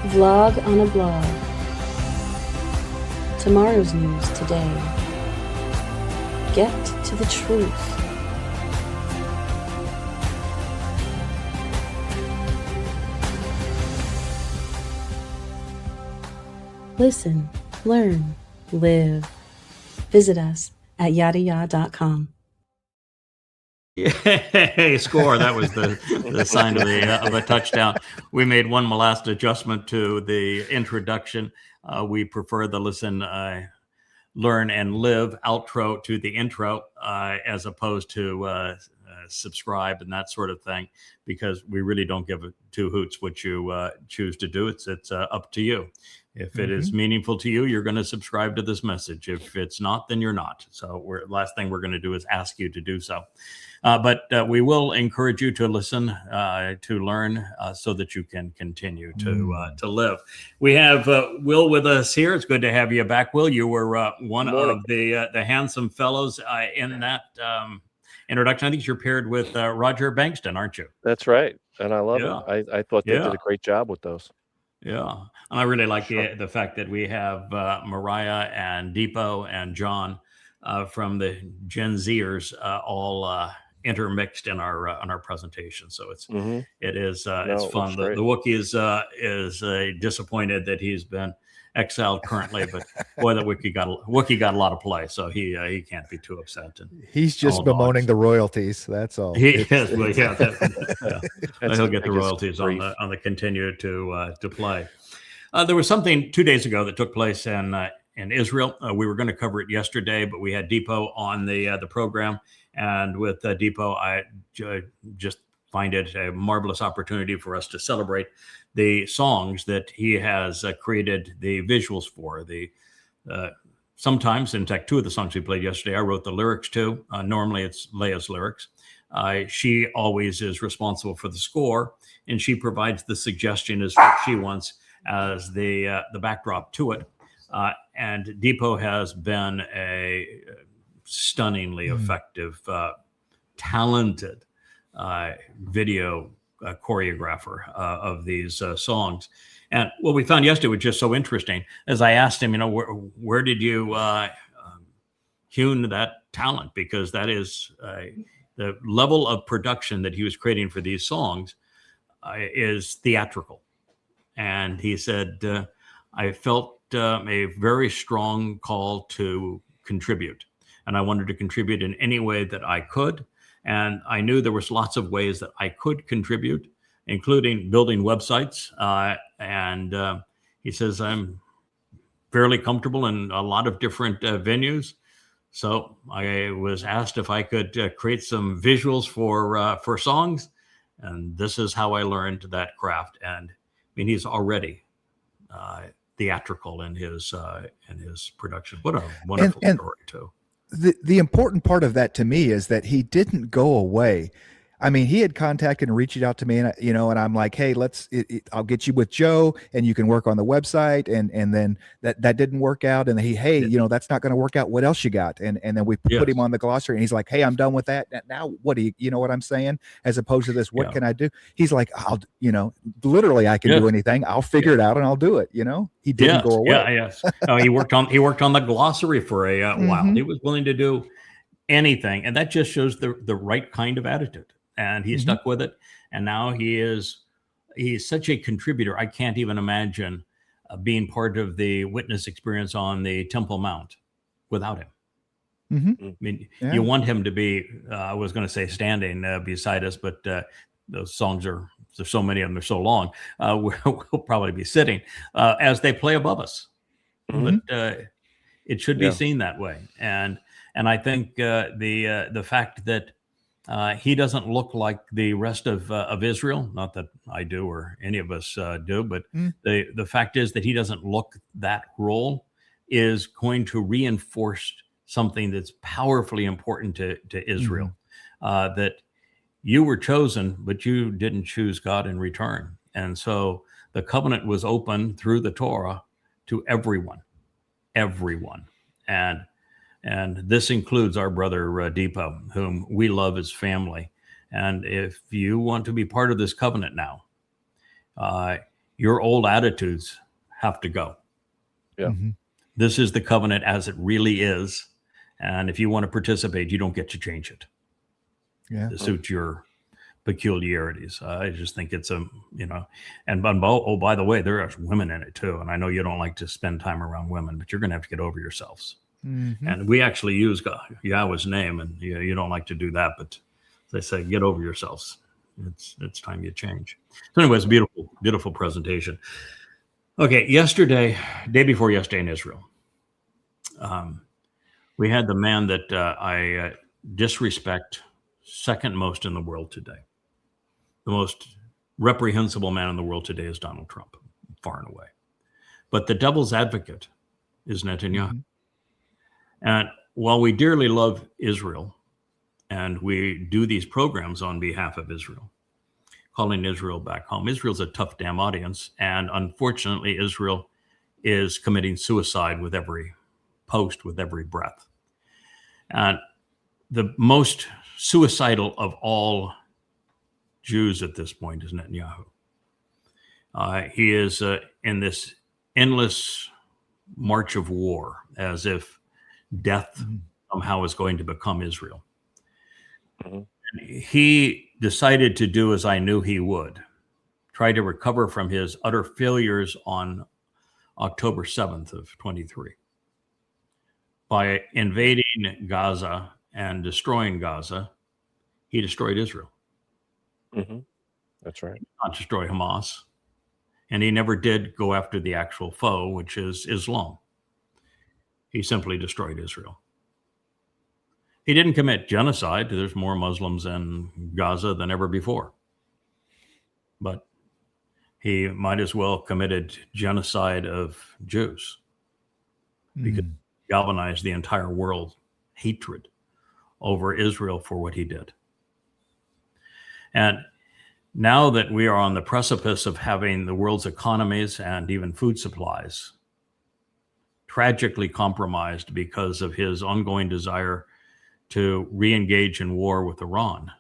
Vlog on a blog. Tomorrow's news today. Get to the truth. Listen, learn, live. Visit us at yadayah.com. Hey, score. That was the sign of a touchdown. We made one last adjustment to the introduction. We prefer the listen, learn, and live outro to the intro as opposed to subscribe and that sort of thing, because we really don't give two hoots what you choose to do. It's up to you. If it is meaningful to you, you're going to subscribe to this message. If it's not, then you're not. So last thing we're going to do is ask you to do so. But we will encourage you to listen, to learn, so that you can continue to live. We have Will with us here. It's good to have you back, Will. You were one of the handsome fellows in that introduction. I think you're paired with Roger Bankston, aren't you? That's right. And I love it. I thought they did a great job with those. Yeah. And I really like the fact that we have Mariah and Dipo and John from the Gen Zers all intermixed in our presentation. So it's it's fun. The Wookiee is disappointed that he's been exiled currently, but boy, the Wookiee got a lot of play, so he can't be too upset. And he's just bemoaning the royalties. That's all. He is. Well, he'll get the royalties on the continue to play. There was something 2 days ago that took place in Israel. We were going to cover it yesterday, but we had Dipo on the program, and with Dipo, I just find it a marvelous opportunity for us to celebrate the songs that he has created the visuals for. Sometimes, in fact, two of the songs we played yesterday, I wrote the lyrics to. Normally, it's Leah's lyrics. She always is responsible for the score, and she provides the suggestion as what she wants as the backdrop to it. And Dipo has been a stunningly effective, talented video choreographer of these songs. And what we found yesterday was just so interesting. As I asked him, where did you hewn that talent? Because that is the level of production that he was creating for these songs is theatrical. And he said, I felt a very strong call to contribute. And I wanted to contribute in any way that I could. And I knew there was lots of ways that I could contribute, including building websites. And he says, I'm fairly comfortable in a lot of different venues. So I was asked if I could create some visuals for songs. And this is how I learned that craft. And I mean, he's already theatrical in his production. What a wonderful story, too. The important part of that to me is that he didn't go away. I mean, he had contacted and reached out to me, and and I'm like, hey, I'll get you with Joe, and you can work on the website. And then that didn't work out, and that's not going to work out. What else you got? And then we put him on the glossary, and he's like, hey, I'm done with that. Now, what do you know what I'm saying? As opposed to this, what can I do? He's like, literally, I can do anything. I'll figure it out, and I'll do it. He didn't go away. Yes. No, he worked on the glossary for a while. He was willing to do anything, and that just shows the right kind of attitude. And he stuck with it. And now he's such a contributor. I can't even imagine being part of the witness experience on the Temple Mount without him. I mean, you want him to be, I was going to say standing beside us, but those songs there's so many of them, they're so long. We'll probably be sitting as they play above us. But it should be seen that way. And I think the fact that he doesn't look like the rest of Israel. Not that I do or any of us do, but the fact is that he doesn't look that role is going to reinforce something that's powerfully important to Israel. That you were chosen, but you didn't choose God in return. And so the covenant was open through the Torah to everyone. And this includes our brother Dipo, whom we love as family. And if you want to be part of this covenant now, your old attitudes have to go. Yeah. Mhm. This is the covenant as it really is. And if you want to participate, you don't get to change it Yeah. to suit your peculiarities. I just think it's and oh, by the way, there are women in it too. And I know you don't like to spend time around women, but you're going to have to get over yourselves. Mhm. And we actually use Yahweh's name, and you don't like to do that, but as I say, get over yourselves. It's time you change. So anyways, beautiful presentation. Okay, day before yesterday in Israel, we had the man that I disrespect second most in the world today. The most reprehensible man in the world today is Donald Trump, far and away. But the devil's advocate is Netanyahu. Mhm. And while we dearly love Israel, and we do these programs on behalf of Israel, calling Israel back home, Israel's a tough damn audience. And unfortunately, Israel is committing suicide with every post, with every breath. And the most suicidal of all Jews at this point is Netanyahu. He is in this endless march of war, as if death somehow is going to become Israel. Mhm. He decided to do as I knew he would, try to recover from his utter failures on October 7th of 23 by invading Gaza and destroying Gaza. He destroyed Israel. Mhm. That's right. Not destroy Hamas. And he never did go after the actual foe, which is Islam. He simply destroyed Israel. He didn't commit genocide. There's more Muslims in Gaza than ever before. But he might as well committed genocide of Jews, because he galvanized the entire world hatred over Israel for what he did. And now that we are on the precipice of having the world's economies and even food supplies tragically compromised because of his ongoing desire to re-engage in war with Iran,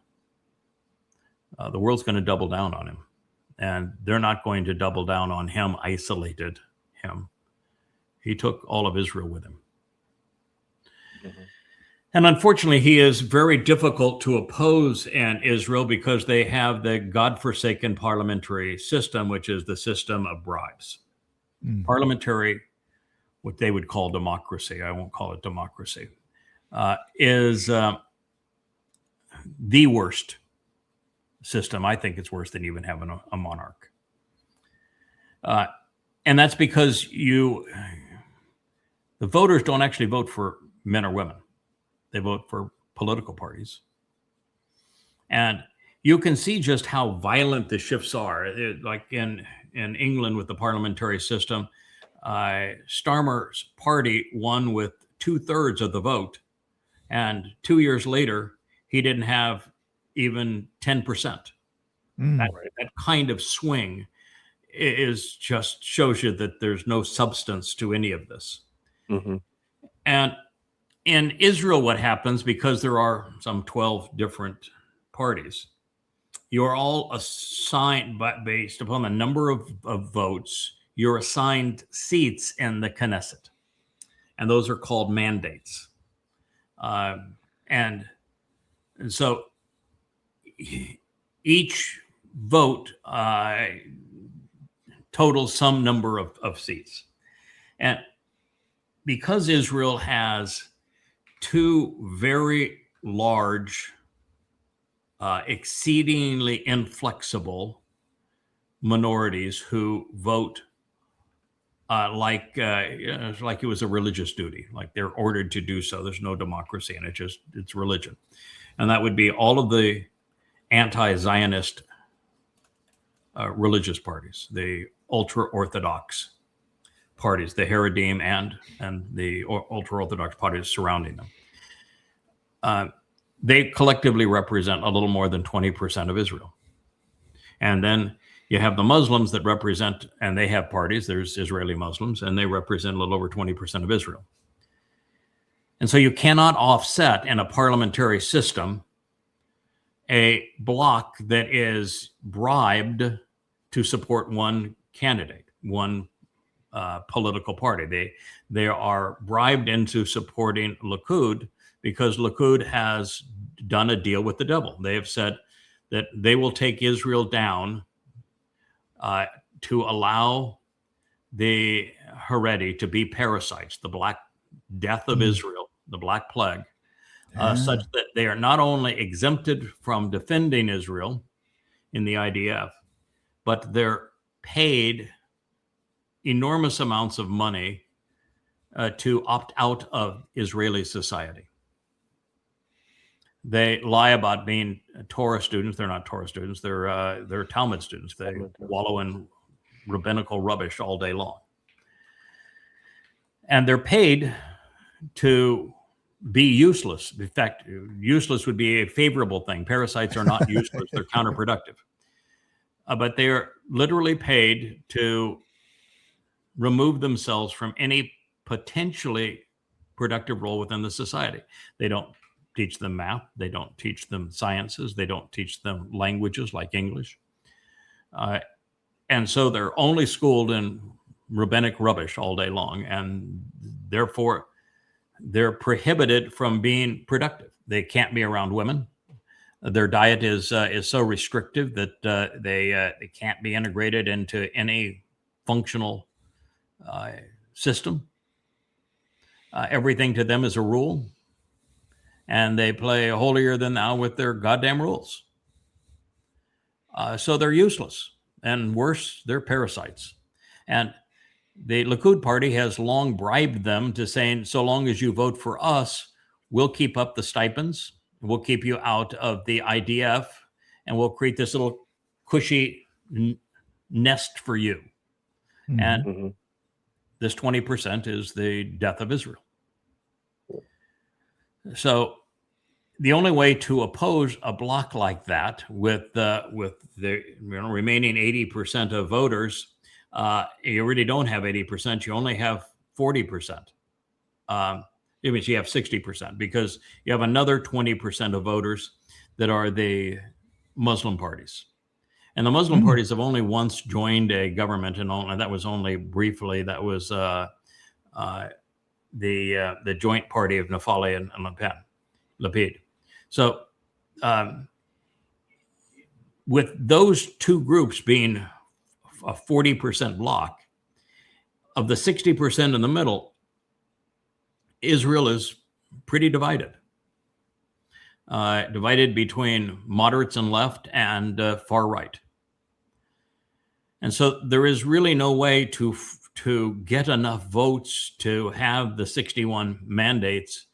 the world's going to double down on him. And they're not going to double down on him, isolated him. He took all of Israel with him. Mhm. And unfortunately, he is very difficult to oppose in Israel because they have the godforsaken parliamentary system, which is the system of bribes. Parliamentary, what they would call democracy, I won't call it democracy, is the worst system. I think it's worse than even having a monarch. And that's because the voters don't actually vote for men or women. They vote for political parties. And you can see just how violent the shifts are. Like in England with the parliamentary system, Starmer's party won with 2/3 of the vote. And 2 years later, he didn't have even 10%. That kind of swing is just shows you that there's no substance to any of this. Mm-hmm. And in Israel, what happens, because there are some 12 different parties, you're all assigned, based upon the number of votes, you're assigned seats in the Knesset. And those are called mandates. And so each vote totals some number of seats. And because Israel has two very large, exceedingly inflexible minorities who vote like it was a religious duty, like they're ordered to do so. There's no democracy in it, it's religion. And that would be all of the anti-Zionist religious parties, the ultra-Orthodox parties, the Haredim and the ultra-Orthodox parties surrounding them. They collectively represent a little more than 20% of Israel. And then you have the Muslims that represent, and they have parties, there's Israeli Muslims, and they represent a little over 20% of Israel. And so you cannot offset in a parliamentary system a bloc that is bribed to support one candidate, one political party. They are bribed into supporting Likud because Likud has done a deal with the devil. They have said that they will take Israel down to allow the Haredi to be parasites, the Black Death of Israel, the Black Plague, such that they are not only exempted from defending Israel in the IDF, but they're paid enormous amounts of money to opt out of Israeli society. They lie about being Torah students. They're not Torah students. They're Talmud students. They wallow in rabbinical rubbish all day long. And they're paid to be useless. In fact, useless would be a favorable thing. Parasites are not useless. They're counterproductive. But they are literally paid to remove themselves from any potentially productive role within the society. They don't teach them math. They don't teach them sciences. They don't teach them languages like English. And so they're only schooled in rabbinic rubbish all day long. And therefore, they're prohibited from being productive. They can't be around women. Their diet is so restrictive that they can't be integrated into any functional system. Everything to them is a rule, and they play holier than thou with their goddamn rules. So they're useless, and worse, they're parasites. And the Likud party has long bribed them to saying, so long as you vote for us, we'll keep up the stipends, we'll keep you out of the IDF, and we'll create this little cushy nest for you. And this 20% is the death of Israel. So the only way to oppose a bloc like that with the remaining 80% of voters, you really don't have 80%. You only have 40%. It means you have 60% because you have another 20% of voters that are the Muslim parties. And the Muslim parties have only once joined a government, and that was only briefly. That was the joint party of Naftali and Lapid. So with those two groups being a 40% block, of the 60% in the middle, Israel is pretty divided. Divided between moderates and left and far right. And so there is really no way to get enough votes to have the 61 mandates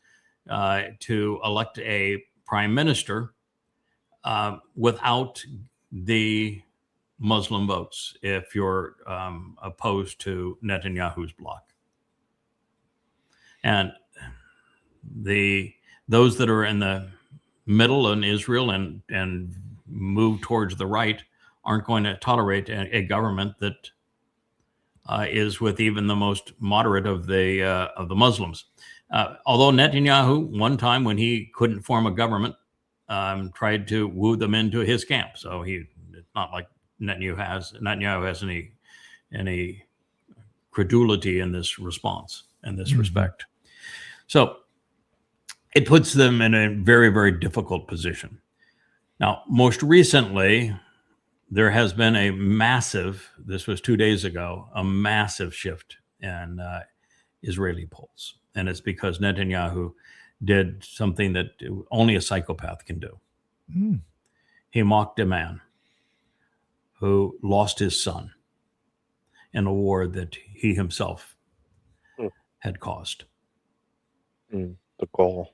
to elect a prime minister without the Muslim votes if you're opposed to Netanyahu's bloc. And those that are in the middle in Israel and move towards the right aren't going to tolerate a government that is with even the most moderate of the Muslims. Although Netanyahu, one time when he couldn't form a government, tried to woo them into his camp. So it's not like Netanyahu has any credulity in this response, in this respect. So it puts them in a very, very difficult position. Now, most recently, there has been a massive, this was 2 days ago, a massive shift in Israeli polls. And it's because Netanyahu did something that only a psychopath can do. He mocked a man who lost his son in a war that he himself had caused. The goal.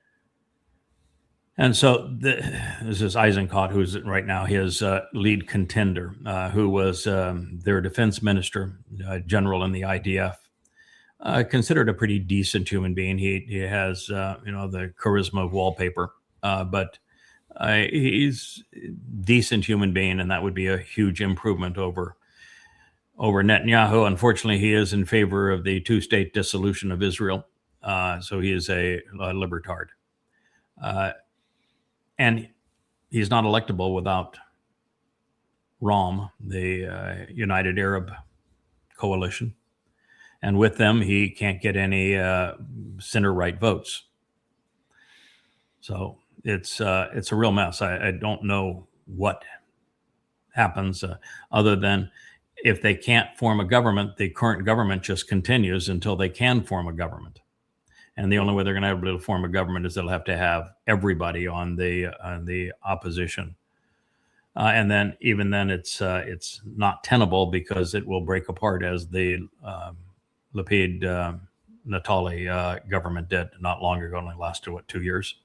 And so this is Eisenkot, who's right now his lead contender, who was their defense minister, general in the IDF, considered a pretty decent human being. He has, the charisma of wallpaper, but he's a decent human being, and that would be a huge improvement over Netanyahu. Unfortunately, he is in favor of the two-state dissolution of Israel, so he is a libertard. And he's not electable without RAM, the United Arab coalition. And with them, he can't get any center-right votes. So it's a real mess. I don't know what happens other than if they can't form a government, the current government just continues until they can form a government. And the only way they're going to be able to form a government is they'll have to have everybody on the opposition. And then even then, it's not tenable because it will break apart as the Lapid Natali government did not long ago. Only lasted 2 years.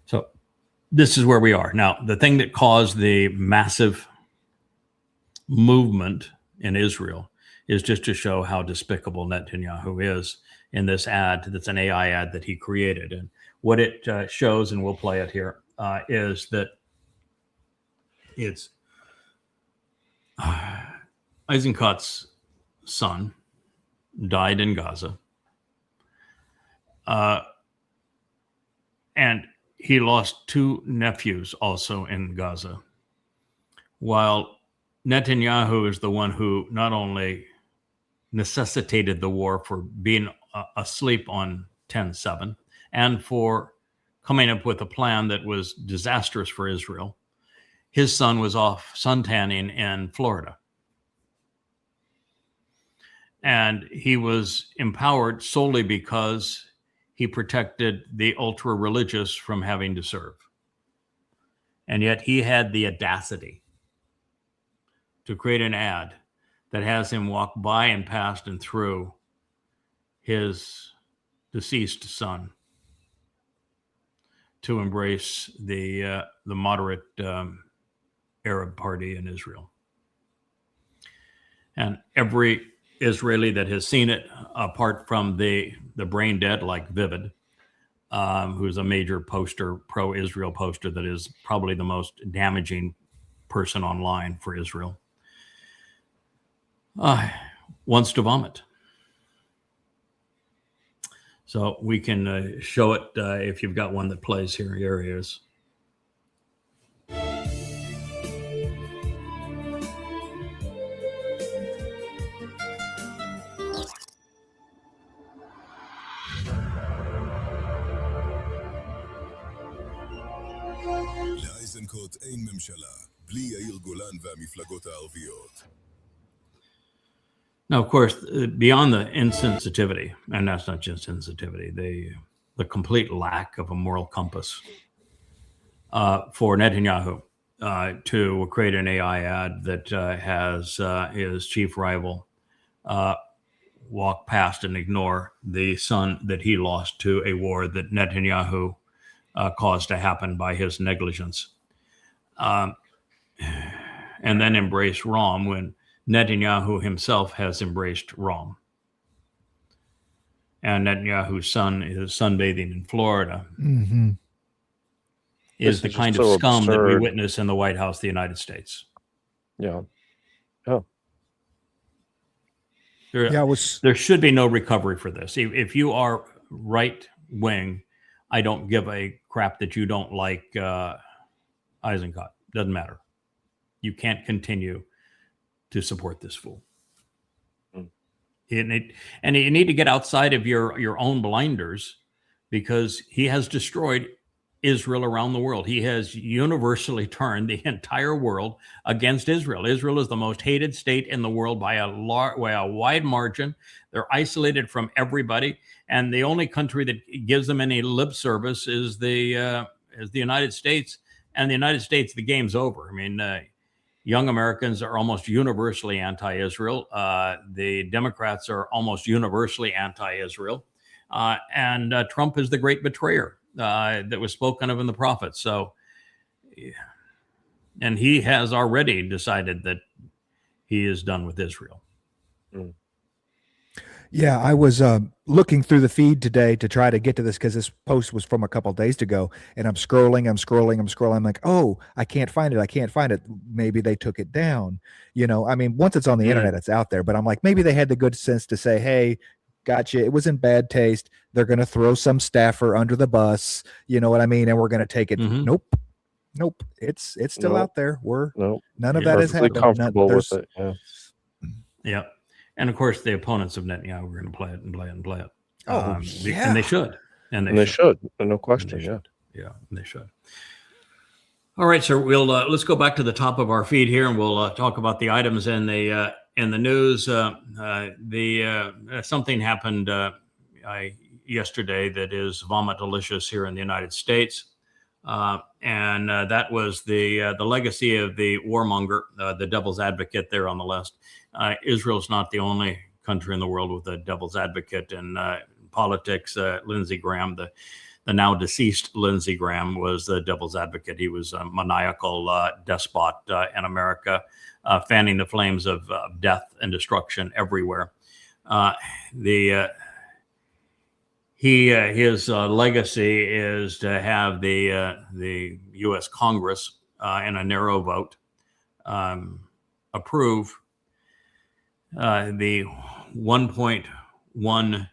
So this is where we are now. The thing that caused the massive movement in Israel is just to show how despicable Netanyahu is in this ad. That's an AI ad that he created, and what it shows, and we'll play it here, is that it's Eisenkot's son died in Gaza, and he lost 2 nephews also in Gaza, while Netanyahu is the one who not only necessitated the war for being asleep on 10/7 and for coming up with a plan that was disastrous for Israel. His son was off suntanning in Florida. And he was empowered solely because he protected the ultra-religious from having to serve. And yet he had the audacity to create an ad that has him walk by and past and through his deceased son to embrace the moderate Arab party in Israel. And every Israeli that has seen it, apart from the brain dead like Vivid, who's a major poster, pro-Israel poster that is probably the most damaging person online for Israel, wants to vomit. So we can show it if you've got one that plays here. Here he is. לאיזנקוט אין ממשלה, בלי יאיר גולן והמפלגות הערביות. Now, of course, beyond the insensitivity, and that's not just sensitivity, the complete lack of a moral compass for Netanyahu to create an AI ad that has his chief rival walk past and ignore the son that he lost to a war that Netanyahu caused to happen by his negligence. And then embrace Rom when Netanyahu himself has embraced Rom. And Netanyahu's son is sunbathing in Florida. Mm-hmm. Is the kind of scum that we witness in the White House of the United States. Yeah. Oh. There should be no recovery for this. If you are right wing, I don't give a crap that you don't like Eisenkot. Doesn't matter. You can't continue to support this fool. And you need to get outside of your own blinders, because he has destroyed Israel around the world. He has universally turned the entire world against Israel. Israel is the most hated state in the world by a wide margin. They're isolated from everybody, and the only country that gives them any lip service is the United States. And the United States, the game's over. I mean, young Americans are almost universally anti-Israel. The Democrats are almost universally anti-Israel. And Trump is the great betrayer that was spoken of in the prophets. So, and he has already decided that he is done with Israel. Mm. Yeah, I was looking through the feed today to try to get to this, because this post was from a couple of days ago, and I'm scrolling. I'm like, oh, I can't find it. Maybe they took it down. I mean, once it's on the internet, it's out there. But I'm like, maybe they had the good sense to say, hey, gotcha, it was in bad taste. They're going to throw some staffer under the bus. You know what I mean? And we're going to take it. Mm-hmm. Nope. It's still out there. None of that Perfectly has happened. Comfortable with it. Yeah. Yeah. And of course, the opponents of Netanyahu were going to play it and play it and play it. Yeah. And they should. And they should. No question. Yeah. Yeah, they should. All right, sir. We'll let's go back to the top of our feed here, and we'll talk about the items in the news. Something happened yesterday that is vomit-delicious here in the United States, and that was the legacy of the warmonger, the devil's advocate there on the list. Israel's not the only country in the world with a devil's advocate in politics. Lindsey Graham, the now deceased Lindsey Graham, was the devil's advocate. He was a maniacal despot in America, fanning the flames of death and destruction everywhere. His legacy is to have the U.S. Congress in a narrow vote approve the $1.1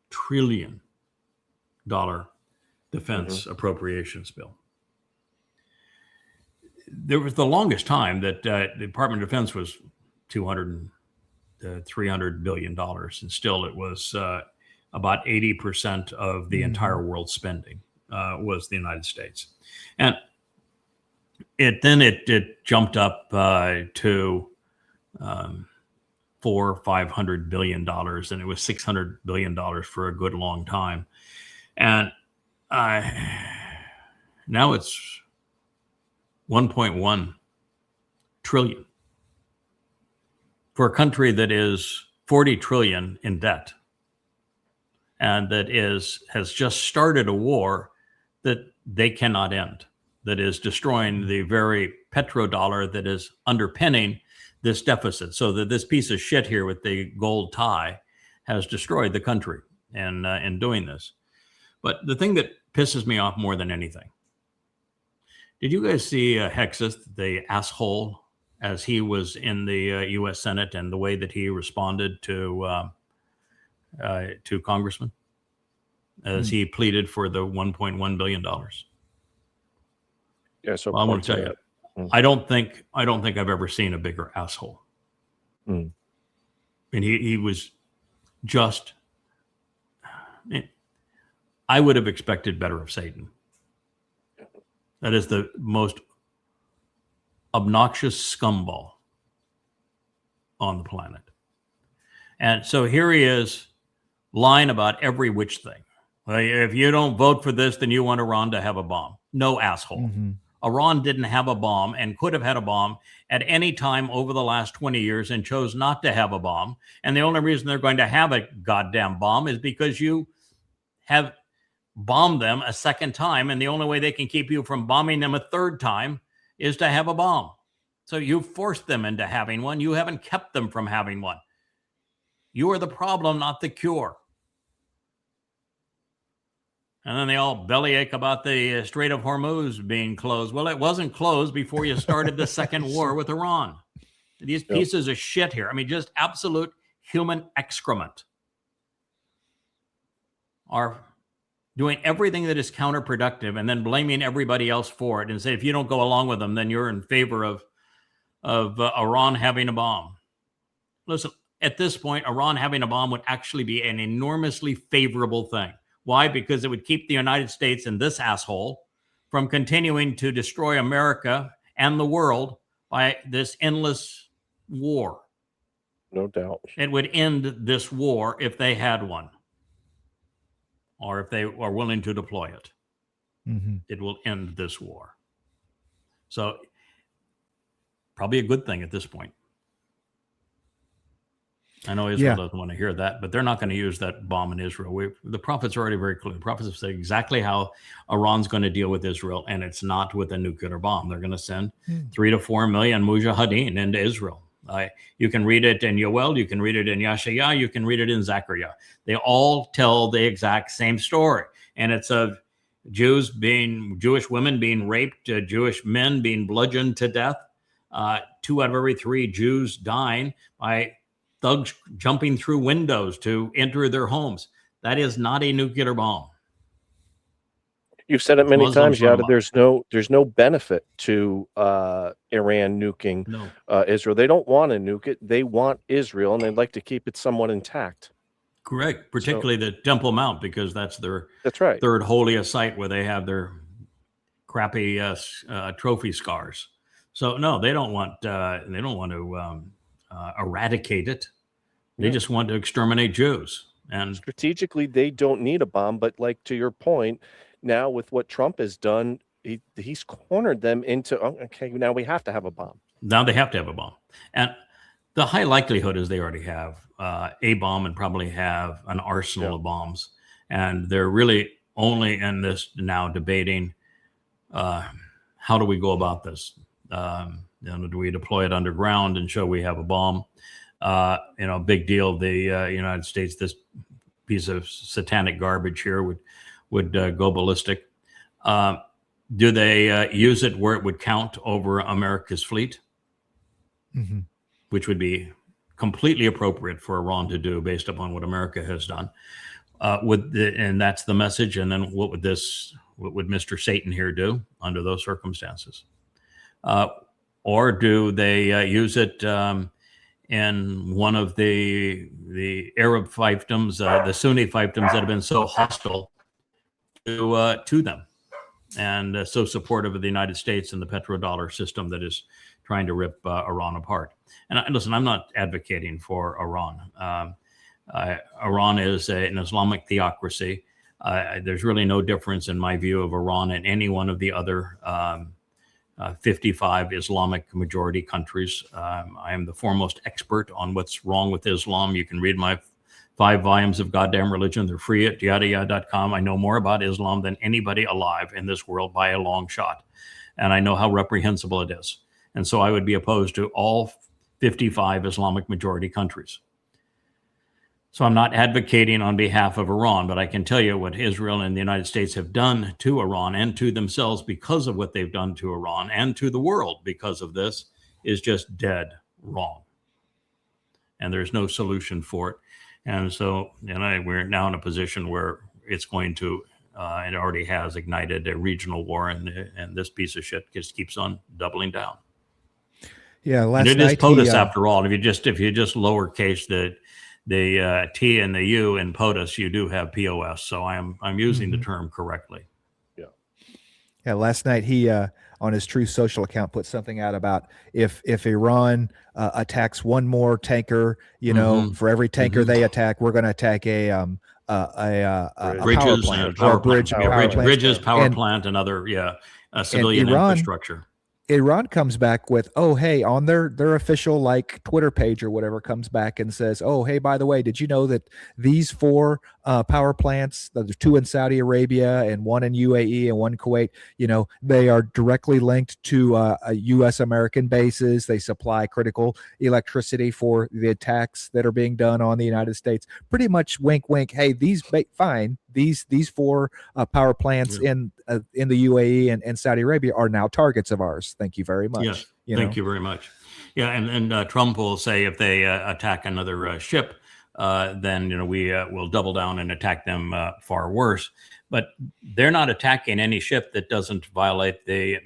trillion defense appropriations bill. There was the longest time that the Department of Defense was $200 to $300 billion, and still it was about 80% of the entire world spending was the United States. And it jumped up to $400-500 billion, and it was $600 billion for a good long time. And now it's 1.1 trillion for a country that is 40 trillion in debt, and that has just started a war that they cannot end, that is destroying the very petrodollar that is underpinning this deficit. So that this piece of shit here with the gold tie has destroyed the country in doing this. But the thing that pisses me off more than anything, did you guys see Hexeth, the asshole, as he was in the U.S. Senate, and the way that he responded to Congressman as he pleaded for the $1.1 billion? Yeah, so well, I want to tell you, I don't think I've ever seen a bigger asshole. And he was just, I would have expected better of Satan. That is the most obnoxious scumball on the planet. And so here he is lying about every which thing. If you don't vote for this, then you want Iran to have a bomb. No, asshole. Iran didn't have a bomb and could have had a bomb at any time over the last 20 years and chose not to have a bomb. And the only reason they're going to have a goddamn bomb is because you have bombed them a second time. And the only way they can keep you from bombing them a third time is to have a bomb. So you forced them into having one. You haven't kept them from having one. You are the problem, not the cure. And then they all bellyache about the Strait of Hormuz being closed. Well, it wasn't closed before you started the second war with Iran. These pieces of shit here, I mean, just absolute human excrement, are doing everything that is counterproductive and then blaming everybody else for it and say, if you don't go along with them, then you're in favor of Iran having a bomb. Listen, at this point, Iran having a bomb would actually be an enormously favorable thing. Why? Because it would keep the United States and this asshole from continuing to destroy America and the world by this endless war. No doubt. It would end this war if they had one, or if they are willing to deploy it. It will end this war. So probably a good thing at this point. I know Israel doesn't want to hear that, but they're not going to use that bomb in Israel. The prophets are already very clear. The prophets have said exactly how Iran's going to deal with Israel, and it's not with a nuclear bomb. They're going to send 3 to 4 million mujahideen into Israel. You can read it in Yoel, you can read it in Yahowah, you can read it in Zechariah. They all tell the exact same story, and it's of Jewish women being raped, Jewish men being bludgeoned to death, 2 out of every 3 Jews dying by thugs jumping through windows to enter their homes. That is not a nuclear bomb. You've said it many Muslims times, run Yada. amok. There's no benefit to Iran nuking No. Israel. They don't want to nuke it. They want Israel, and they'd like to keep it somewhat intact. Correct. Particularly the Temple Mount, because that's their That's right. third holiest site where they have their crappy trophy scars. So no, they don't want to eradicate it. They just want to exterminate Jews. And strategically, they don't need a bomb. But like to your point, now with what Trump has done, he's cornered them into okay. Now we have to have a bomb. Now they have to have a bomb, and the high likelihood is they already have a bomb and probably have an arsenal of bombs. And they're really only in this now debating how do we go about this. Do we deploy it underground and show we have a bomb? Big deal. The United States, this piece of satanic garbage here would go ballistic. Do they use it where it would count over America's fleet? Mm-hmm. Which would be completely appropriate for Iran to do based upon what America has done. And that's the message. And then what would Mr. Satan here do under those circumstances? Or do they use it in one of the Arab fiefdoms, the Sunni fiefdoms that have been so hostile to them and so supportive of the United States and the petrodollar system that is trying to rip Iran apart? And listen, I'm not advocating for Iran. Iran is an Islamic theocracy. There's really no difference in my view of Iran and any one of the other 55 Islamic majority countries. I am the foremost expert on what's wrong with Islam. You can read my 5 volumes of Goddamn Religion. They're free at yadayah.com. I know more about Islam than anybody alive in this world by a long shot. And I know how reprehensible it is. And so I would be opposed to all 55 Islamic majority countries. So I'm not advocating on behalf of Iran, but I can tell you what Israel and the United States have done to Iran and to themselves because of what they've done to Iran and to the world because of this is just dead wrong. And there's no solution for it. And so we're now in a position where it's going to, it already has ignited a regional war, and this piece of shit just keeps on doubling down. Yeah, and it is POTUS after all. If you just lowercase the T and the U in POTUS, you do have POS. So I'm using the term correctly. Yeah. Last night he on his Truth Social account put something out about if Iran attacks one more tanker, for every tanker they attack, we're going to attack a power plant or a bridge, bridges, power plant, and other civilian infrastructure. Iran comes back with, oh, hey, on their official Twitter page or whatever, comes back and says, oh, hey, by the way, did you know that these 4 power plants, there's 2 in Saudi Arabia and 1 in UAE and 1 Kuwait, they are directly linked to U.S. American bases. They supply critical electricity for the attacks that are being done on the United States. Pretty much wink, wink. Hey, these 4 power plants in the UAE and Saudi Arabia are now targets of ours. Thank you very much. Yes, thank you very much. Yeah, and Trump will say if they attack another ship, then we will double down and attack them far worse. But they're not attacking any ship that doesn't violate the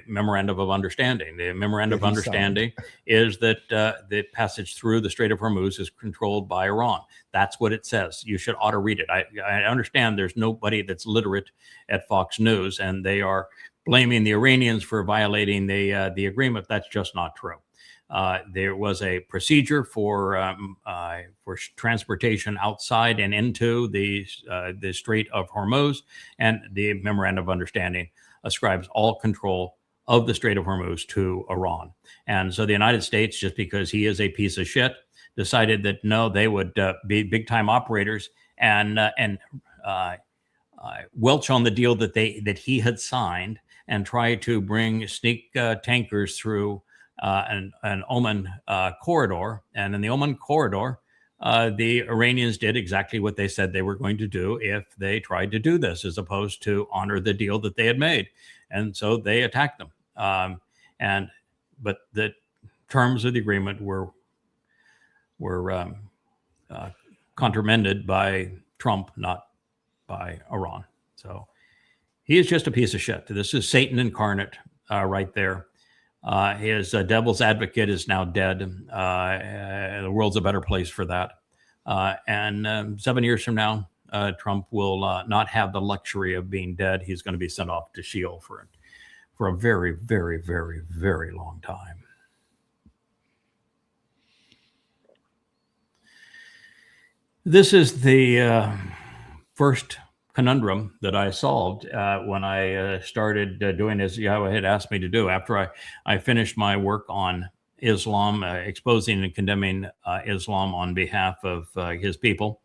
memorandum of understanding. The memorandum of understanding is that the passage through the Strait of Hormuz is controlled by Iran. That's what it says. You should ought to read it. I understand there's nobody that's literate at Fox News, and they are blaming the Iranians for violating the agreement. That's just not true. There was a procedure for transportation outside and into the Strait of Hormuz, and the memorandum of understanding ascribes all control of the Strait of Hormuz to Iran. And so the United States, just because he is a piece of shit, decided that no, they would be big time operators and welch on the deal that he had signed and try to bring sneak tankers through an Oman corridor. And in the Oman corridor, the Iranians did exactly what they said they were going to do if they tried to do this, as opposed to honor the deal that they had made. And so they attacked them. But the terms of the agreement were contramended by Trump, not by Iran. So He is just a piece of shit. This is Satan incarnate right there. His devil's advocate is now dead. The world's a better place for that. And 7 years from now, Trump will not have the luxury of being dead. He's going to be sent off to Sheol for a very, very, very, very long time. This is the first conundrum that I solved when I started doing as Yahowah had asked me to do. After I finished my work on Islam, exposing and condemning Islam on behalf of his people,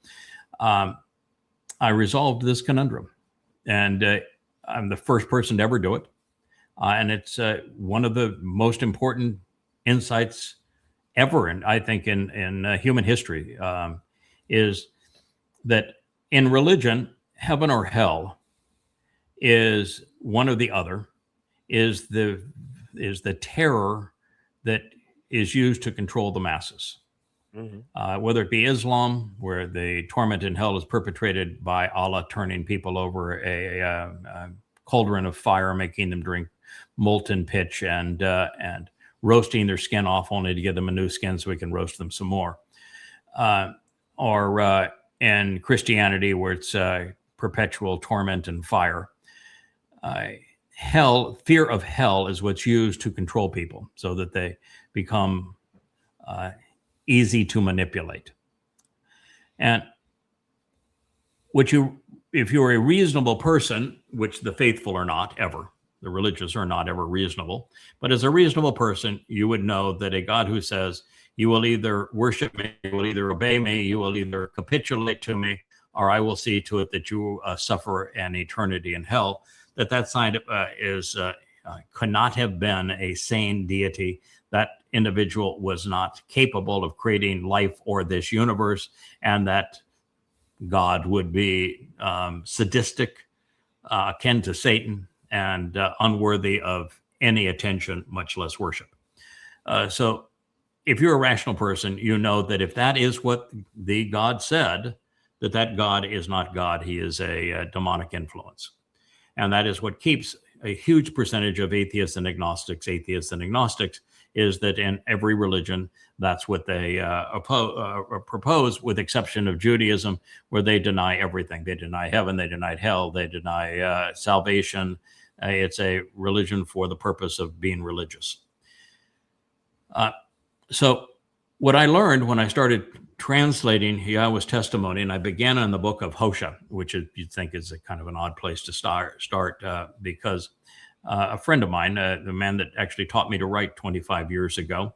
I resolved this conundrum. And I'm the first person to ever do it. And it's one of the most important insights ever, and I think in human history, is that in religion, heaven or hell is one or the other, is the terror that is used to control the masses. Mm-hmm. Whether it be Islam, where the torment in hell is perpetrated by Allah turning people over a cauldron of fire, making them drink molten pitch and roasting their skin off only to give them a new skin so we can roast them some more. Or in Christianity, where it's perpetual torment and fire. Fear of hell is what's used to control people so that they become easy to manipulate. And if you're a reasonable person, which the faithful are not ever, the religious are not ever reasonable, but as a reasonable person, you would know that a God who says, you will either worship me, you will either obey me, you will either capitulate to me, or I will see to it that you suffer an eternity in hell, that sign could not have been a sane deity. That individual was not capable of creating life or this universe, and that God would be sadistic, akin to Satan, and unworthy of any attention, much less worship. So if you're a rational person, you know that if that is what the God said, that God is not God. He is a demonic influence. And that is what keeps a huge percentage of atheists and agnostics, is that in every religion, that's what they propose, with exception of Judaism, where they deny everything. They deny heaven, they deny hell, they deny salvation. It's a religion for the purpose of being religious. So what I learned when I started translating Yahowah's testimony, and I began on the book of Hoshea, which you'd think is a kind of an odd place to start because a friend of mine, the man that actually taught me to write 25 years ago,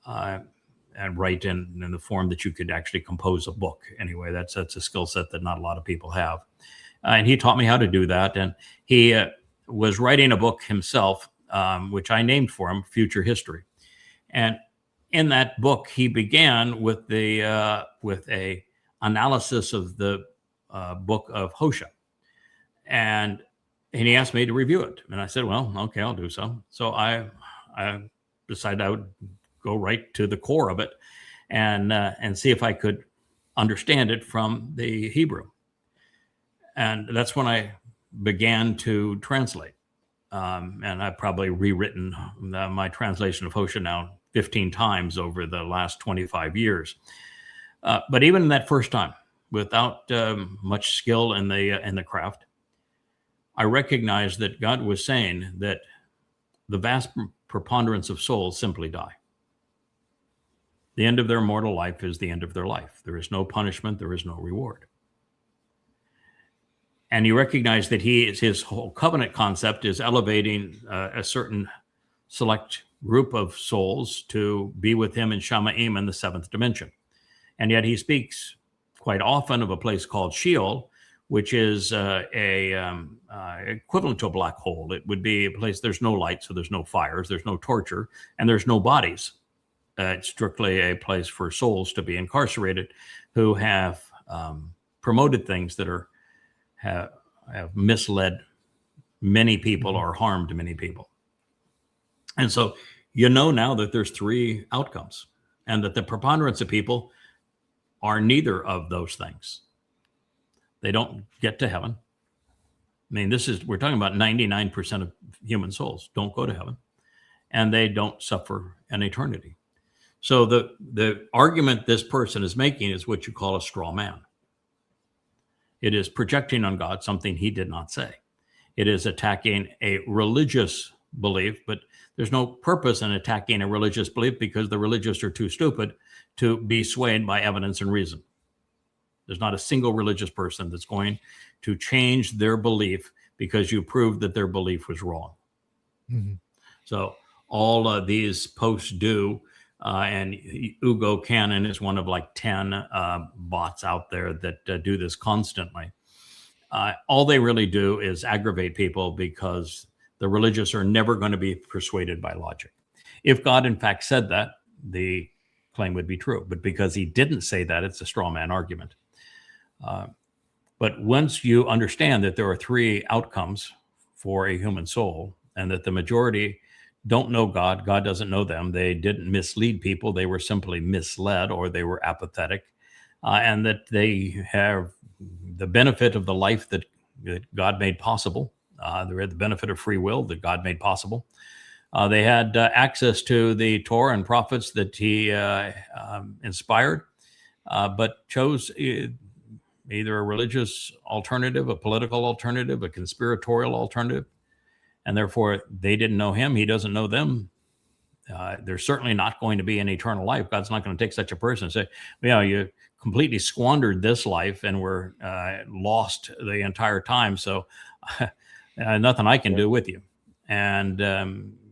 and write in the form that you could actually compose a book. Anyway, that's a skill set that not a lot of people have. And he taught me how to do that. And he was writing a book himself, which I named for him, Future History. And in that book, he began with a analysis of the book of Hoshea, and he asked me to review it, and I said, "Well, okay, I'll do so." So I decided I would go right to the core of it, and see if I could understand it from the Hebrew, and that's when I began to translate. And I've probably rewritten my translation of Hoshea now 15 times over the last 25 years. But even in that first time, without much skill in the craft, I recognized that God was saying that the vast preponderance of souls simply die. The end of their mortal life is the end of their life. There is no punishment. There is no reward. And he recognized that his whole covenant concept is elevating a certain select group of souls to be with him in Shamaim in the seventh dimension. And yet he speaks quite often of a place called Sheol, which is equivalent to a black hole. It would be a place, there's no light, so there's no fires, there's no torture, and there's no bodies. It's strictly a place for souls to be incarcerated who have promoted things that have misled many people or harmed many people. And so you know now that there's three outcomes, and that the preponderance of people are neither of those things. They don't get to heaven. I mean, we're talking about 99% of human souls don't go to heaven, and they don't suffer an eternity. So the argument this person is making is what you call a straw man. It is projecting on God something he did not say. It is attacking a religious belief, but there's no purpose in attacking a religious belief because the religious are too stupid to be swayed by evidence and reason. There's not a single religious person that's going to change their belief because you proved that their belief was wrong. Mm-hmm. So all of these posts do, and Ugo Cannon is one of like 10 bots out there that do this constantly. All they really do is aggravate people because the religious are never going to be persuaded by logic. If God, in fact, said that, the claim would be true. But because he didn't say that, it's a straw man argument. But once you understand that there are three outcomes for a human soul, and that the majority don't know God, God doesn't know them, they didn't mislead people, they were simply misled, or they were apathetic, and that they have the benefit of the life that God made possible. They had the benefit of free will that God made possible. They had access to the Torah and prophets that he inspired, but chose either a religious alternative, a political alternative, a conspiratorial alternative, and therefore they didn't know him. He doesn't know them. There's certainly not going to be an eternal life. God's not going to take such a person and say, you completely squandered this life and were lost the entire time. So nothing I can do with you. And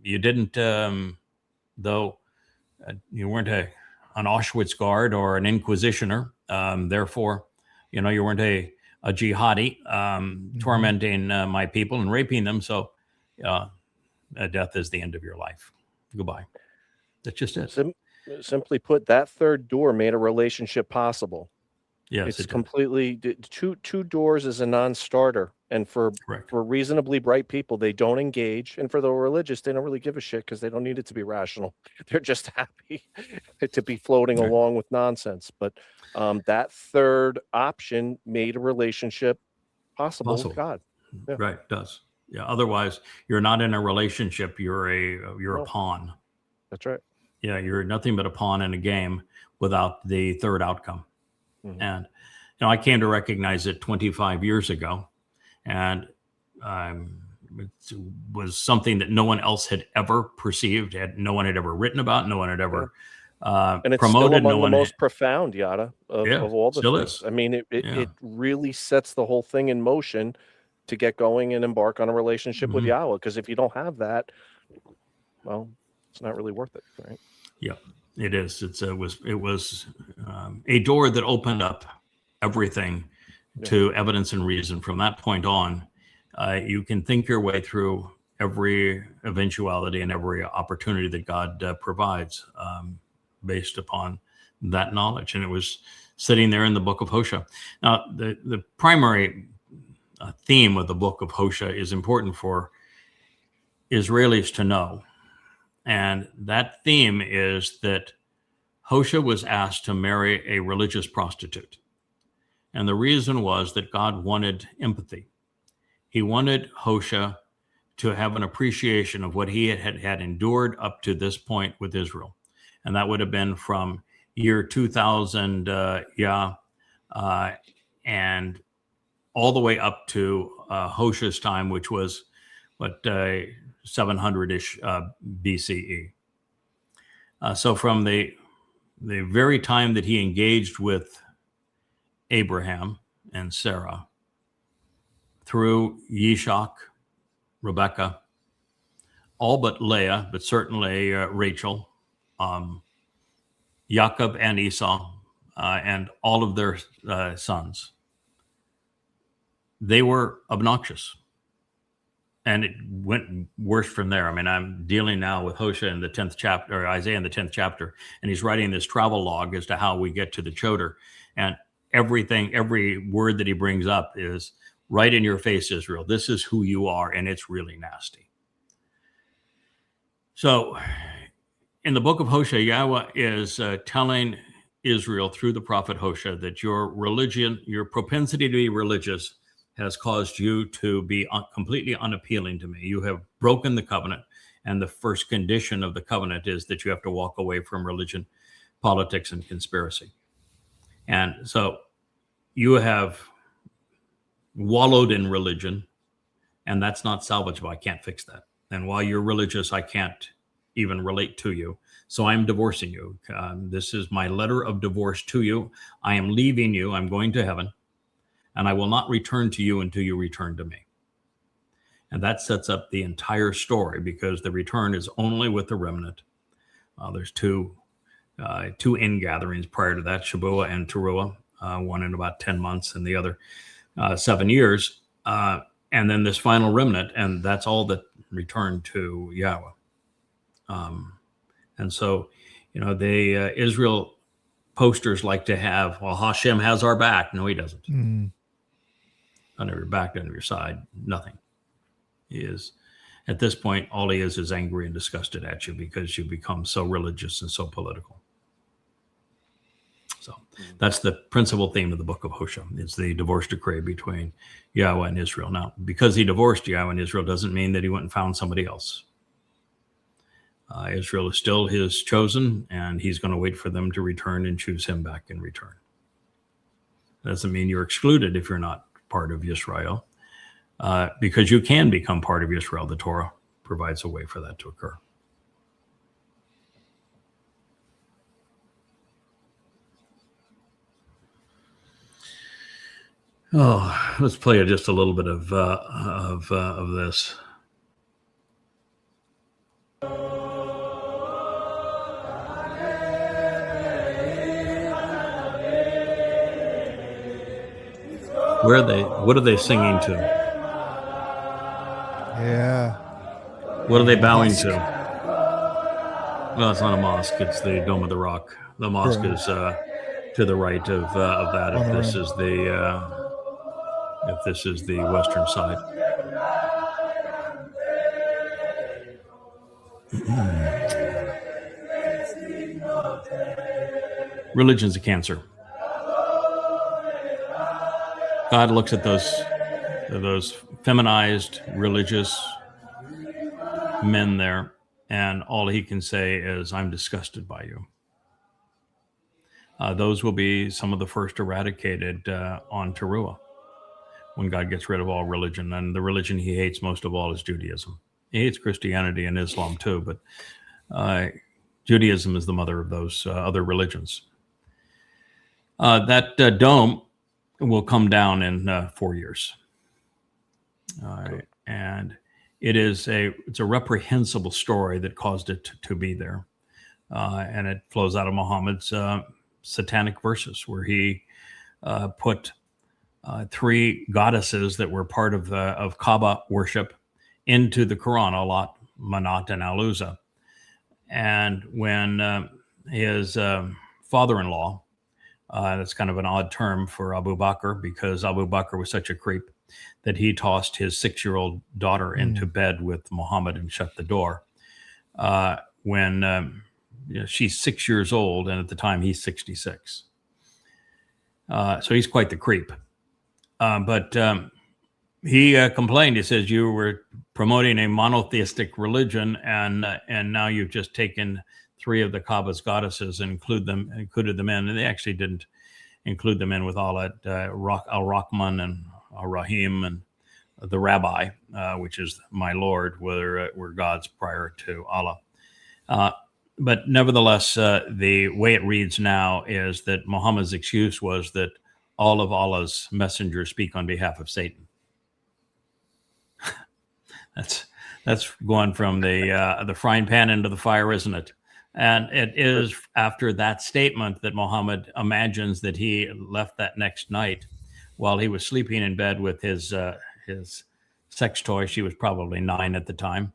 you didn't, though you weren't an Auschwitz guard or an inquisitioner. Therefore, you weren't a jihadi tormenting my people and raping them. So death is the end of your life. Goodbye. That's just it. Simply put, that third door made a relationship possible. Yes, it's completely two doors is a non-starter, and for reasonably bright people, they don't engage, and for the religious, they don't really give a shit because they don't need it to be rational. They're just happy to be floating along with nonsense. But that third option made a relationship possible with God. Yeah. Right, it does. Yeah. Otherwise, you're not in a relationship. You're a pawn. That's right. Yeah, you're nothing but a pawn in a game without the third outcome. Mm-hmm. And I came to recognize it 25 years ago, and it was something that no one else had ever perceived, no one had ever written about, no one had ever and it's promoted. Still among the most profound, Yada, of all the still things. Is. I mean, it really sets the whole thing in motion to get going and embark on a relationship with Yahowah. Because if you don't have that, well, it's not really worth it, right? Yeah, it is. It was a door that opened up everything to evidence and reason. From that point on, you can think your way through every eventuality and every opportunity that God provides based upon that knowledge. And it was sitting there in the book of Hoshea. Now, the primary theme of the book of Hoshea is important for Israelis to know. And that theme is that Hoshea was asked to marry a religious prostitute. And the reason was that God wanted empathy. He wanted Hoshea to have an appreciation of what he had endured up to this point with Israel. And that would have been from year 2000, and all the way up to Hoshea's time, which was 700-ish BCE. So from the very time that he engaged with Abraham and Sarah, through Yishak, Rebecca, all but Leah, but certainly Rachel, Jacob and Esau, and all of their sons, they were obnoxious. And it went worse from there. I mean, I'm dealing now with Hoshea in the 10th chapter, or Isaiah in the 10th chapter, and he's writing this travel log as to how we get to the Choder. And every word that he brings up is right in your face, Israel. This is who you are, and it's really nasty. So in the book of Hoshea, Yahowah is telling Israel through the prophet Hoshea that your religion, your propensity to be religious, has caused you to be completely unappealing to me. You have broken the covenant, and the first condition of the covenant is that you have to walk away from religion, politics, and conspiracy. And so you have wallowed in religion, and that's not salvageable. I can't fix that. And while you're religious, I can't even relate to you. So I'm divorcing you. This is my letter of divorce to you. I am leaving you. I'm going to heaven, and I will not return to you until you return to me. And that sets up the entire story, because the return is only with the remnant. There's two ingatherings prior to that, Shabuah and Towrah, one in about 10 months and the other 7 years. And then this final remnant, and that's all that returned to Yahowah. And so, the Israel posters like to have, well, Hashem has our back. No, he doesn't. Mm. None of your back, none of your side, nothing. He is, at this point, all he is angry and disgusted at you because you become so religious and so political. So that's the principal theme of the book of Hoshea. It's the divorce decree between Yahowah and Israel. Now, because he divorced Yahowah and Israel doesn't mean that he went and found somebody else. Israel is still his chosen, and he's going to wait for them to return and choose him back in return. Doesn't mean you're excluded if you're not part of Israel, because you can become part of Israel. The Torah provides a way for that to occur. Oh, let's play just a little bit of this. Where are they? What are they singing to? Yeah. What are they bowing to? Well, it's not a mosque. It's the Dome of the Rock. The mosque is to the right of that. If this is the western side. Religion's a cancer. God looks at those feminized religious men there, and all he can say is, "I'm disgusted by you." Those will be some of the first eradicated on Towrah, when God gets rid of all religion. And the religion he hates most of all is Judaism. He hates Christianity and Islam too, but Judaism is the mother of those other religions. That dome will come down in 4 years. And it's a reprehensible story that caused it to be there. And it flows out of Muhammad's satanic verses, where he put 3 goddesses that were part of Kaaba worship into the Quran: Alat, Manat, and Al-Uzza. And when his father-in-law, that's kind of an odd term for Abu Bakr, because Abu Bakr was such a creep that he tossed his 6-year-old daughter into bed with Muhammad and shut the door. When she's 6 years old, and at the time he's 66. So he's quite the creep. But he complained. He says, "You were promoting a monotheistic religion, and now you've just taken 3 of the Kaaba's goddesses and included them in." And they actually didn't include them in with all that Al-Rahman and Al-Rahim and the Rabbi, which is my Lord, were gods prior to Allah. But nevertheless, the way it reads now is that Muhammad's excuse was that all of Allah's messengers speak on behalf of Satan. That's going from the frying pan into the fire, isn't it? And it is after that statement that Muhammad imagines that he left that next night while he was sleeping in bed with his sex toy. She was probably 9 at the time.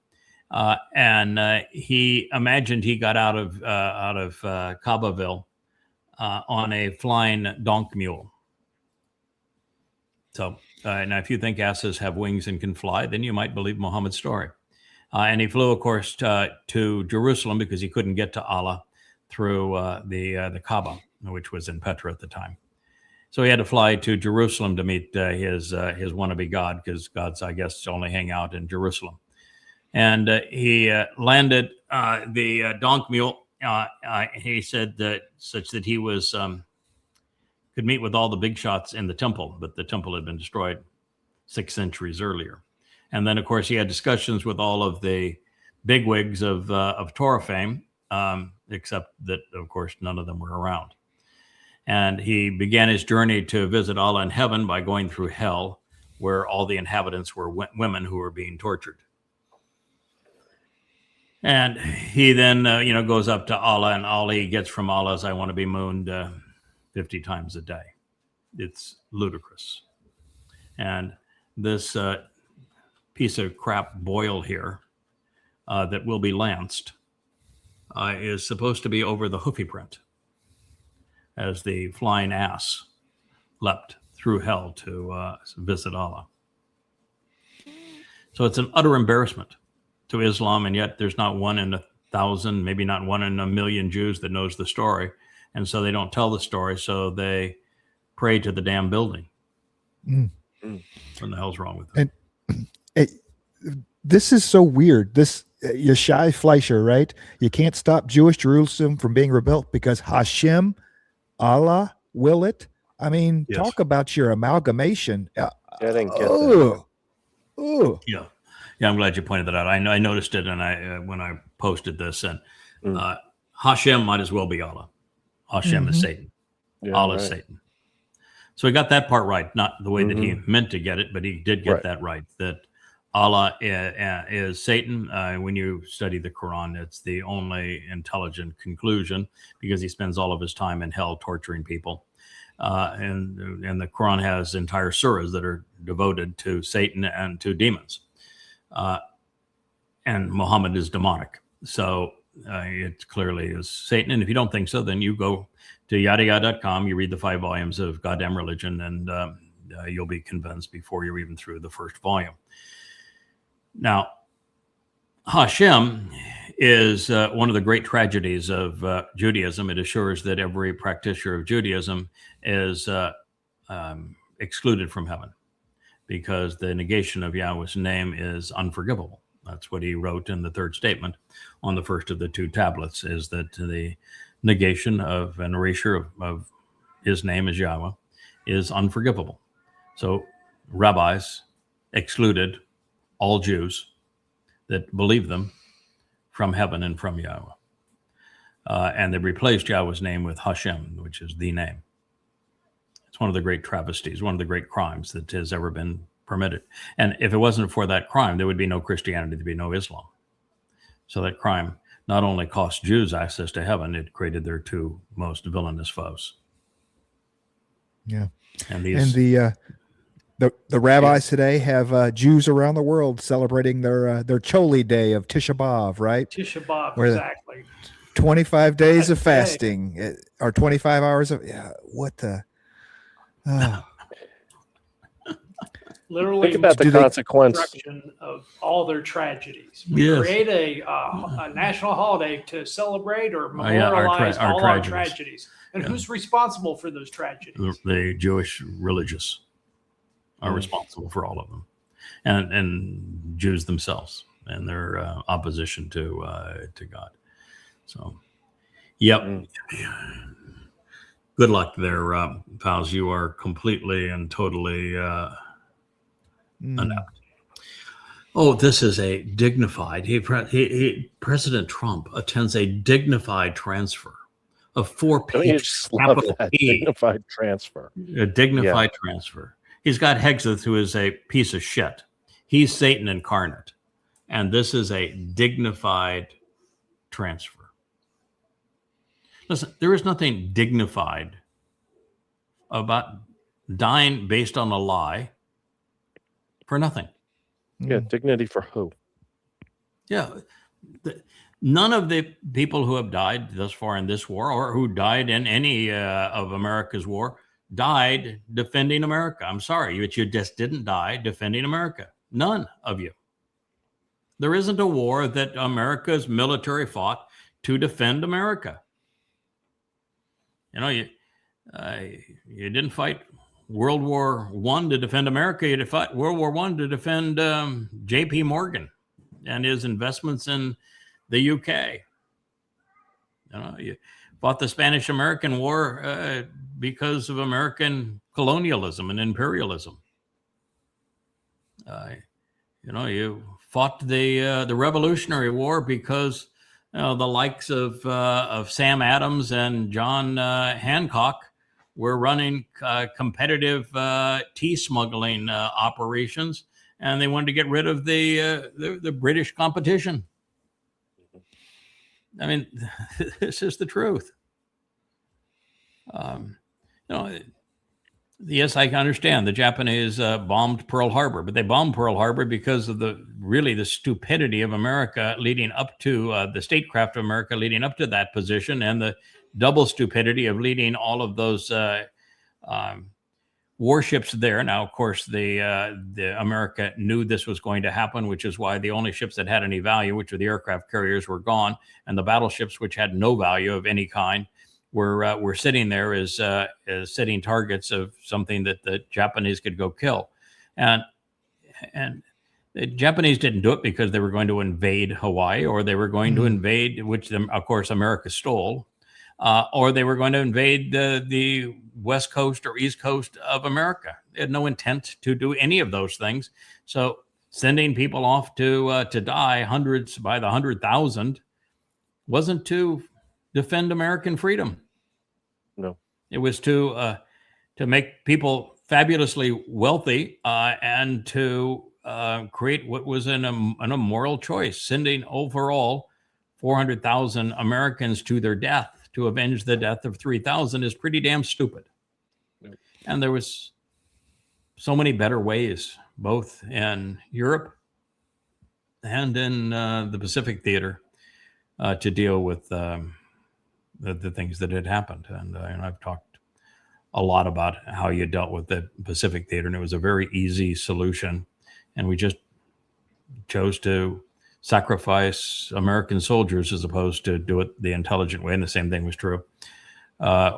And he imagined he got out of Kaabaville on a flying donk mule. So now, if you think asses have wings and can fly, then you might believe Muhammad's story. And he flew, of course, to Jerusalem because he couldn't get to Allah through the Kaaba, which was in Petra at the time. So he had to fly to Jerusalem to meet his wannabe God, because gods, I guess, only hang out in Jerusalem. And he landed the donk mule. He said that such that he was could meet with all the big shots in the temple, but the temple had been destroyed 6 centuries earlier. And then, of course, he had discussions with all of the bigwigs of Towrah fame, except that, of course, none of them were around. And he began his journey to visit Allah in heaven by going through hell, where all the inhabitants were women who were being tortured. And he then, goes up to Allah, and all he gets from Allah is, "I want to be mooned 50 times a day." It's ludicrous. And this piece of crap boil here that will be lanced is supposed to be over the hoofy print, as the flying ass leapt through hell to visit Allah. So it's an utter embarrassment to Islam, and yet there's not one in 1,000, maybe not one in 1,000,000 Jews that knows the story, and so they don't tell the story, so they pray to the damn building. What the hell's wrong with them? And this is so weird. This Yeshai Fleischer, right? You can't stop Jewish Jerusalem from being rebuilt because Hashem, Allah, will it. I mean, Yes. Talk about your amalgamation. I didn't get that. Yeah, I'm glad you pointed that out. I noticed it, and when I posted this, and Hashem might as well be Allah. Hashem is Satan. Yeah, Allah is right. Satan. So he got that part right, not the way that he meant to get it, but he did get that right, that Allah is Satan. When you study the Quran, it's the only intelligent conclusion, because he spends all of his time in hell torturing people. And the Quran has entire surahs that are devoted to Satan and to demons. And Muhammad is demonic. So it clearly is Satan. And if you don't think so, then you go to yadayah.com, you read the 5 volumes of Goddamn Religion, and you'll be convinced before you're even through the first volume. Now, Hashem is one of the great tragedies of Judaism. It assures that every practitioner of Judaism is excluded from heaven, because the negation of Yahweh's name is unforgivable. That's what he wrote in the third statement on the first of the 2 tablets, is that the negation of an erasure of his name as Yahweh is unforgivable. So rabbis excluded all Jews that believe them from heaven and from Yahweh. And they replaced Yahweh's name with Hashem, which is the name. It's one of the great travesties, one of the great crimes that has ever been permitted. And if it wasn't for that crime, there would be no Christianity, there'd be no Islam. So that crime not only cost Jews access to heaven, it created their 2 most villainous foes. Yeah. And the rabbis today have Jews around the world celebrating their Choli Day of Tisha B'Av, right? Tisha B'Av, Where exactly. 25 days of That's fasting, or 25 hours of what the. Literally, Think about the consequence. destruction of all their tragedies. Yes. Create a national holiday to celebrate or Oh, yeah, our memorialize all our tragedies. tragedies. And who's responsible for those tragedies? The Jewish religious are responsible for all of them, and Jews themselves and their opposition to God. So, yep. Good luck there, pals. You are completely and totally inept. Oh, this is a dignified. President Trump attends a dignified transfer of 4 Don't you pages. just love that dignified transfer? A dignified transfer. He's got Hexeth, who is a piece of shit. He's Satan incarnate. And this is a dignified transfer. Listen, there is nothing dignified about dying based on a lie for nothing. Yeah, dignity for who? Yeah. None of the people who have died thus far in this war, or who died in any of America's war, died defending America. I'm sorry, but you just didn't die defending America. None of you. There isn't a war that America's military fought to defend America. You know, You didn't fight World War I to defend America. You fought World War I to defend J.P. Morgan and his investments in the UK. You fought the Spanish-American War because of American colonialism and imperialism. You fought the Revolutionary War because the likes of Sam Adams and John Hancock were running competitive tea smuggling operations, and they wanted to get rid of the British competition. I mean, this is the truth. Yes, I can understand the Japanese bombed Pearl Harbor, but they bombed Pearl Harbor because of the stupidity of America leading up to the statecraft of America leading up to that position, and the double stupidity of leading all of those warships there. Now, of course, the America knew this was going to happen, which is why the only ships that had any value, which were the aircraft carriers, were gone, and the battleships, which had no value of any kind, were sitting there as sitting targets of something that the Japanese could go kill. And the Japanese didn't do it because they were going to invade Hawaii, or they were going to invade, which of course America stole, or they were going to invade the West Coast or East Coast of America. They had no intent to do any of those things. So sending people off to die, hundreds by the 100,000, wasn't to defend American freedom. No, it was to make people fabulously wealthy and to create what was an immoral choice, sending overall 400,000 Americans to their death to avenge the death of 3,000 is pretty damn stupid. Yep. And there was so many better ways, both in Europe and in the Pacific theater, to deal with the things that had happened. And I've talked a lot about how you dealt with the Pacific theater, and it was a very easy solution. And we just chose to sacrifice American soldiers as opposed to do it the intelligent way. And the same thing was true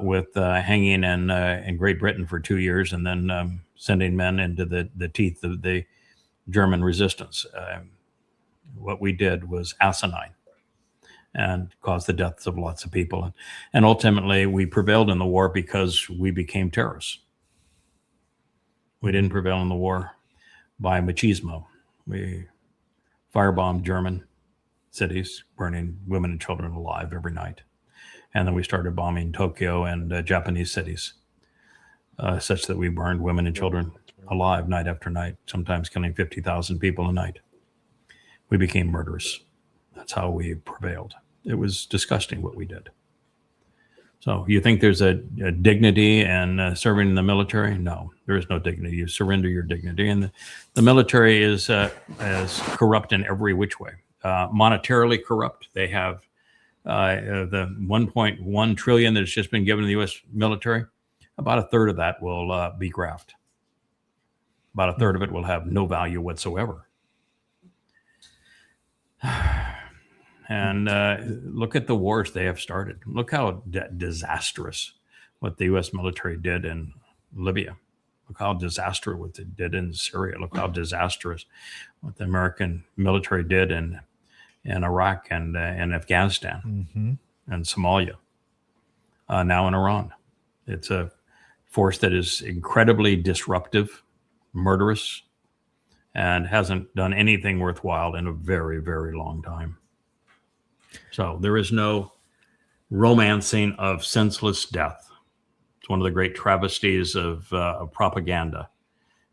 with hanging in Great Britain for 2 years and then sending men into the teeth of the German resistance. What we did was asinine and caused the deaths of lots of people. And ultimately, we prevailed in the war because we became terrorists. We didn't prevail in the war by machismo. We firebombed German cities, burning women and children alive every night. And then we started bombing Tokyo and Japanese cities, such that we burned women and children alive night after night, sometimes killing 50,000 people a night. We became murderous. That's how we prevailed. It was disgusting what we did. So you think there's a dignity in serving in the military? No, there is no dignity. You surrender your dignity. And the military is corrupt in every which way. Monetarily corrupt. They have the 1.1 trillion that's just been given to the U.S. military. About a third of that will be graft. About a third of it will have no value whatsoever. And look at the wars they have started. Look how disastrous what the U.S. military did in Libya. Look how disastrous what they did in Syria. Look how disastrous what the American military did in Iraq and Afghanistan and Somalia. Now in Iran. It's a force that is incredibly disruptive, murderous, and hasn't done anything worthwhile in a very, very long time. So there is no romancing of senseless death. It's one of the great travesties of propaganda,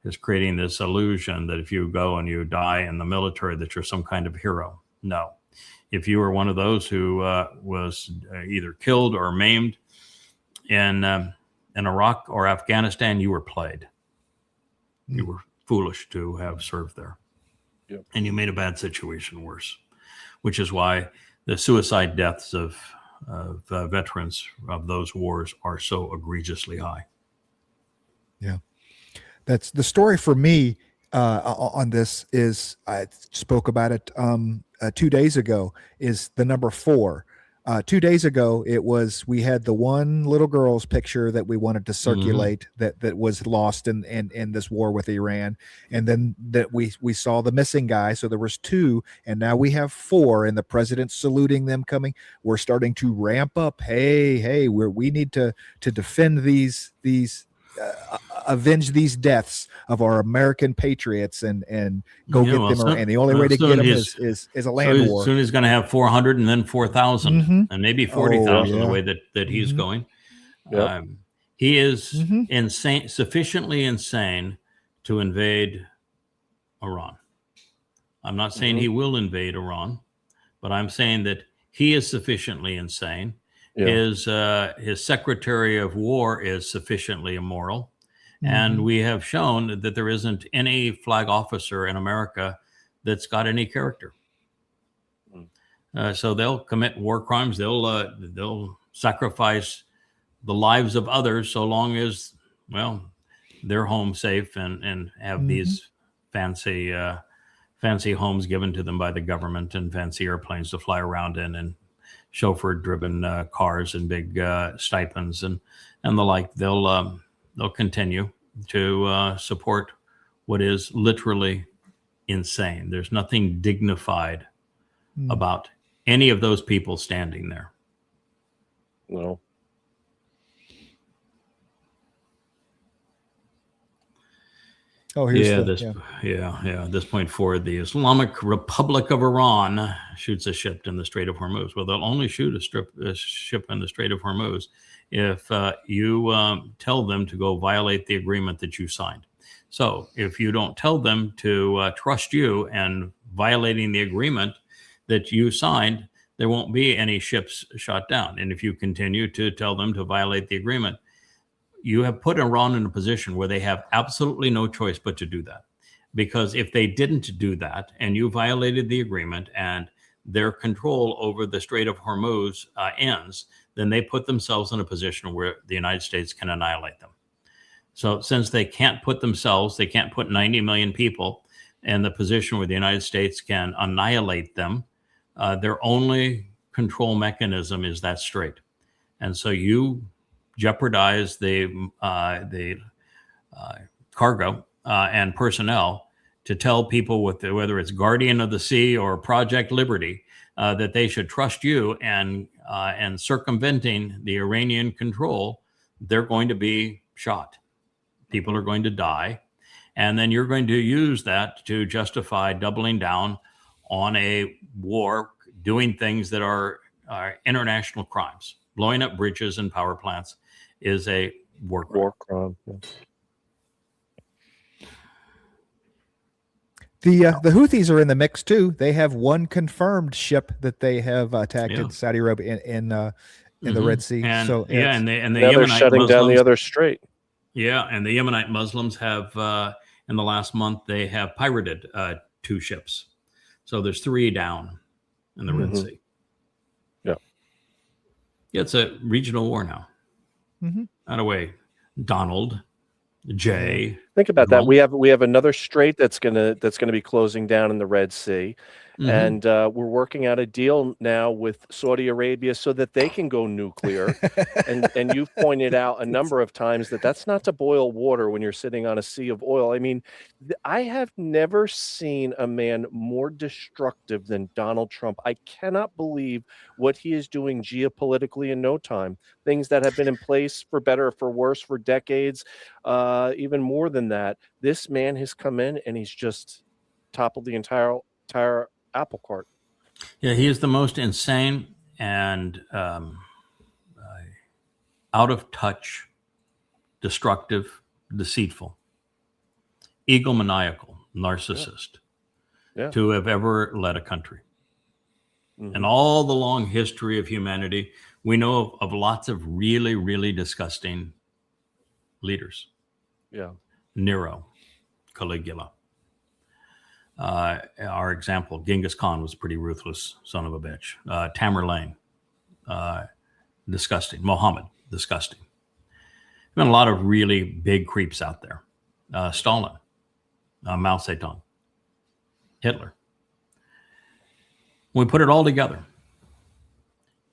is creating this illusion that if you go and you die in the military, that you're some kind of hero. No. If you were one of those who was either killed or maimed in Iraq or Afghanistan, you were played. You were foolish to have served there. Yep. And you made a bad situation worse, which is why the suicide deaths of veterans of those wars are so egregiously high. Yeah. That's the story for me on this. Is I spoke about it 2 days ago, is the number 4. 2 days ago, we had the one little girl's picture that we wanted to circulate that was lost in this war with Iran, and then that we saw the missing guy. So there was 2, and now we have 4, and the president's saluting them coming. We're starting to ramp up. Hey, we need to defend these avenge these deaths of our American patriots and go get them. And the only way to get them is a land war. Soon he's going to have 400 and then 4,000 and maybe 40,000 the way that he's going. Yep. He is insane, sufficiently insane to invade Iran. I'm not saying he will invade Iran, but I'm saying that he is sufficiently insane. Yeah. His Secretary of War is sufficiently immoral. And we have shown that there isn't any flag officer in America that's got any character. So they'll commit war crimes. They'll sacrifice the lives of others so long as, well, they're home safe and have these fancy homes given to them by the government and fancy airplanes to fly around in and chauffeur-driven cars and big stipends and the like. They'll continue to support what is literally insane. There's nothing dignified about any of those people standing there. No. Oh, here's At this point forward, the Islamic Republic of Iran shoots a ship in the Strait of Hormuz. Well, they'll only shoot a ship in the Strait of Hormuz if you tell them to go violate the agreement that you signed. So if you don't tell them to trust you and violating the agreement that you signed, there won't be any ships shot down. And if you continue to tell them to violate the agreement, you have put Iran in a position where they have absolutely no choice but to do that. Because if they didn't do that and you violated the agreement and their control over the Strait of Hormuz ends, then they put themselves in a position where the United States can annihilate them. So since they can't put 90 million people in the position where the United States can annihilate them, their only control mechanism is that strait. And so you jeopardize the cargo and personnel to tell people whether it's Guardian of the Sea or Project Liberty that they should trust you, and circumventing the Iranian control, they're going to be shot. People are going to die. And then you're going to use that to justify doubling down on a war, doing things that are international crimes. Blowing up bridges and power plants is a war crime. Yeah. The Houthis are in the mix too. They have one confirmed ship that they have attacked in Saudi Arabia in the Red Sea. And, so and the they're shutting down the other strait. Yeah, and the Yemenite Muslims have in the last month they have pirated 2 ships. So there's 3 down in the Red Sea. Yeah, it's a regional war now. Out of way, Donald J. Think about that. We have another strait that's gonna be closing down in the Red Sea, and we're working out a deal now with Saudi Arabia so that they can go nuclear. and you've pointed out a number of times that that's not to boil water when you're sitting on a sea of oil. I mean, I have never seen a man more destructive than Donald Trump. I cannot believe what he is doing geopolitically in no time. Things that have been in place for better or for worse for decades, even more than that. This man has come in and he's just toppled the entire apple cart. Yeah, he is the most insane and out of touch, destructive, deceitful, egomaniacal narcissist to have ever led a country. And all the long history of humanity, we know of lots of really, really disgusting leaders. Yeah. Nero, Caligula. Our example, Genghis Khan was a pretty ruthless son of a bitch. Tamerlane, disgusting. Muhammad, disgusting. There's been a lot of really big creeps out there. Stalin, Mao Zedong, Hitler. When we put it all together,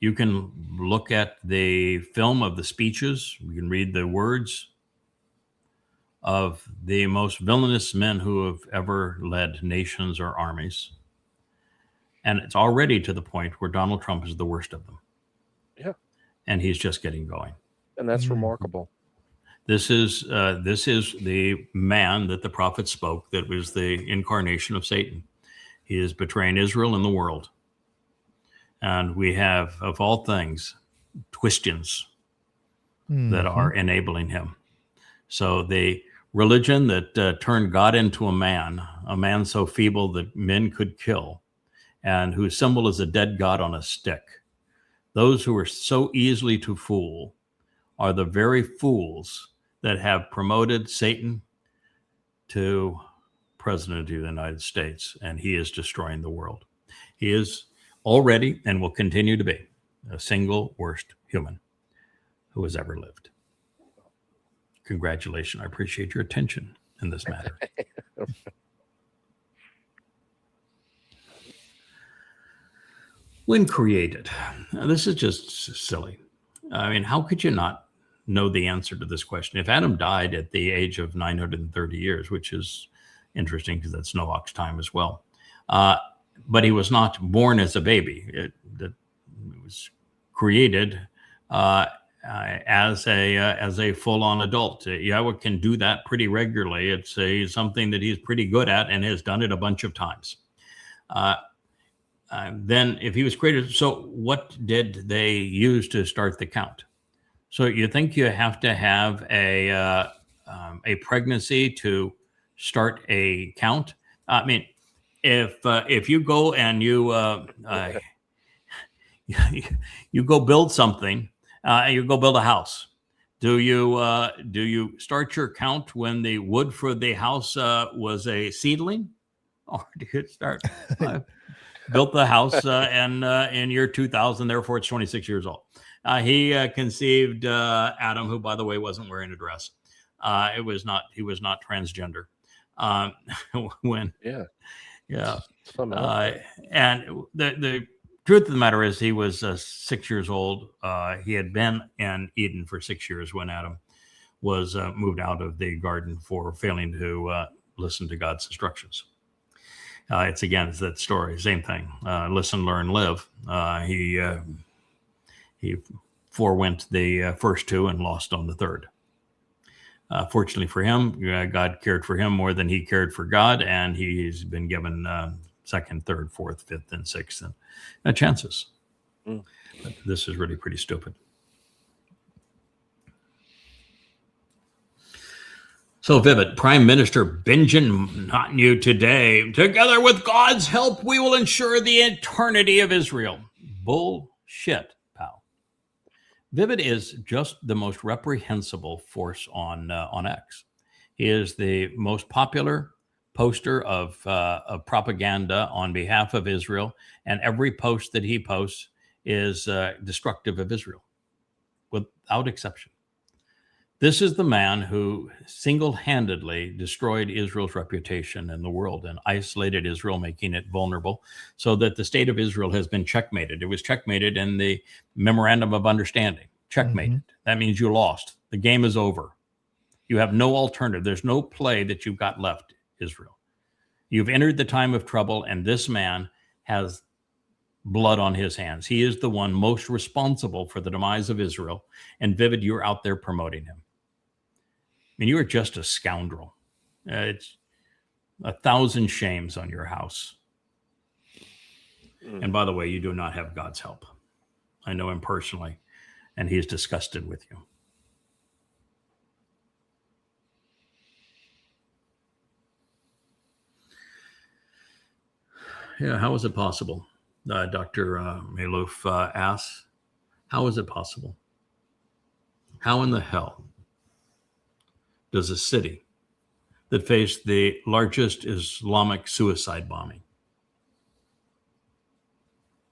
You can look at the film of the speeches. You can read the words of the most villainous men who have ever led nations or armies. And it's already to the point where Donald Trump is the worst of them. Yeah. And he's just getting going. And that's remarkable. This is the man that the prophet spoke, that was the incarnation of Satan. He is betraying Israel and the world. And we have, of all things, Twistians that are enabling him. So the religion that turned God into a man so feeble that men could kill, and whose symbol is a dead God on a stick. Those who are so easily to fool are the very fools that have promoted Satan to president of the United States, and he is destroying the world. He is already and will continue to be the single worst human who has ever lived. Congratulations. I appreciate your attention in this matter. When created, now this is just silly. I mean, how could you not know the answer to this question? If Adam died at the age of 930 years, which is interesting because that's Noah's time as well, but he was not born as a baby. It was created as a full-on adult. Yahowah can do that pretty regularly. It's something that he's pretty good at and has done it a bunch of times. Then if he was created, so what did they use to start the count? So you think you have to have a pregnancy to start a count? I mean, if you go and you you go build something, you go build a house, do you start your count when the wood for the house was a seedling, or do you start? Built the house in year 2000, therefore it's 26 years old. He conceived Adam, who, by the way, wasn't wearing a dress. He was not transgender. And the truth of the matter is, he was 6 years old. He had been in Eden for 6 years when Adam was moved out of the garden for failing to listen to God's instructions. It's that story, same thing. Listen, learn, live. He forewent the first two and lost on the third. Fortunately for him, God cared for him more than he cared for God, and he's been given second, third, fourth, fifth, and sixth chances. But this is really pretty stupid. So vivid. Prime Minister Benjamin Netanyahu today, together with God's help, we will ensure the eternity of Israel. Bullshit, pal. Vivid is just the most reprehensible force on X. He is the most popular poster of propaganda on behalf of Israel, and every post that he posts is destructive of Israel, without exception. This is the man who single-handedly destroyed Israel's reputation in the world and isolated Israel, making it vulnerable, so that the state of Israel has been checkmated. It was checkmated in the Memorandum of Understanding. Checkmated. That means you lost. The game is over. You have no alternative. There's no play that you've got left, Israel. You've entered the time of trouble, and this man has blood on his hands. He is the one most responsible for the demise of Israel. And Vivid, you're out there promoting him. I mean, you are just a scoundrel. It's 1,000 shames on your house. And by the way, you do not have God's help. I know him personally, and he's disgusted with you. Yeah, how is it possible? Dr. Maloof asks, how is it possible? How in the hell does a city that faced the largest Islamic suicide bombing,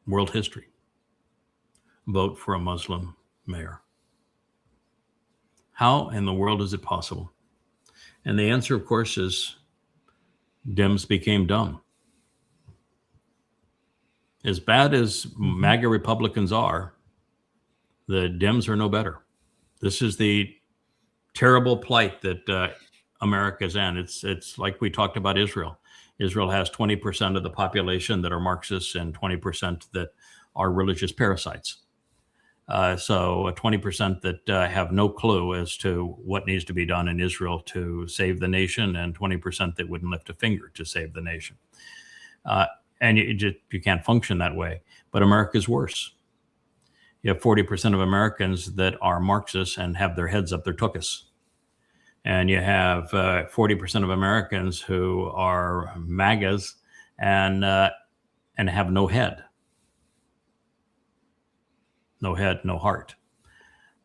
world history, vote for a Muslim mayor? How in the world is it possible? And the answer, of course, is Dems became dumb. As bad as MAGA Republicans are, the Dems are no better. This is the terrible plight that America's in. It's like we talked about Israel. Israel has 20% of the population that are Marxists and 20% that are religious parasites. So 20% that have no clue as to what needs to be done in Israel to save the nation, and 20% that wouldn't lift a finger to save the nation. And you can't function that way. But America's worse. You have 40% of Americans that are Marxists and have their heads up their tuchus. And you have 40% of Americans who are MAGAs and have no head. No head, no heart.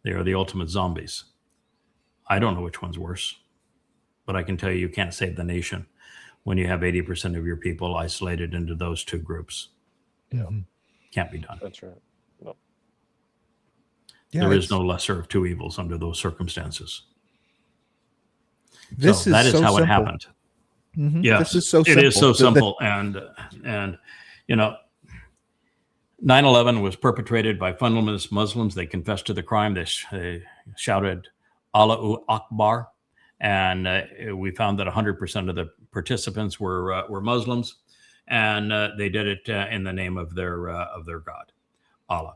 They are the ultimate zombies. I don't know which one's worse, but I can tell you can't save the nation when you have 80% of your people isolated into those two groups. Can't be done. That's right. No. Yeah, There is no lesser of two evils under those circumstances. This So that is so how it simple. happened. Mhm. Yes, This is so it simple. is so simple. And you know, 9/11 was perpetrated by fundamentalist Muslims. They confessed to the crime. They shouted Allahu Akbar, and we found that 100% of the participants were Muslims, and they did it in the name of their God, Allah.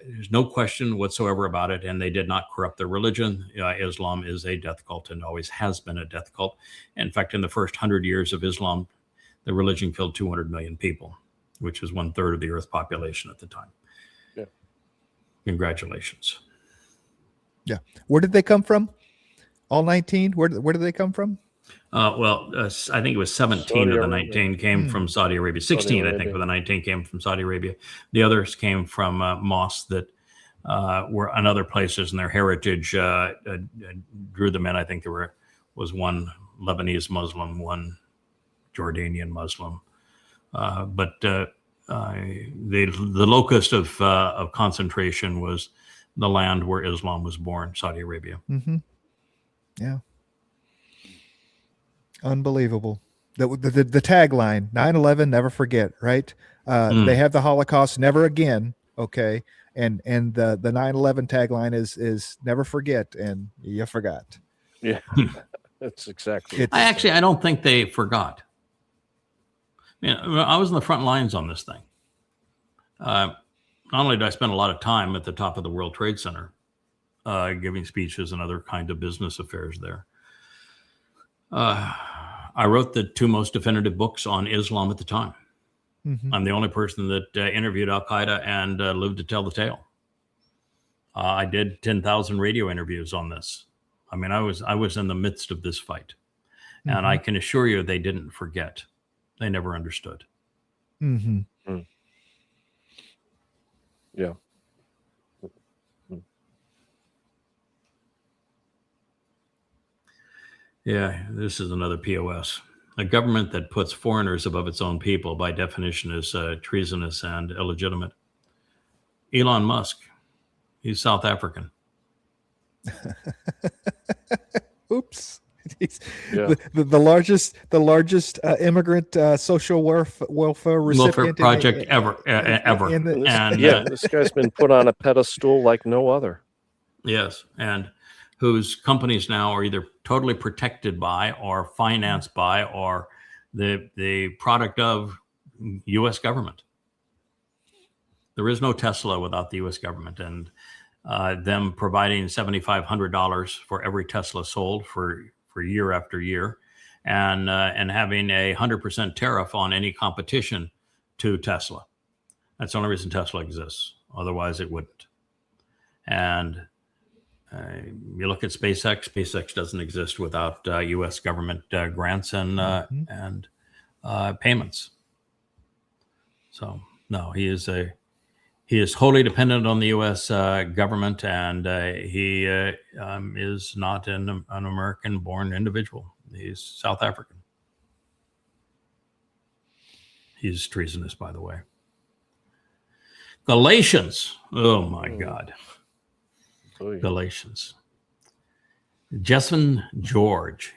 There's no question whatsoever about it, and they did not corrupt their religion. Islam is a death cult and always has been a death cult. In fact, in the first 100 years of Islam, the religion killed 200 million people, which is 1/3 of the Earth population at the time. Yeah. Congratulations. Yeah. Where did they come from? All 19? Where did they come from? I think it was 17 Saudi of the Arabia. 19 came from Saudi Arabia. 16, I think, Arabia. of the 19 came from Saudi Arabia. The others came from mosques that were in other places, and their heritage drew them in. I think there was one Lebanese Muslim, one Jordanian Muslim. But the locus of concentration was the land where Islam was born, Saudi Arabia. Mm-hmm. Yeah. Unbelievable. The tagline, 9/11, never forget, right? They have the Holocaust, never again. Okay. And the 9/11 tagline is never forget, and you forgot. Yeah. That's exactly. I don't think they forgot. I was in the front lines on this thing. Not only did I spend a lot of time at the top of the World Trade Center, giving speeches and other kinds of business affairs there. I wrote the two most definitive books on Islam at the time. Mm-hmm. I'm the only person that interviewed Al-Qaeda and lived to tell the tale. I did 10,000 radio interviews on this. I mean, I was in the midst of this fight. Mm-hmm. And I can assure you they didn't forget. They never understood. Mm-hmm. Mm. Yeah. Yeah, this is another POS. A government that puts foreigners above its own people, by definition, is treasonous and illegitimate. Elon Musk, he's South African. Oops. Yeah. The largest immigrant social welfare recipient project ever. This guy's been put on a pedestal like no other. Yes, and whose companies now are either totally protected by or financed by or the product of U.S. government. There is no Tesla without the U.S. government, and them providing $7,500 for every Tesla sold for year after year, and having 100% tariff on any competition to Tesla. That's the only reason Tesla exists. Otherwise, it wouldn't. And you look at SpaceX. SpaceX doesn't exist without U.S. government grants and payments. So no, he is wholly dependent on the U.S. government, and he is not an American-born individual. He's South African. He's treasonous, by the way. Galatians. Oh my God. Galatians. Jessamine George,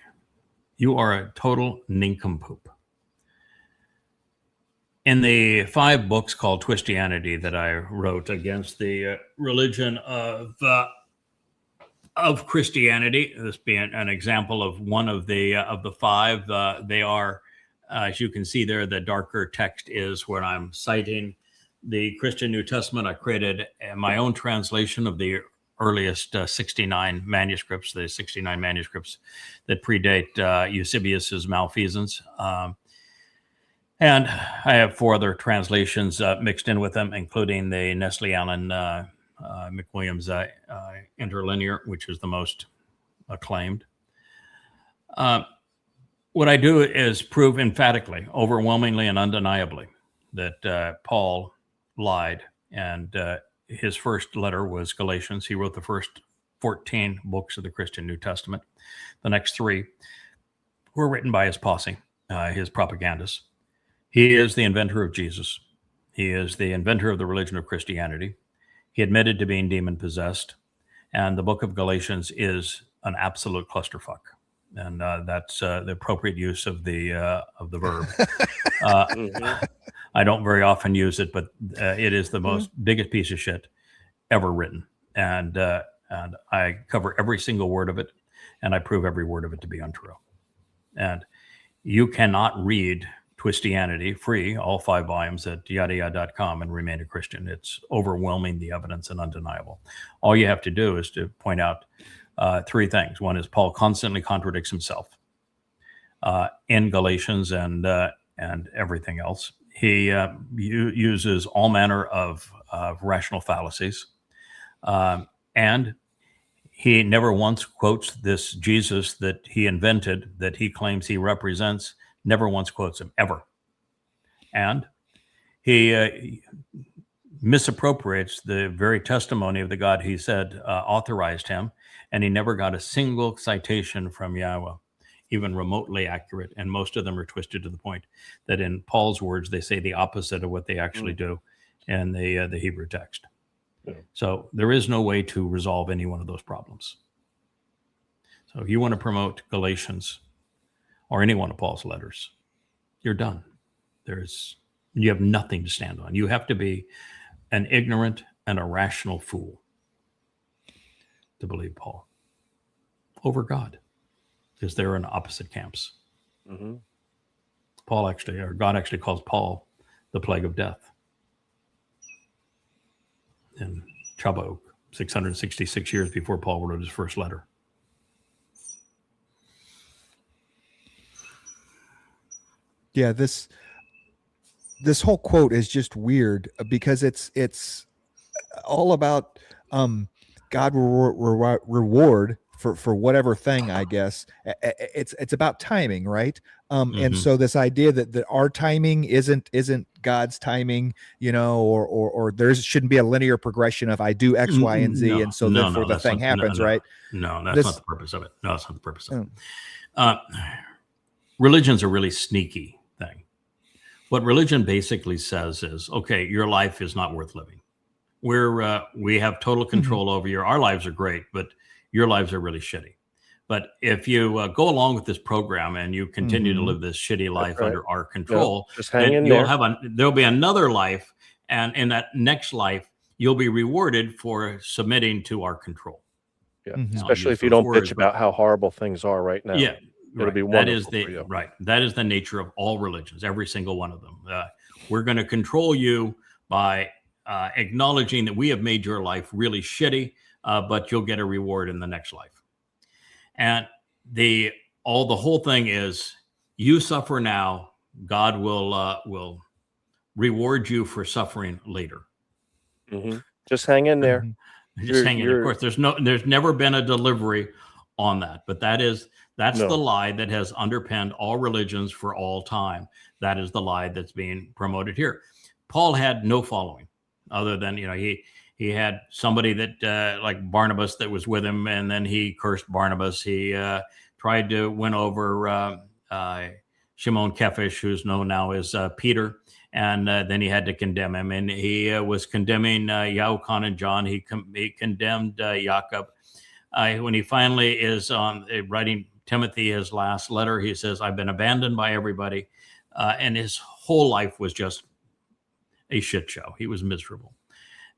you are a total nincompoop. In the 5 books called Twistianity that I wrote against the religion of Christianity, this being an example of one of the 5, they are, as you can see there, the darker text is where I'm citing the Christian New Testament. I created my own translation of the earliest 69 manuscripts, the 69 manuscripts that predate Eusebius's Malfeasance. And I have 4 other translations mixed in with them, including the Nestle Allen McWilliams Interlinear, which is the most acclaimed. What I do is prove emphatically, overwhelmingly, and undeniably that Paul lied. And his first letter was Galatians. He wrote the first 14 books of the Christian New Testament. The next 3 were written by his posse, his propagandists. He is the inventor of Jesus. He is the inventor of the religion of Christianity. He admitted to being demon-possessed. And the book of Galatians is an absolute clusterfuck. And that's the appropriate use of the verb. I don't very often use it, but it is the most biggest piece of shit ever written. And I cover every single word of it, and I prove every word of it to be untrue. And you cannot read Twistianity free, all 5 volumes, at yadayah.com and remain a Christian. It's overwhelming, the evidence, and undeniable. All you have to do is to point out 3 things. One is Paul constantly contradicts himself in Galatians and everything else. He uses all manner of rational fallacies, and he never once quotes this Jesus that he invented, that he claims he represents. Never once quotes him, ever. And he misappropriates the very testimony of the God he said authorized him, and he never got a single citation from Yahowah, even remotely accurate, and most of them are twisted to the point that in Paul's words, they say the opposite of what they actually do in the Hebrew text. Yeah. So there is no way to resolve any one of those problems. So if you want to promote Galatians or any one of Paul's letters, you're done. You have nothing to stand on. You have to be an ignorant and a rational fool to believe Paul over God, because they're in opposite camps. Mm-hmm. God actually calls Paul the plague of death in Chabok, 666 years before Paul wrote his first letter. Yeah, this whole quote is just weird because it's all about God will reward for whatever thing, I guess. It's about timing, right? And so this idea that our timing isn't God's timing, or there shouldn't be a linear progression of I do X, Y, and Z, and so therefore the thing happens, right? No, that's not the purpose of it. No, that's not the purpose of it. Religion's a really sneaky thing. What religion basically says is, okay, your life is not worth living. We have total control over our lives are great, but your lives are really shitty. But if you go along with this program and you continue to live this shitty life under our control, just hang in there. There'll be another life, and in that next life, you'll be rewarded for submitting to our control. Yeah, especially if you don't bitch about how horrible things are right now. Yeah. It'll be wonderful That is the nature of all religions, every single one of them. We're going to control you by acknowledging that we have made your life really shitty, but you'll get a reward in the next life. And the whole thing is, you suffer now, God will reward you for suffering later. Mm-hmm. Just hang in there. Just hang in. Of course, there's never been a delivery on that, but that's the lie that has underpinned all religions for all time. That is the lie that's being promoted here. Paul had no following other than, he had somebody that like Barnabas that was with him, and then he cursed Barnabas. He tried to win over Shimon Kefish, who's known now as Peter, and then he had to condemn him. And he was condemning Yahuwah and John. He condemned Jacob. When he finally is writing Timothy his last letter, he says, I've been abandoned by everybody. And his whole life was just a shit show. He was miserable.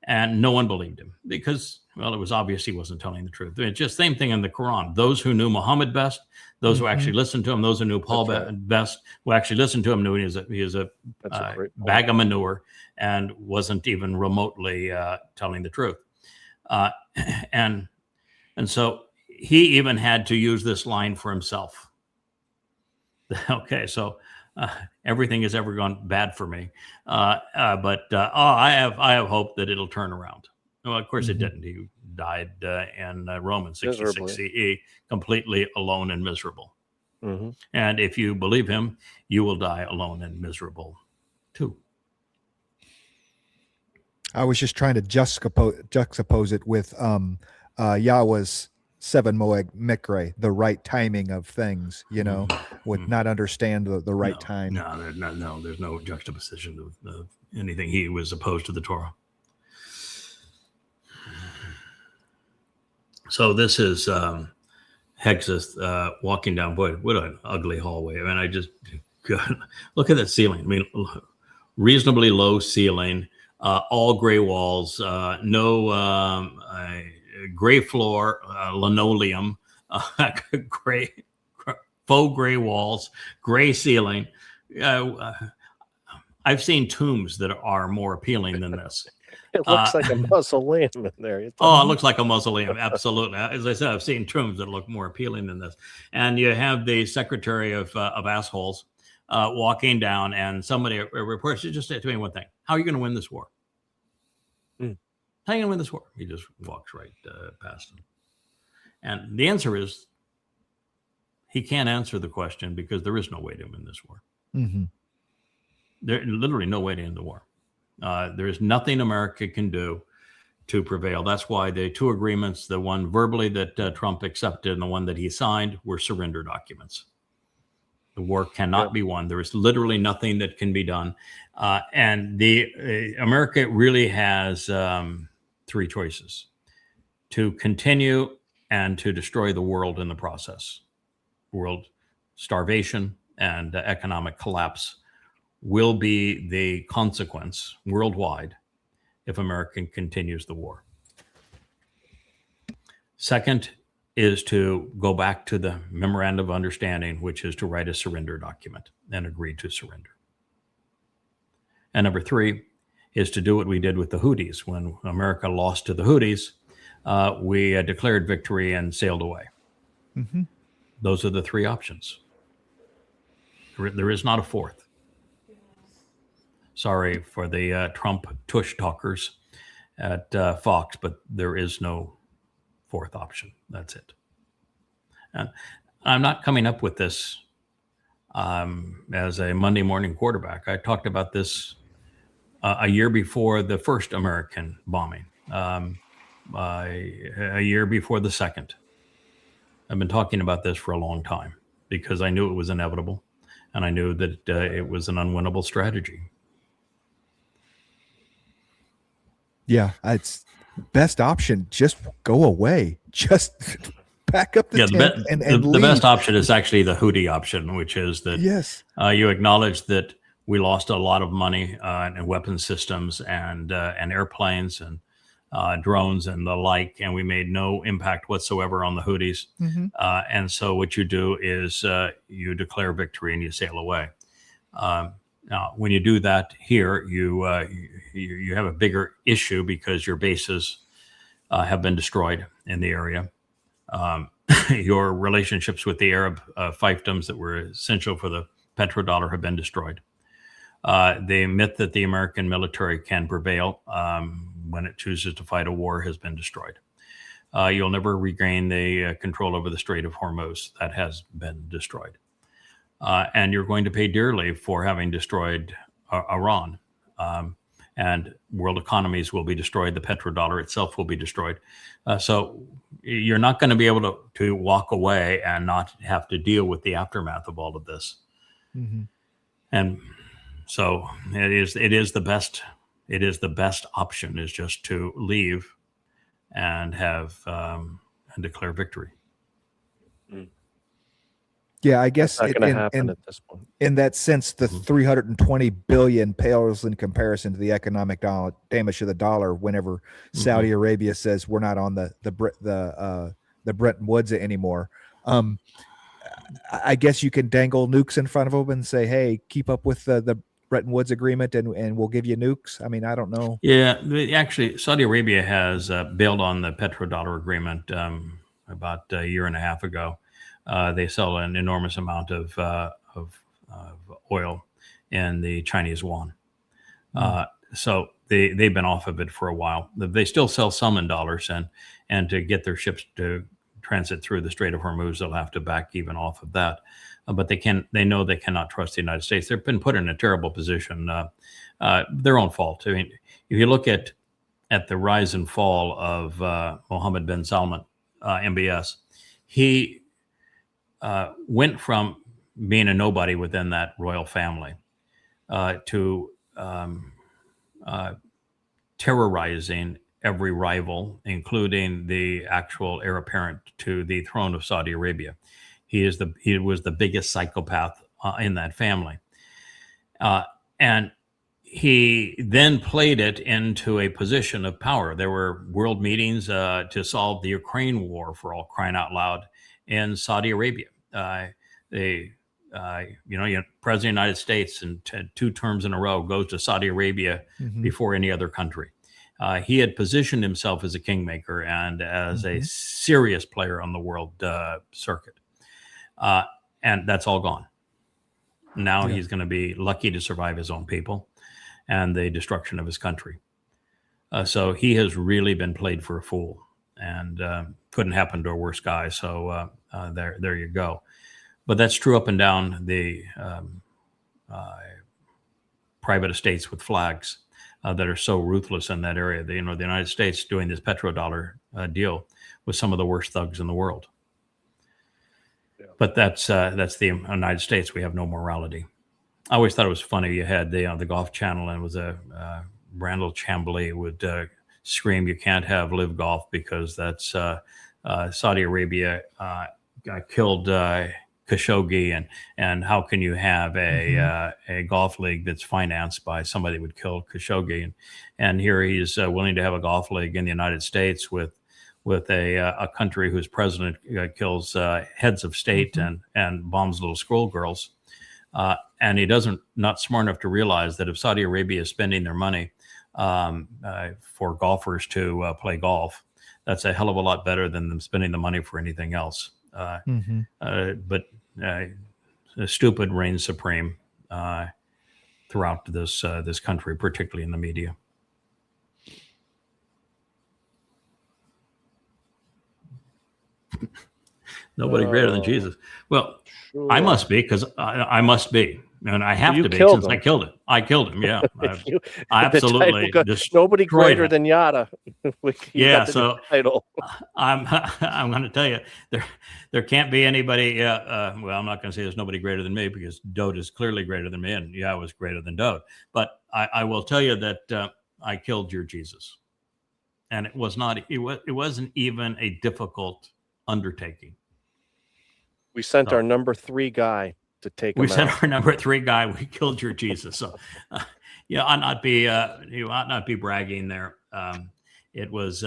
And no one believed him because, well, it was obvious he wasn't telling the truth. It's just same thing in the Quran. Those who knew Muhammad best, those who actually listened to him, those who knew Paul best, who actually listened to him, knew he was a bag of manure and wasn't even remotely telling the truth. And so he even had to use this line for himself. Okay, so everything has ever gone bad for me, but I have hope that it'll turn around. Well, of course it didn't. He died in Rome in 66 CE, completely alone and miserable. And if you believe him, you will die alone and miserable too. I was just trying to juxtapose it with Yahweh's 7 Moed Mikre, the right timing of things, would not understand the right time. No, there's no juxtaposition of anything. He was opposed to the Torah. So this is Hexeth walking down. Boy, what an ugly hallway. I mean, look at that ceiling. I mean, reasonably low ceiling, all gray walls, no gray floor, linoleum, gray, faux gray walls, gray ceiling. I've seen tombs that are more appealing than this. It looks like a mausoleum in there. It looks like a mausoleum. Absolutely. As I said, I've seen tombs that look more appealing than this. And you have the secretary of assholes walking down, and somebody reports, just to me one thing: how are you going to win this war? How are you going to win this war? He just walks right past him. And the answer is he can't answer the question because there is no way to win this war. There's literally no way to end the war. There is nothing America can do to prevail. That's why the 2 agreements, the one verbally that Trump accepted and the one that he signed, were surrender documents. The war cannot be won. There is literally nothing that can be done. And America really has 3 choices: to continue and to destroy the world in the process. World starvation and economic collapse will be the consequence worldwide if America continues the war. Second is to go back to the memorandum of understanding, which is to write a surrender document and agree to surrender. And number 3 is to do what we did with the Houthis. When America lost to the Houthis, we declared victory and sailed away. Those are the 3 options. There is not a 4th. Sorry for the Trump tush talkers at Fox, but there is no 4th option. That's it. And I'm not coming up with this as a Monday morning quarterback. I talked about this a year before the first American bombing, a year before the second. I've been talking about this for a long time because I knew it was inevitable, and I knew that it was an unwinnable strategy. Yeah, it's best option. Just go away. Just pack up the tent and leave. The best option is actually the Houthi option, which is that you acknowledge that we lost a lot of money in weapon systems and airplanes and drones and the like, and we made no impact whatsoever on the Houthis. And so what you do is you declare victory and you sail away. Now, when you do that here, you have a bigger issue because your bases have been destroyed in the area. Your relationships with the Arab fiefdoms that were essential for the petrodollar have been destroyed. The myth that the American military can prevail when it chooses to fight a war has been destroyed. You'll never regain the control over the Strait of Hormuz. That has been destroyed. And you're going to pay dearly for having destroyed Iran. And world economies will be destroyed. The petrodollar itself will be destroyed. So you're not going to be able to walk away and not have to deal with the aftermath of all of this. And so it is the best option is just to leave and have and declare victory. Yeah, I guess That's not going to happen at this point. in that sense, the 320 billion pales in comparison to the economic damage to the dollar. Whenever Saudi Arabia says we're not on the Bretton Woods anymore, I guess you can dangle nukes in front of them and say, "Hey, keep up with the Bretton Woods agreement, and we'll give you nukes." I mean, I don't know. Yeah, actually, Saudi Arabia has bailed on the Petrodollar agreement about a year and a half ago. They sell an enormous amount of oil in the Chinese yuan. So they've been off of it for a while. They still sell some in dollars, and to get their ships to transit through the Strait of Hormuz, they'll have to back even off of that. But they know they cannot trust the United States. They've been put in a terrible position, their own fault. I mean, if you look at the rise and fall of Mohammed bin Salman, MBS, he went from being a nobody within that royal family to terrorizing every rival, including the actual heir apparent to the throne of Saudi Arabia. He was the biggest psychopath in that family, and he then played it into a position of power. There were world meetings to solve the Ukraine war, for all crying out loud, in Saudi Arabia. President of the United States and 2 terms in a row goes to Saudi Arabia before any other country. He had positioned himself as a kingmaker and as a serious player on the world circuit. And that's all gone. Now he's going to be lucky to survive his own people and the destruction of his country. So he has really been played for a fool, and couldn't happen to a worse guy. So there you go. But that's true up and down the private estates with flags that are so ruthless in that area. The United States doing this petrodollar deal with some of the worst thugs in the world. Yeah. But that's the United States. We have no morality. I always thought it was funny. You had the Golf Channel, and it was Randall Chambly would scream, "You can't have live golf because that's Saudi Arabia killed Khashoggi, and how can you have a golf league that's financed by somebody who would kill Khashoggi?" And here he's willing to have a golf league in the United States with a country whose president kills heads of state and bombs little schoolgirls. And he not smart enough to realize that if Saudi Arabia is spending their money for golfers to play golf, that's a hell of a lot better than them spending the money for anything else. But stupid reigns supreme throughout this country, particularly in the media. Nobody greater than Jesus. Well, sure. I must be, because I must be. And I have to be, since I killed it. I killed him, yeah. I absolutely. Nobody greater than Yada. Yeah, so I'm going to tell you, there can't be anybody, well, I'm not going to say there's nobody greater than me, because Dode is clearly greater than me, and Yahowah is greater than Dode. But I will tell you that I killed your Jesus. And it wasn't even a difficult undertaking. We sent our number 3 guy to take him out. We sent our number 3 guy. We killed your Jesus. So, you ought not be bragging there. It was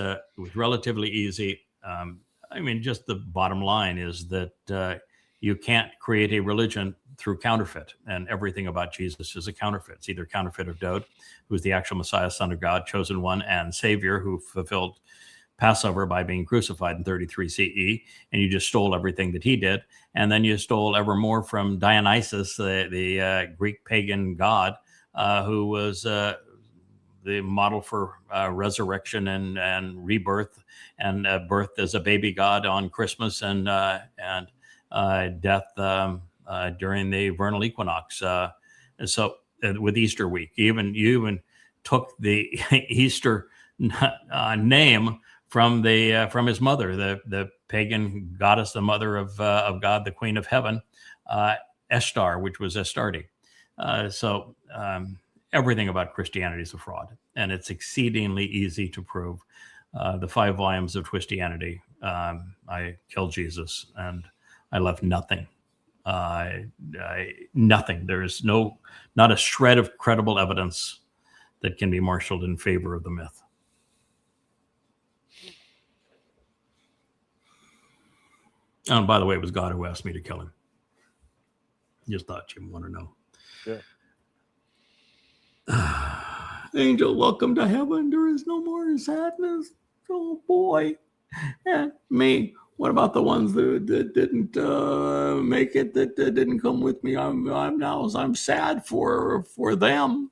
relatively easy. I mean, just the bottom line is that you can't create a religion through counterfeit, and everything about Jesus is a counterfeit. It's either counterfeit of Dode, who's the actual Messiah, Son of God, chosen one, and Savior, who fulfilled Passover by being crucified in 33 CE, and you just stole everything that he did. And then you stole ever more from Dionysus, the Greek pagan god, who was the model for resurrection and rebirth, and birth as a baby god on Christmas, and death during the vernal equinox. And so with Easter week, you even took the Easter name from his mother, the pagan goddess, the mother of God, the Queen of Heaven, Ishtar, which was Astarte. So everything about Christianity is a fraud, and it's exceedingly easy to prove. The 5 volumes of Twistianity. I killed Jesus, and I left nothing Nothing. There's not a shred of credible evidence that can be marshaled in favor of the myth. And by the way, it was God who asked me to kill him. Just thought you want to know. Yeah. Angel, welcome to heaven. There is no more sadness. Oh boy. And me. What about the ones that didn't make it? That didn't come with me. I'm sad for them.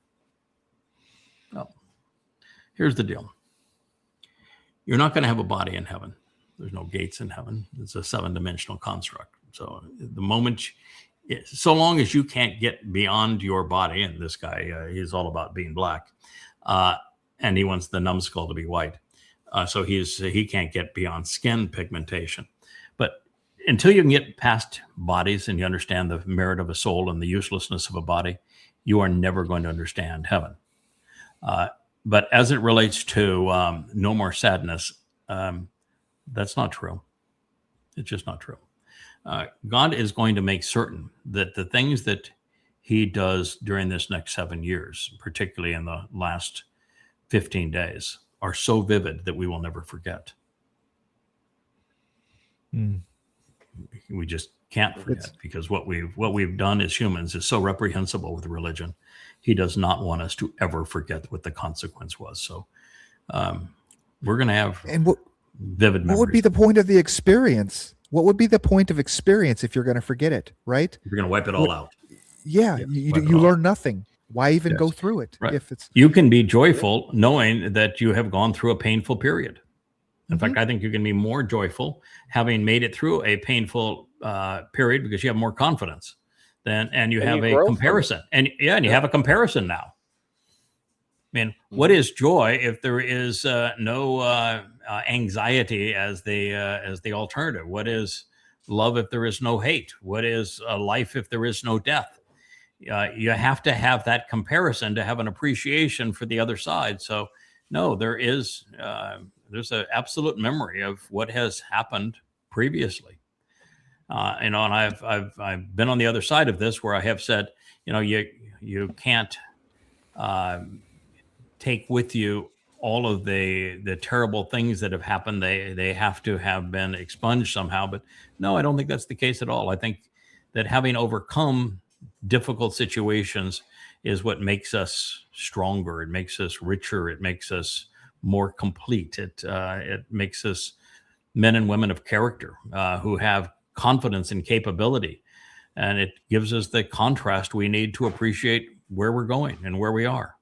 Well, here's the deal. You're not going to have a body in heaven. There's no gates in heaven. It's a 7-dimensional construct. So the moment, so long as you can't get beyond your body, and this guy, he's all about being black, and he wants the numbskull to be white. So he can't get beyond skin pigmentation. But until you can get past bodies and you understand the merit of a soul and the uselessness of a body, you are never going to understand heaven. But as it relates to no more sadness, that's not true. It's just not true. God is going to make certain that the things that he does during this next 7 years, particularly in the last 15 days, are so vivid that we will never forget. We just can't forget, because what we've done as humans is so reprehensible with religion. He does not want us to ever forget what the consequence was. So we're going to have vivid memories. What would be the point of the experience? What would be the point of experience if you're going to forget it, right? You're going to wipe it all out. Yeah, you learn nothing. Why even go through it? Right. If it's You can be joyful knowing that you have gone through a painful period. In fact, I think you can be more joyful having made it through a painful period, because you have more confidence and you have a comparison. And you have a comparison now. I mean, what is joy if there is no anxiety as the alternative? What is love if there is no hate? What is life if there is no death? You have to have that comparison to have an appreciation for the other side. So, no, there's an absolute memory of what has happened previously. And I've been on the other side of this, where I have said, you can't take with you all of the terrible things that have happened. They have to have been expunged somehow. But no, I don't think that's the case at all. I think that having overcome difficult situations is what makes us stronger. It makes us richer. It makes us more complete. It makes us men and women of character who have confidence and capability. And it gives us the contrast we need to appreciate where we're going and where we are.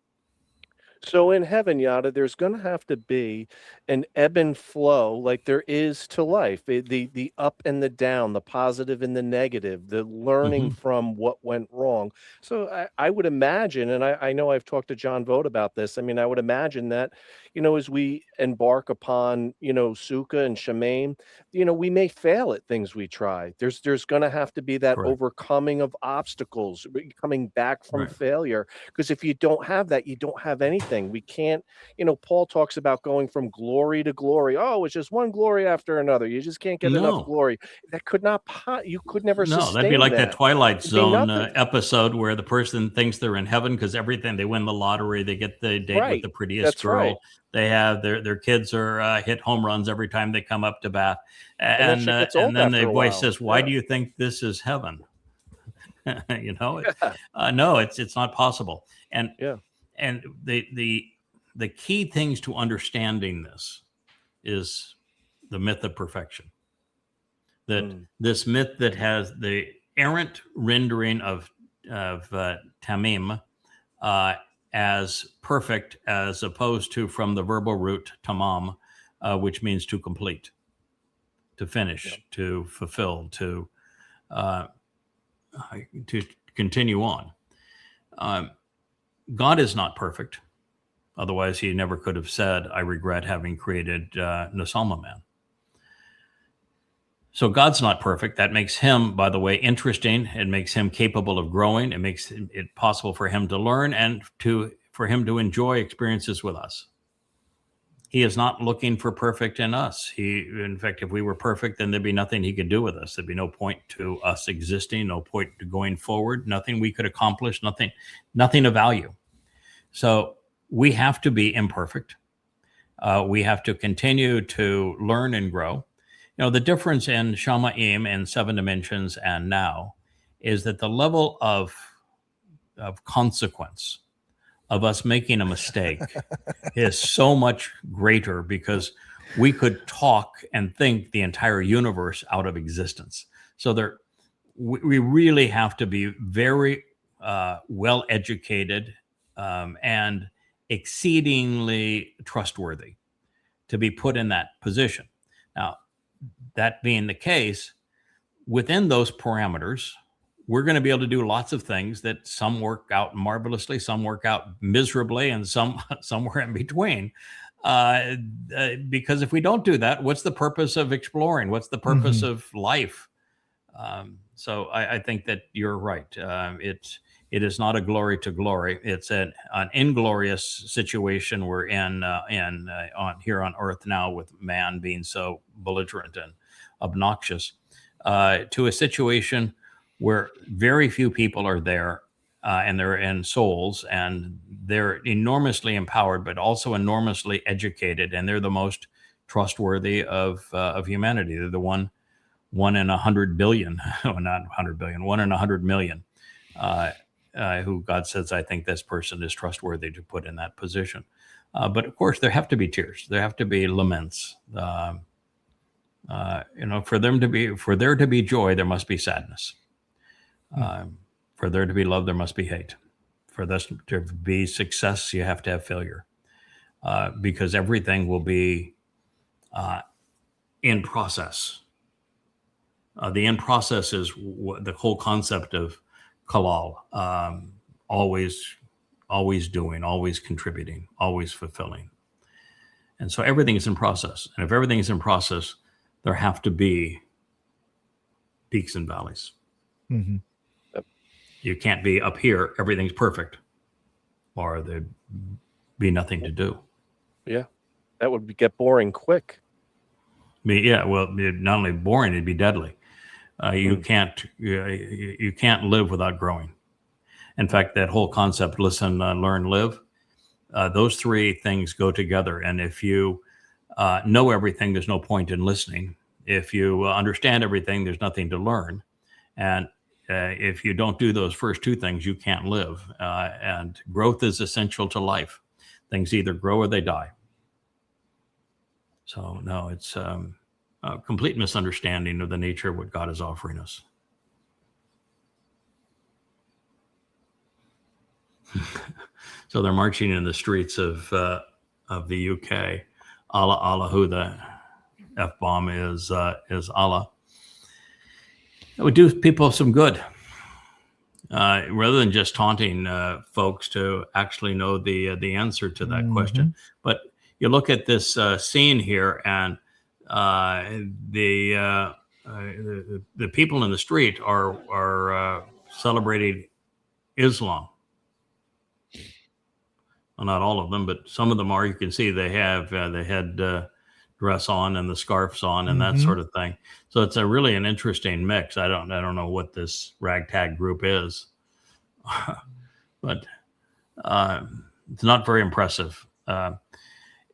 So in heaven, Yada, there's going to have to be an ebb and flow like there is to life. The up and the down, the positive and the negative, the learning from what went wrong. So I would imagine, and I know I've talked to John Vogt about this. I mean, I would imagine that, as we embark upon, Sukkah and Shemaim, we may fail at things we try. There's going to have to be that overcoming of obstacles, coming back from failure. Because if you don't have that, you don't have anything. We can't, Paul talks about going from glory to glory. Oh, it's just one glory after another. You just can't get enough glory. That could not, you could never sustain that'd be like that Twilight Zone episode where the person thinks they're in heaven because everything, they win the lottery, they get the date with the prettiest girl. They have their kids are hit home runs every time they come up to bat. And then the voice says, why do you think this is heaven? No, it's not possible. And the key things to understanding this is the myth of perfection. That this myth that has the errant rendering of tamim as perfect, as opposed to from the verbal root tamam, which means to complete, to finish, to fulfill, to continue on. God is not perfect. Otherwise, he never could have said, I regret having created Nasalma man. So God's not perfect. That makes him, by the way, interesting. It makes him capable of growing. It makes it possible for him to learn and for him to enjoy experiences with us. He is not looking for perfect in us. In fact, if we were perfect, then there'd be nothing he could do with us. There'd be no point to us existing, no point to going forward, nothing we could accomplish, nothing of value. So we have to be imperfect. We have to continue to learn and grow. The difference in Shamaim and 7 dimensions and now is that the level of consequence of us making a mistake is so much greater, because we could talk and think the entire universe out of existence. So we really have to be very well educated and exceedingly trustworthy to be put in that position. Now, that being the case, within those parameters, we're going to be able to do lots of things that some work out marvelously, some work out miserably, and somewhere in between. Because if we don't do that, what's the purpose of exploring? What's the purpose of life? So I think that you're right. It is not a glory to glory. It's an inglorious situation we're in here on Earth now, with man being so belligerent and obnoxious, to a situation where very few people are there, and they're in souls, and they're enormously empowered, but also enormously educated, and they're the most trustworthy of humanity. They're the one in 100 billion, not 100 billion, 1 in 100 million, who God says, I think this person is trustworthy to put in that position. But of course, there have to be tears. There have to be laments. For there to be joy, there must be sadness. For there to be love, there must be hate. For this to be success, you have to have failure, because everything will be in process. The in process is the whole concept of kalal, always doing, always contributing, always fulfilling. And so everything is in process. And if everything is in process, there have to be peaks and valleys. Mm-hmm. You can't be up here, everything's perfect, or there'd be nothing to do. Yeah, that would get boring quick. Not only boring, it'd be deadly. You can't live without growing. In fact, that whole concept, listen, learn, live, those three things go together. And if you know everything, there's no point in listening. If you understand everything, there's nothing to learn. And if you don't do those first two things, you can't live. And growth is essential to life. Things either grow or they die. So no, it's a complete misunderstanding of the nature of what God is offering us. So they're marching in the streets of the UK. Allah, Allah, who the F-bomb is Allah. It would do people some good, rather than just taunting folks, to actually know the answer to that question. But you look at this scene here, and the people in the street are celebrating Islam. Well, not all of them, but some of them are. You can see they have the head dress on and the scarves on and that sort of thing. So it's really an interesting mix. I don't know what this ragtag group is, but it's not very impressive. And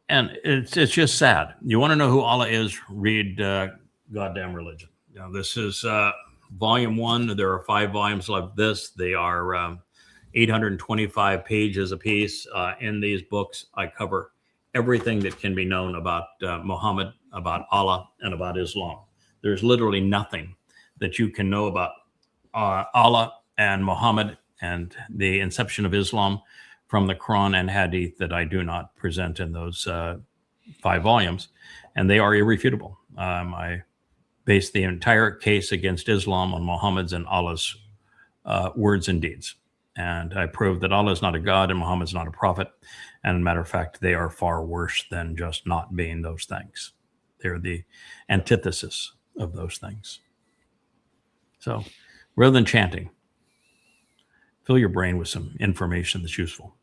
it's just sad. You want to know who Allah is? Read Goddamn Religion. This is volume 1. There are 5 volumes like this. They are 825 pages apiece. In these books, I cover everything that can be known about Muhammad, about Allah, and about Islam. There's literally nothing that you can know about Allah and Muhammad and the inception of Islam from the Quran and Hadith that I do not present in those 5 volumes, and they are irrefutable. I base the entire case against Islam on Muhammad's and Allah's words and deeds. And I prove that Allah is not a God and Muhammad's not a prophet. And as a matter of fact, they are far worse than just not being those things. They're the antithesis of those things. So rather than chanting, fill your brain with some information that's useful.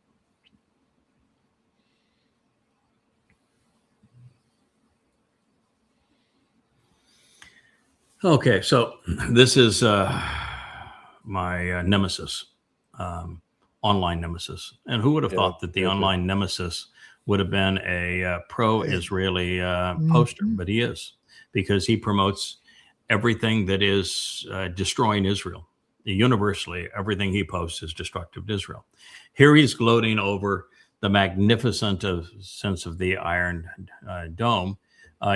Okay, so this is my nemesis, online nemesis. And who would have thought that the online nemesis would have been a pro-Israeli poster? But he is, because he promotes everything that is destroying Israel. Universally, everything he posts is destructive to Israel. Here he's gloating over the magnificent sense of the Iron Dome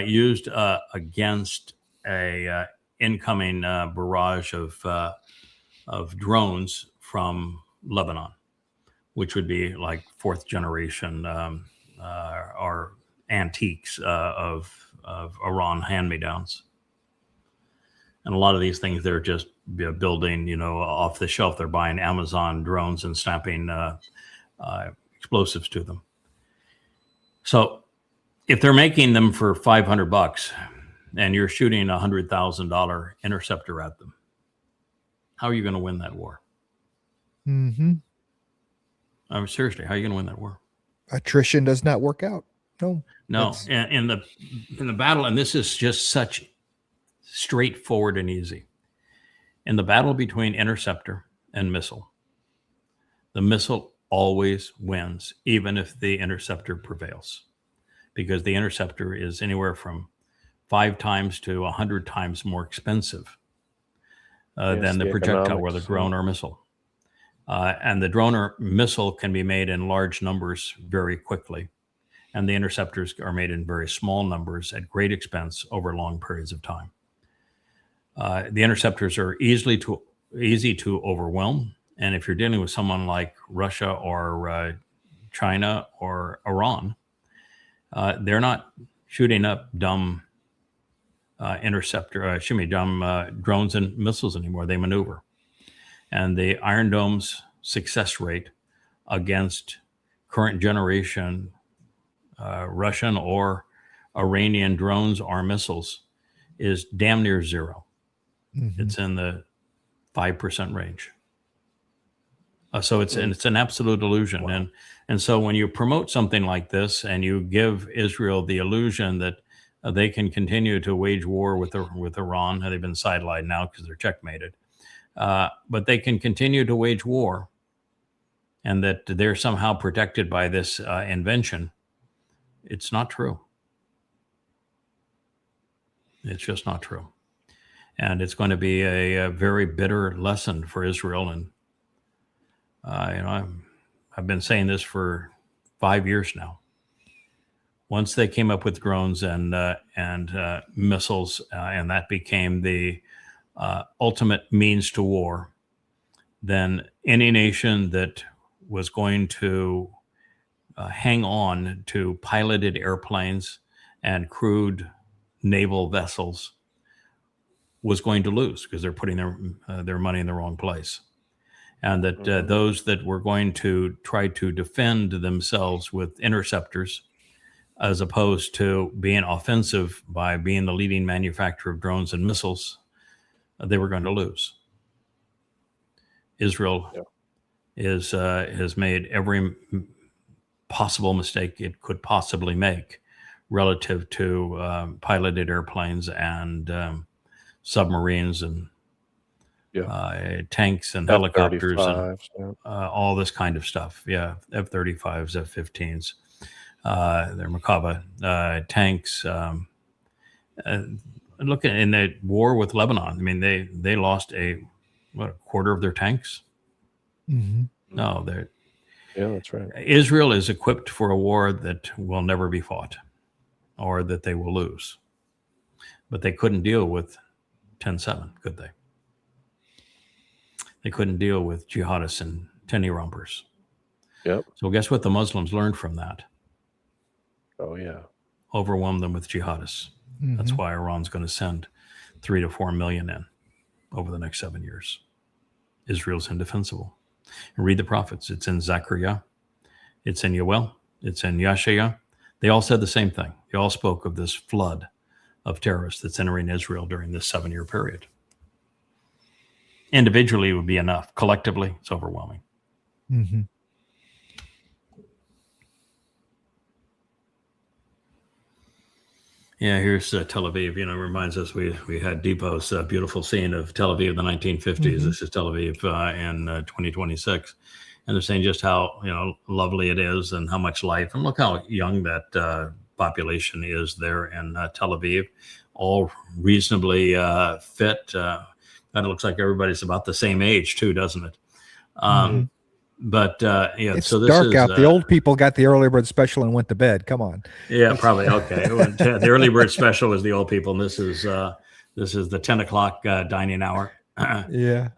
used against a incoming barrage of drones from Lebanon, which would be like fourth generation or antiques of Iran hand-me-downs. And a lot of these things, they're just building, off the shelf. They're buying Amazon drones and snapping explosives to them. So if they're making them for $500 and you're shooting a $100,000 interceptor at them, how are you going to win that war? Mm-hmm. Seriously, how are you going to win that war? Attrition does not work out. No. In the battle, and this is just such straightforward and easy. In the battle between interceptor and missile, the missile always wins, even if the interceptor prevails, because the interceptor is anywhere from 5 times to 100 times more expensive than the projectile or the drone or missile. And the drone or missile can be made in large numbers very quickly, and the interceptors are made in very small numbers at great expense over long periods of time. The interceptors are easy to overwhelm, and if you're dealing with someone like Russia or China or Iran, they're not shooting up dumb drones and missiles anymore. They maneuver. And the Iron Dome's success rate against current generation Russian or Iranian drones or missiles is damn near zero. Mm-hmm. It's in the 5% range. So it's an absolute illusion. Wow. And so when you promote something like this and you give Israel the illusion that they can continue to wage war with Iran, they've been sidelined now because they're checkmated, but they can continue to wage war, and that they're somehow protected by this invention, it's not true. It's just not true. And it's going to be a very bitter lesson for Israel. And I've been saying this for 5 years now. Once they came up with drones and missiles, and that became the ultimate means to war, then any nation that was going to hang on to piloted airplanes and crewed naval vessels was going to lose, because they're putting their money in the wrong place. And that those that were going to try to defend themselves with interceptors, as opposed to being offensive by being the leading manufacturer of drones and missiles, they were going to lose. Israel has made every possible mistake it could possibly make relative to piloted airplanes and submarines and tanks and helicopters and all this kind of stuff. Yeah, F-35s, F-15s, their Merkava tanks. Look at in the war with Lebanon. I mean, they lost a quarter of their tanks. Mm-hmm. No, that's right. Israel is equipped for a war that will never be fought, or that they will lose. But they couldn't deal with 10-7, could they? They couldn't deal with jihadists and tenny rompers. Yep. So guess what the Muslims learned from that? Oh, yeah. Overwhelm them with jihadists. Mm-hmm. That's why Iran's going to send 3 to 4 million in over the next 7 years. Israel's indefensible. And read the prophets. It's in Zechariah. It's in Yoel. It's in Hoshea. They all said the same thing. They all spoke of this flood of terrorists that's entering Israel during this 7-year period. Individually, it would be enough. Collectively, it's overwhelming. Mm-hmm. Yeah, here's Tel Aviv. You know, reminds us we had Dipo's beautiful scene of Tel Aviv in the 1950s. This is Tel Aviv in 2026, and they're saying just how lovely it is and how much life, and look how young that population is there in Tel Aviv, all reasonably fit. God, it looks like everybody's about the same age too, doesn't it? But yeah, It's so this dark is, out. The old people got the early bird special and went to bed. Come on. Yeah, probably. Okay. The early bird special was the old people, and this is the 10 o'clock dining hour. Yeah.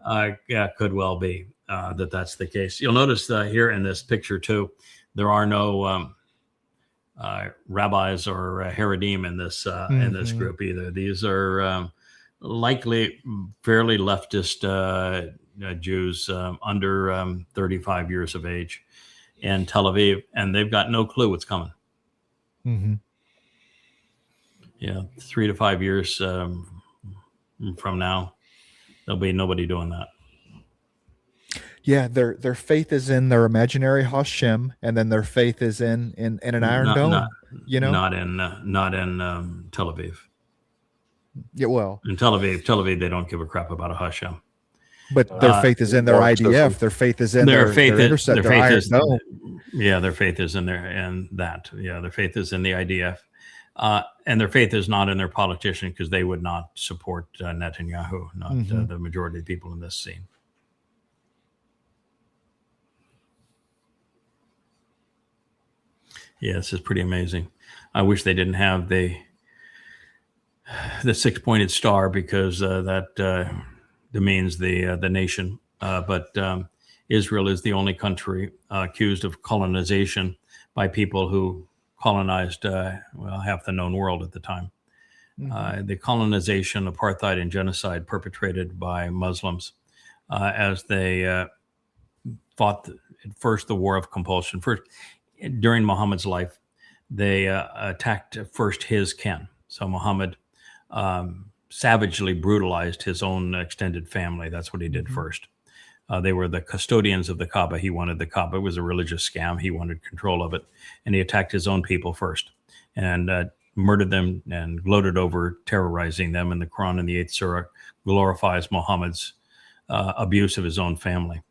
Yeah, could well be that's the case. You'll notice here in this picture too, there are no rabbis or Haredim in this group either. These are likely fairly leftist Jews under 35 years of age in Tel Aviv, and they've got no clue what's coming. Yeah, 3 to 5 years from now, there'll be nobody doing that. Yeah, their faith is in their imaginary Hashem, and then their faith is in an iron dome. Not in Tel Aviv. Yeah, well, In Tel Aviv, they don't give a crap about a Hashem. but their faith is in their IDF. Their faith is in their intercept, their iron dome. Yeah, their faith is in there, and that. Yeah, their faith is in the IDF, and their faith is not in their politician, because they would not support Netanyahu, not the majority of people in this scene. Yeah, this is pretty amazing. I wish they didn't have the six-pointed star, because that demeans the nation. But Israel is the only country accused of colonization by people who colonized half the known world at the time. The colonization, apartheid, and genocide perpetrated by Muslims as they fought at first the war of compulsion. First, during Muhammad's life, they attacked first his kin. So Muhammad savagely brutalized his own extended family. That's what he did first. They were the custodians of the Kaaba. He wanted the Kaaba. It was a religious scam. He wanted control of it. And he attacked his own people first and murdered them and gloated over terrorizing them. And the Quran in the 8th Surah glorifies Muhammad's abuse of his own family.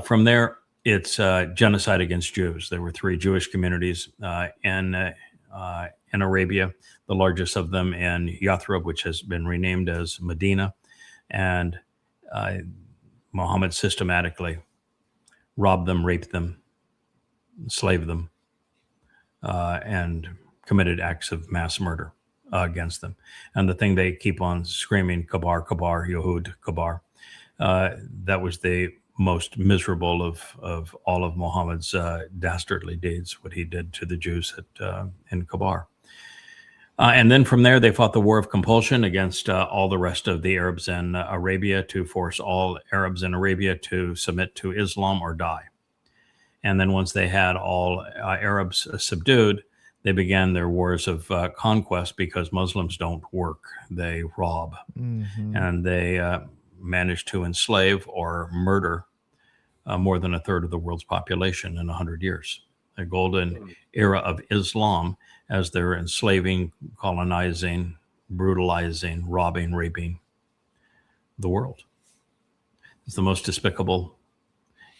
From there, it's genocide against Jews. There were 3 Jewish communities in Arabia, the largest of them in Yathrib, which has been renamed as Medina. And Muhammad systematically robbed them, raped them, enslaved them, and committed acts of mass murder against them. And the thing they keep on screaming, Kabar, Kabar, Yehud, Kabar, that was the most miserable of all of Muhammad's dastardly deeds, what he did to the Jews in Kabar. And then from there, they fought the war of compulsion against all the rest of the Arabs in Arabia, to force all Arabs in Arabia to submit to Islam or die. And then once they had all Arabs subdued, they began their wars of conquest, because Muslims don't work, they rob. And they managed to enslave or murder more than a third of the world's population in 100 years. A golden era of Islam, as they're enslaving, colonizing, brutalizing, robbing, raping the world. It's the most despicable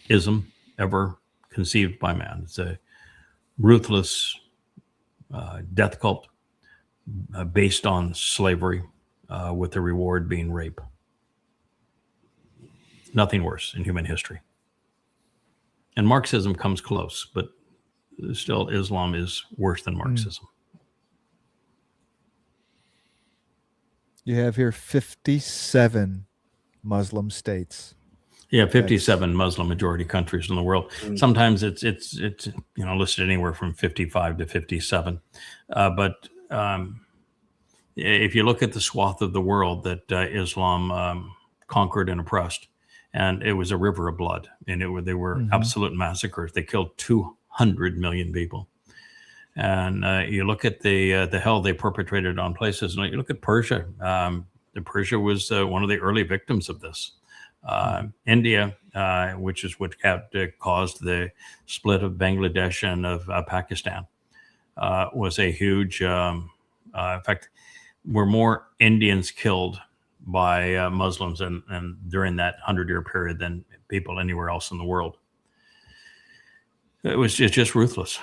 ism ever conceived by man. It's a ruthless death cult based on slavery, with the reward being rape. Nothing worse in human history. And Marxism comes close, but still Islam is worse than Marxism. You have here 57 Muslim states. Yeah, 57 Muslim majority countries in the world. Sometimes it's listed anywhere from 55 to 57. But if you look at the swath of the world that Islam conquered and oppressed, and it was a river of blood, and they were absolute massacres. They killed 200 million people. And you look at the hell they perpetrated on places. And you look at Persia. Persia was one of the early victims of this. India, which is what caused the split of Bangladesh and of Pakistan, was a huge In fact, were more Indians killed by Muslims and during that 100-year period than people anywhere else in the world. It was just ruthless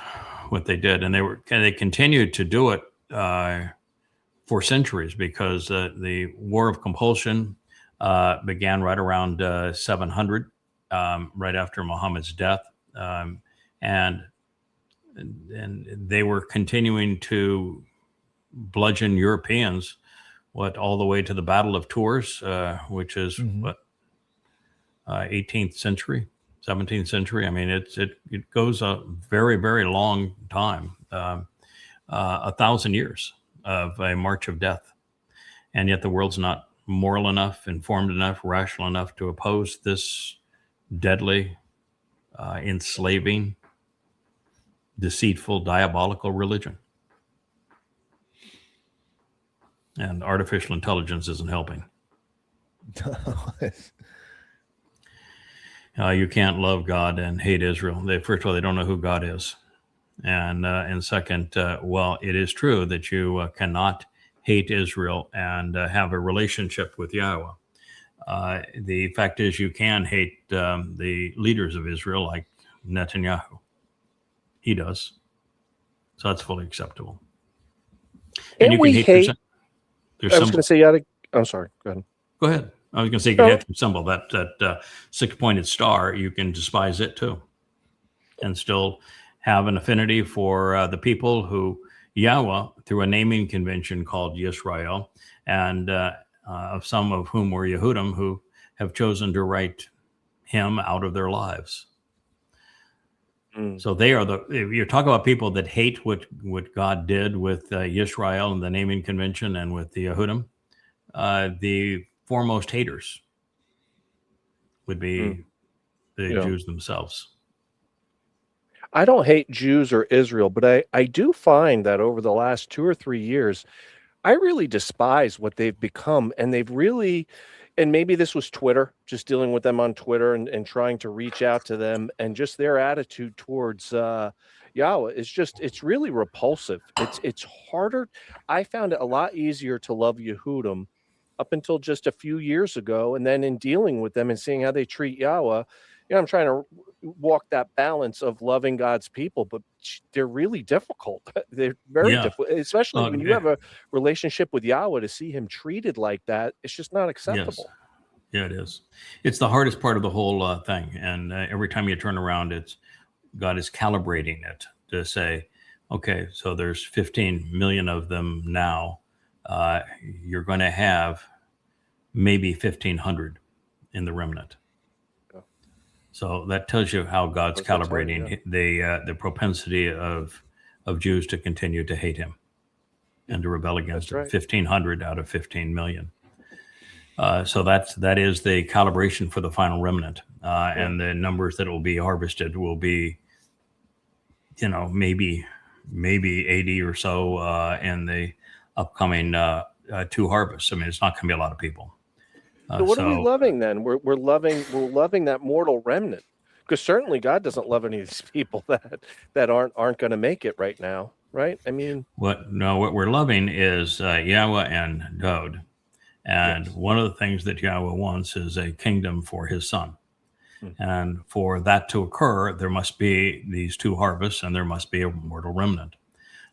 what they did, and they continued to do it for centuries, because the War of Compulsion began right around 700, right after Muhammad's death, and they were continuing to bludgeon Europeans, all the way to the Battle of Tours, which is 18th century, 17th century. I mean, it goes a very, very long time, 1,000 years of a march of death, and yet the world's not moral enough, informed enough, rational enough to oppose this deadly, enslaving, deceitful, diabolical religion. And artificial intelligence isn't helping. You can't love God and hate Israel. First of all, they don't know who God is. And second, well, it is true that you cannot hate Israel and have a relationship with Yahowah. The fact is, you can hate the leaders of Israel, like Netanyahu. He does. So that's fully acceptable. And you can hate. I was going to say, I'm sorry. Go ahead. Go ahead. I was going to say, you can hate the symbol, that six-pointed star. You can despise it too, and still have an affinity for the people who Yahowah, through a naming convention called Yisrael, and of some of whom were Yehudim, who have chosen to write him out of their lives. So they are if you talk about people that hate what God did with Yisrael and the naming convention and with the Yehudim, the foremost haters would be the Jews themselves. I don't hate Jews or Israel, but I do find that over the last 2 or 3 years, I really despise what they've become. And they've really, and maybe this was Twitter, just dealing with them on Twitter and trying to reach out to them, and just their attitude towards Yahowah it's really repulsive. It's harder. I found it a lot easier to love Yehudim up until just a few years ago. And then in dealing with them and seeing how they treat Yahowah, I'm trying to walk that balance of loving God's people, but they're really difficult. They're very difficult, especially when you have a relationship with Yahowah. To see him treated like that, it's just not acceptable. Yes. Yeah, it is. It's the hardest part of the whole thing. And every time you turn around, God is calibrating it to say, okay, so there's 15 million of them now. You're going to have maybe 1,500 in the remnant. So that tells you how God's calibrating the propensity of Jews to continue to hate him and to rebel against him. 1,500 out of 15 million. So that is the calibration for the final remnant, and the numbers that will be harvested will be, maybe 80 or so in the upcoming 2 harvests. I mean, it's not going to be a lot of people. So what are we loving then? We're loving that mortal remnant, because certainly God doesn't love any of these people that aren't going to make it right now, right? I mean, what we're loving is Yahowah and Dod, and one of the things that Yahowah wants is a kingdom for his son, and for that to occur, there must be these 2 harvests, and there must be a mortal remnant.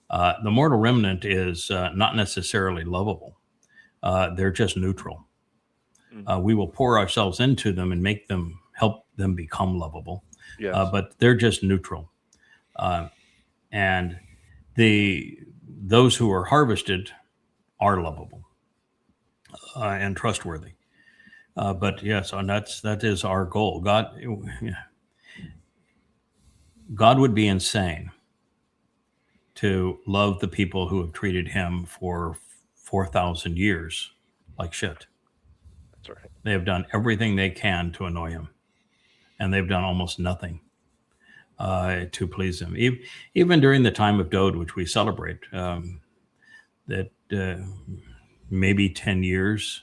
The mortal remnant is not necessarily lovable; they're just neutral. We will pour ourselves into them and help them become lovable. But they're just neutral. And those who are harvested are lovable and trustworthy. But yes, and that is our goal. God would be insane to love the people who have treated him for 4,000 years like shit. Right. They have done everything they can to annoy him, and they've done almost nothing to please him. Even during the time of Dod, which we celebrate, that maybe 10 years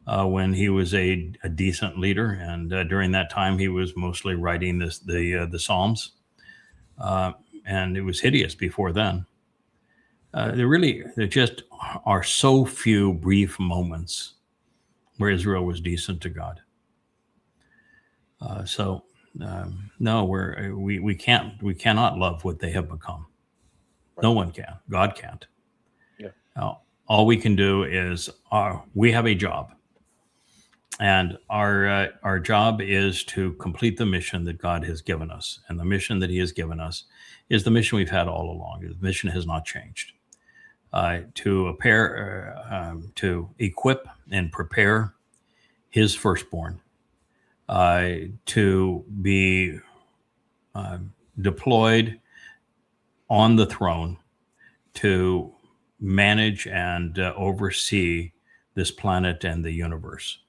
when he was a decent leader, and during that time he was mostly writing the Psalms, and it was hideous before then. there just are so few brief moments where Israel was decent to God. No, we cannot love what they have become. Right. No one can. God can't. Yeah. All we can do is we have a job, and our job is to complete the mission that God has given us, and the mission that He has given us is the mission we've had all along. The mission has not changed. To equip and prepare His firstborn to be deployed on the throne to manage and oversee this planet and the universe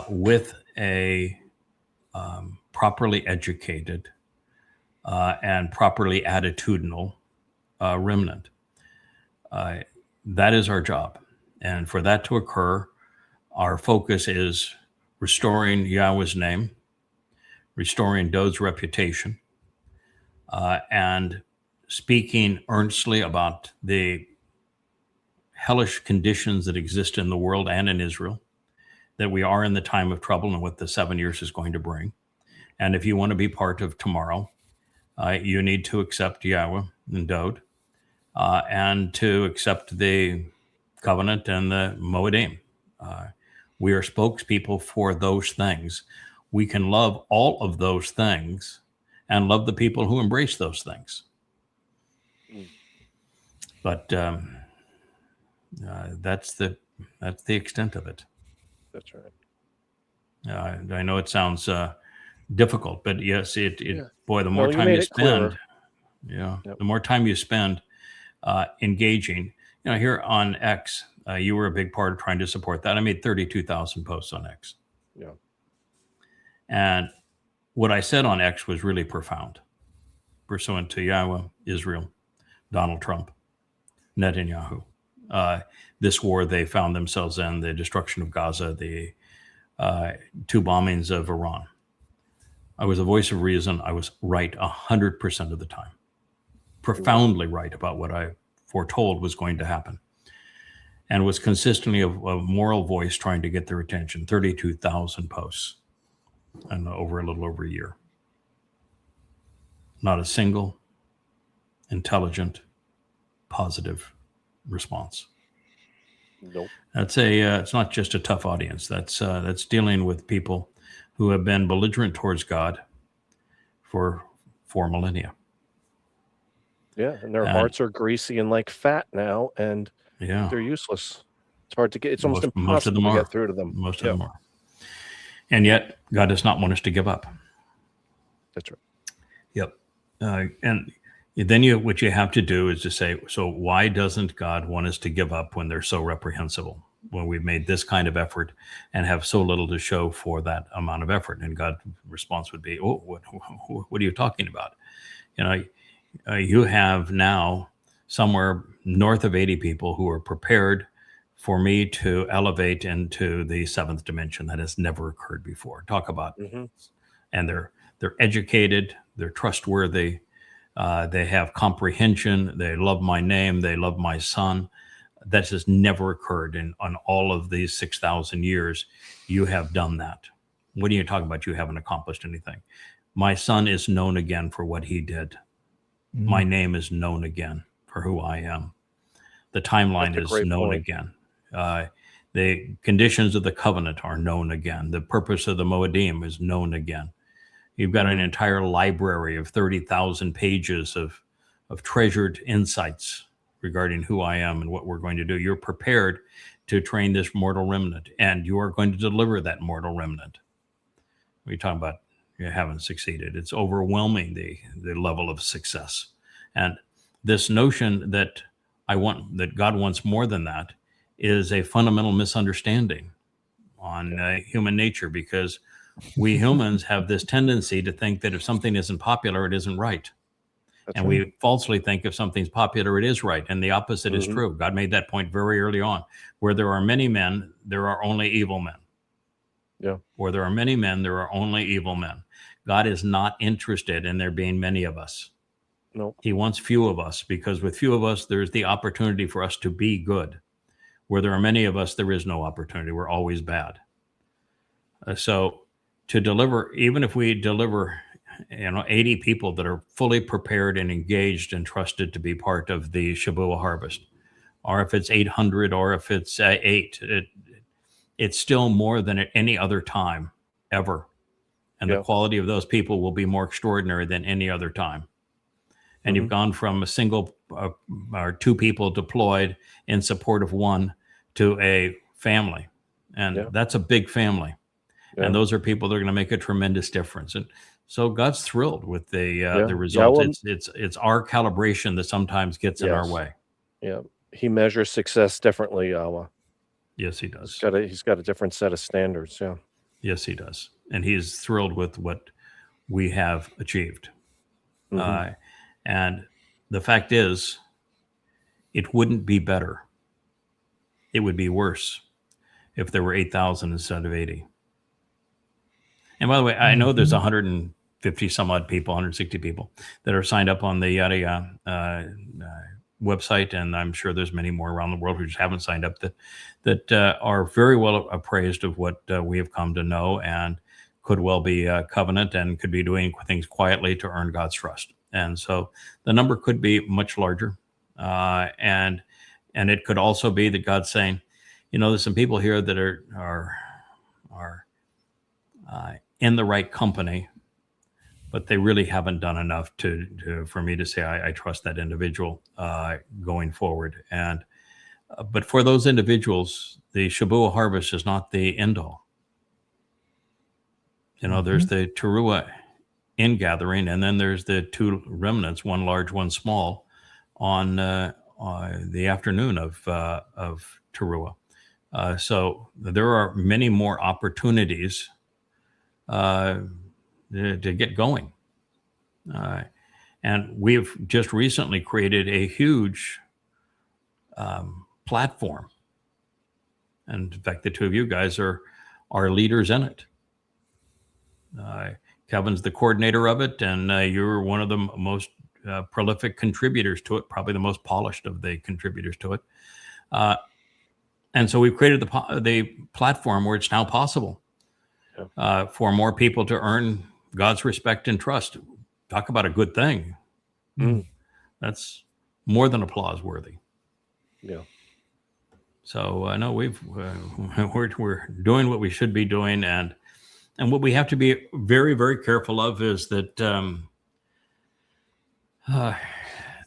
with a properly educated and properly attitudinal remnant. That is our job. And for that to occur, our focus is restoring Yahweh's name, restoring Dod's reputation, and speaking earnestly about the hellish conditions that exist in the world and in Israel, that we are in the time of trouble and what the 7 years is going to bring. And if you want to be part of tomorrow, you need to accept Yahweh and Dod, and to accept the covenant and the Moedim. We are spokespeople for those things. We can love all of those things and love the people who embrace those things. But that's the extent of it. That's right. I know it sounds difficult, but yes, boy, the more time you spend, the more time you spend engaging. Here on X, you were a big part of trying to support that. I made 32,000 posts on X. Yeah. And what I said on X was really profound, pursuant to Yahweh, Israel, Donald Trump, Netanyahu. This war they found themselves in, the destruction of Gaza, the 2 bombings of Iran. I was a voice of reason. I was right 100% of the time, profoundly right about what I foretold was going to happen, and was consistently a moral voice trying to get their attention. 32,000 posts and over a little over a year. Not a single intelligent, positive response. Nope. That's it's not just a tough audience. That's dealing with people who have been belligerent towards God for 4 millennia. Yeah, and their hearts are greasy and like fat now, and they're useless. It's hard to get. It's almost impossible to get through to them. Most of them are. And yet, God does not want us to give up. That's right. Yep. And then what you have to do is to say, so why doesn't God want us to give up when they're so reprehensible? When we've made this kind of effort and have so little to show for that amount of effort? And God's response would be, oh, what are you talking about? You have now somewhere north of 80 people who are prepared for me to elevate into the 7th dimension. That has never occurred before. Talk about, and they're educated, they're trustworthy, they have comprehension, they love my name, they love my son. That has never occurred on all of these 6,000 years. You have done that. What are you talking about? You haven't accomplished anything. My son is known again for what he did. My name is known again for who I am. The timeline is known again. The conditions of the covenant are known again. The purpose of the Moedim is known again. You've got an entire library of 30,000 pages of treasured insights regarding who I am and what we're going to do. You're prepared to train this mortal remnant, and you are going to deliver that mortal remnant. We're talking about you haven't succeeded. It's overwhelming, the level of success. And this notion that God wants more than that is a fundamental misunderstanding on human nature, because we humans have this tendency to think that if something isn't popular, it isn't right. And we falsely think if something's popular, it is right. And the opposite is true. God made that point very early on. Where there are many men, there are only evil men. Yeah. Where there are many men, there are only evil men. God is not interested in there being many of us. No. He wants few of us, because with few of us, there's the opportunity for us to be good. Where there are many of us, there is no opportunity. We're always bad. So to deliver, even if we deliver, 80 people that are fully prepared and engaged and trusted to be part of the Shavua harvest, or if it's 800, or if it's 8, it's still more than at any other time ever. And the quality of those people will be more extraordinary than any other time. And you've gone from a single or 2 people deployed in support of one to a family. And that's a big family. Yeah. And those are people that are going to make a tremendous difference. And so God's thrilled with the results. It's our calibration that sometimes gets in our way. Yeah. He measures success differently, Yahowah. Yes, he does. He's got a different set of standards. Yeah. Yes, he does. And he's thrilled with what we have achieved. And the fact is, it wouldn't be better. It would be worse if there were 8,000 instead of 80. And by the way, I know there's 150 some odd people, 160 people that are signed up on the Yada website, and I'm sure there's many more around the world who just haven't signed up that are very well appraised of what we have come to know, and could well be covenant and could be doing things quietly to earn God's trust. And so the number could be much larger, and it could also be that God's saying, there's some people here that are in the right company, but they really haven't done enough for me to say I trust that individual going forward. And but for those individuals, the Shavua harvest is not the end all. There's the Towrah ingathering, and then there's the 2 remnants, one large, one small, on the afternoon of Towrah. So there are many more opportunities to get going. And we've just recently created a huge platform. And in fact, the 2 of you guys are leaders in it. Kevin's the coordinator of it, and you're one of the most prolific contributors to it, probably the most polished of the contributors to it. And so we've created the platform where it's now possible for more people to earn God's respect and trust. Talk about a good thing. That's more than applause worthy. Yeah. So no, we're doing what we should be doing, and what we have to be very, very careful of is that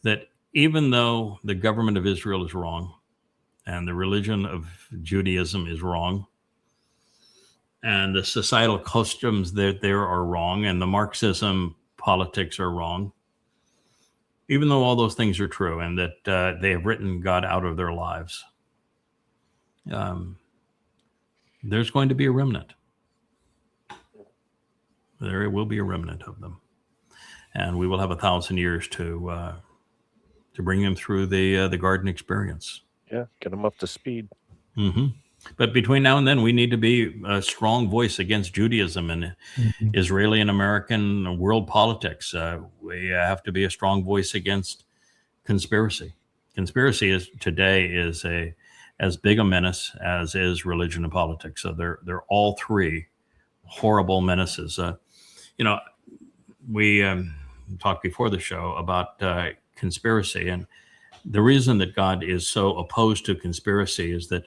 that even though the government of Israel is wrong, and the religion of Judaism is wrong, and the societal customs that there are wrong, and the Marxism politics are wrong, even though all those things are true, and that they have written God out of their lives, there's going to be a remnant. There will be a remnant of them, and we will have 1,000 years to bring them through the garden experience. Yeah, get them up to speed. But between now and then, we need to be a strong voice against Judaism and Israeli and American world politics. We have to be a strong voice against conspiracy. Conspiracy today is as big a menace as is religion and politics. So they're all 3 horrible menaces. We talked before the show about conspiracy, and the reason that God is so opposed to conspiracy is that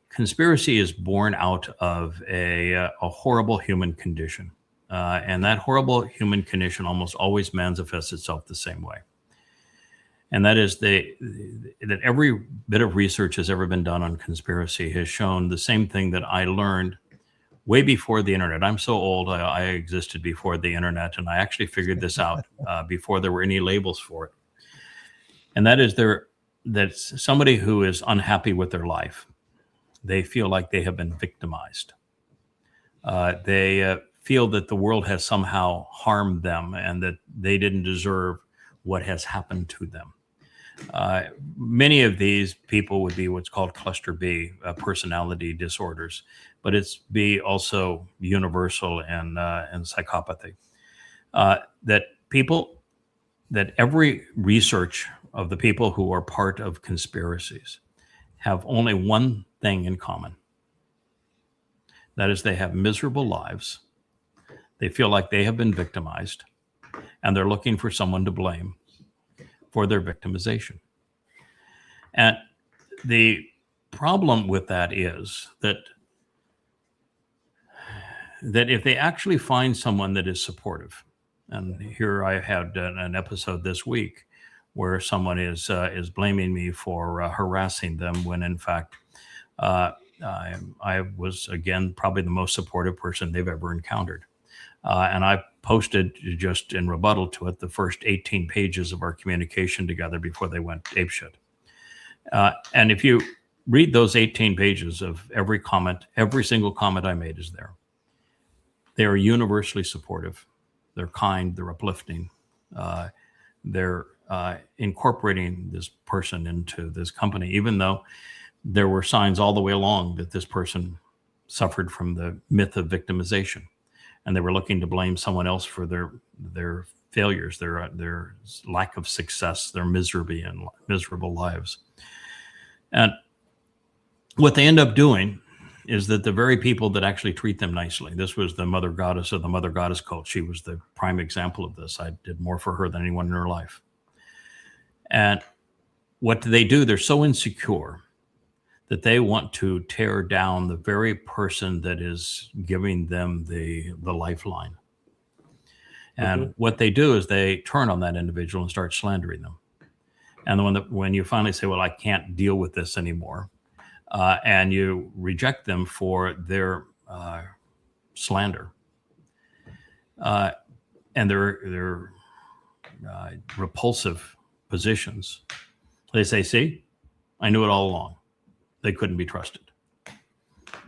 conspiracy is born out of a horrible human condition, and that horrible human condition almost always manifests itself the same way. And that is that every bit of research has ever been done on conspiracy has shown the same thing that I learned way before the internet. I'm so old, I existed before the internet, and I actually figured this out before there were any labels for it. And that is that somebody who is unhappy with their life, they feel like they have been victimized. They feel that the world has somehow harmed them and that they didn't deserve what has happened to them. Many of these people would be what's called cluster B personality disorders, but it's B also universal and psychopathy. That people that every research of the people who are part of conspiracies have only one thing in common. That is, they have miserable lives. They feel like they have been victimized, and they're looking for someone to blame for their victimization. And the problem with that is that if they actually find someone that is supportive, and here I had an episode this week where someone is blaming me for harassing them when in fact I was, again, probably the most supportive person they've ever encountered. And I posted, just in rebuttal to it, the first 18 pages of our communication together before they went apeshit. And if you read those 18 pages of every comment, every single comment I made is there. They are universally supportive. They're kind, they're uplifting. They're incorporating this person into this company, even though there were signs all the way along that this person suffered from the myth of victimization. And they were looking to blame someone else for their failures, their lack of success, their misery and miserable lives. And what they end up doing is that the very people that actually treat them nicely, this was the mother goddess of the mother goddess cult. She was the prime example of this. I did more for her than anyone in her life. And what do? They're so insecure that they want to tear down the very person that is giving them the lifeline. And what they do is they turn on that individual and start slandering them. And when you finally say, well, I can't deal with this anymore, and you reject them for their slander and their repulsive positions, they say, see, I knew it all along. They couldn't be trusted.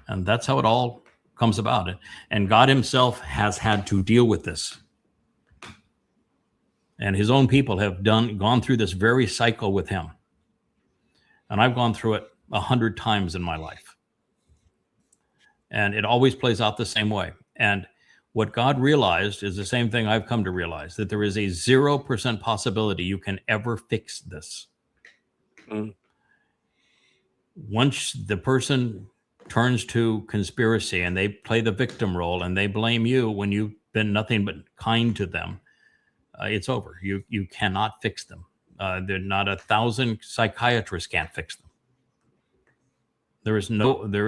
And that's how it all comes about. And God himself has had to deal with this. And his own people have gone through this very cycle with him. And I've gone through it 100 times in my life. And it always plays out the same way. And what God realized is the same thing I've come to realize, that there is a 0% possibility you can ever fix this. Once the person turns to conspiracy and they play the victim role and they blame you when you've been nothing but kind to them, it's over. You cannot fix them. They're not 1,000 psychiatrists can't fix them. There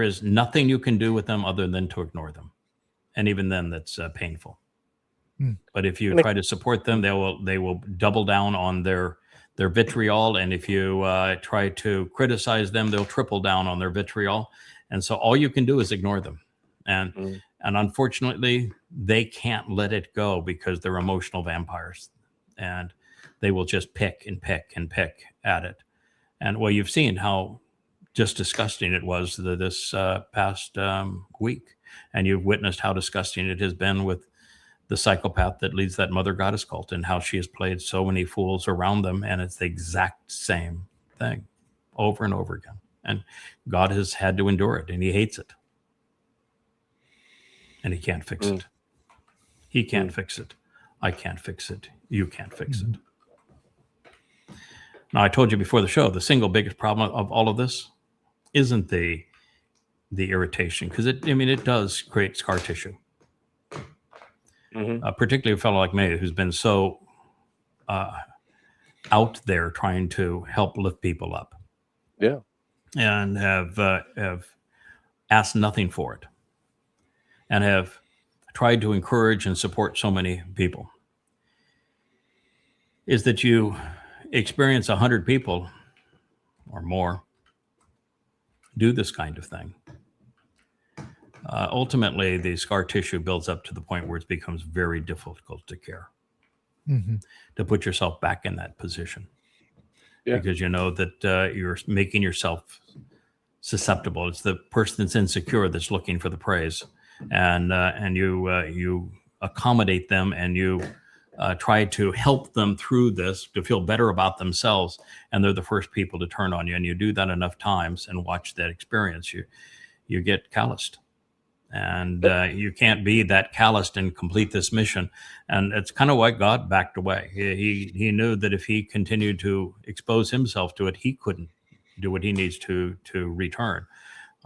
is nothing you can do with them other than to ignore them. And even then, that's painful. But if you try to support them, they will double down on their vitriol. And if you try to criticize them, they'll triple down on their vitriol. And so all you can do is ignore them. And unfortunately, they can't let it go because they're emotional vampires. And they will just pick and pick and pick at it. And well, you've seen how just disgusting it was this past week. And you've witnessed how disgusting it has been with the psychopath that leads that mother goddess cult and how she has played so many fools around them. And it's the exact same thing over and over again. And God has had to endure it, and he hates it. And he can't fix it. He can't fix it. I can't fix it. You can't fix it. Now, I told you before the show, the single biggest problem of all of this isn't the irritation, because it does create scar tissue. Particularly a fellow like me who's been so out there trying to help lift people up. Yeah. And have asked nothing for it. And have tried to encourage and support so many people. Is that you experience 100 people or more do this kind of thing. Ultimately, the scar tissue builds up to the point where it becomes very difficult to care, to put yourself back in that position. Yeah. Because you know that you're making yourself susceptible. It's the person that's insecure that's looking for the praise, and you accommodate them, and you try to help them through this to feel better about themselves, and they're the first people to turn on you. And you do that enough times and watch that experience, you get calloused. And you can't be that calloused and complete this mission. And it's kind of why God backed away. He knew that if he continued to expose himself to it, he couldn't do what he needs to return.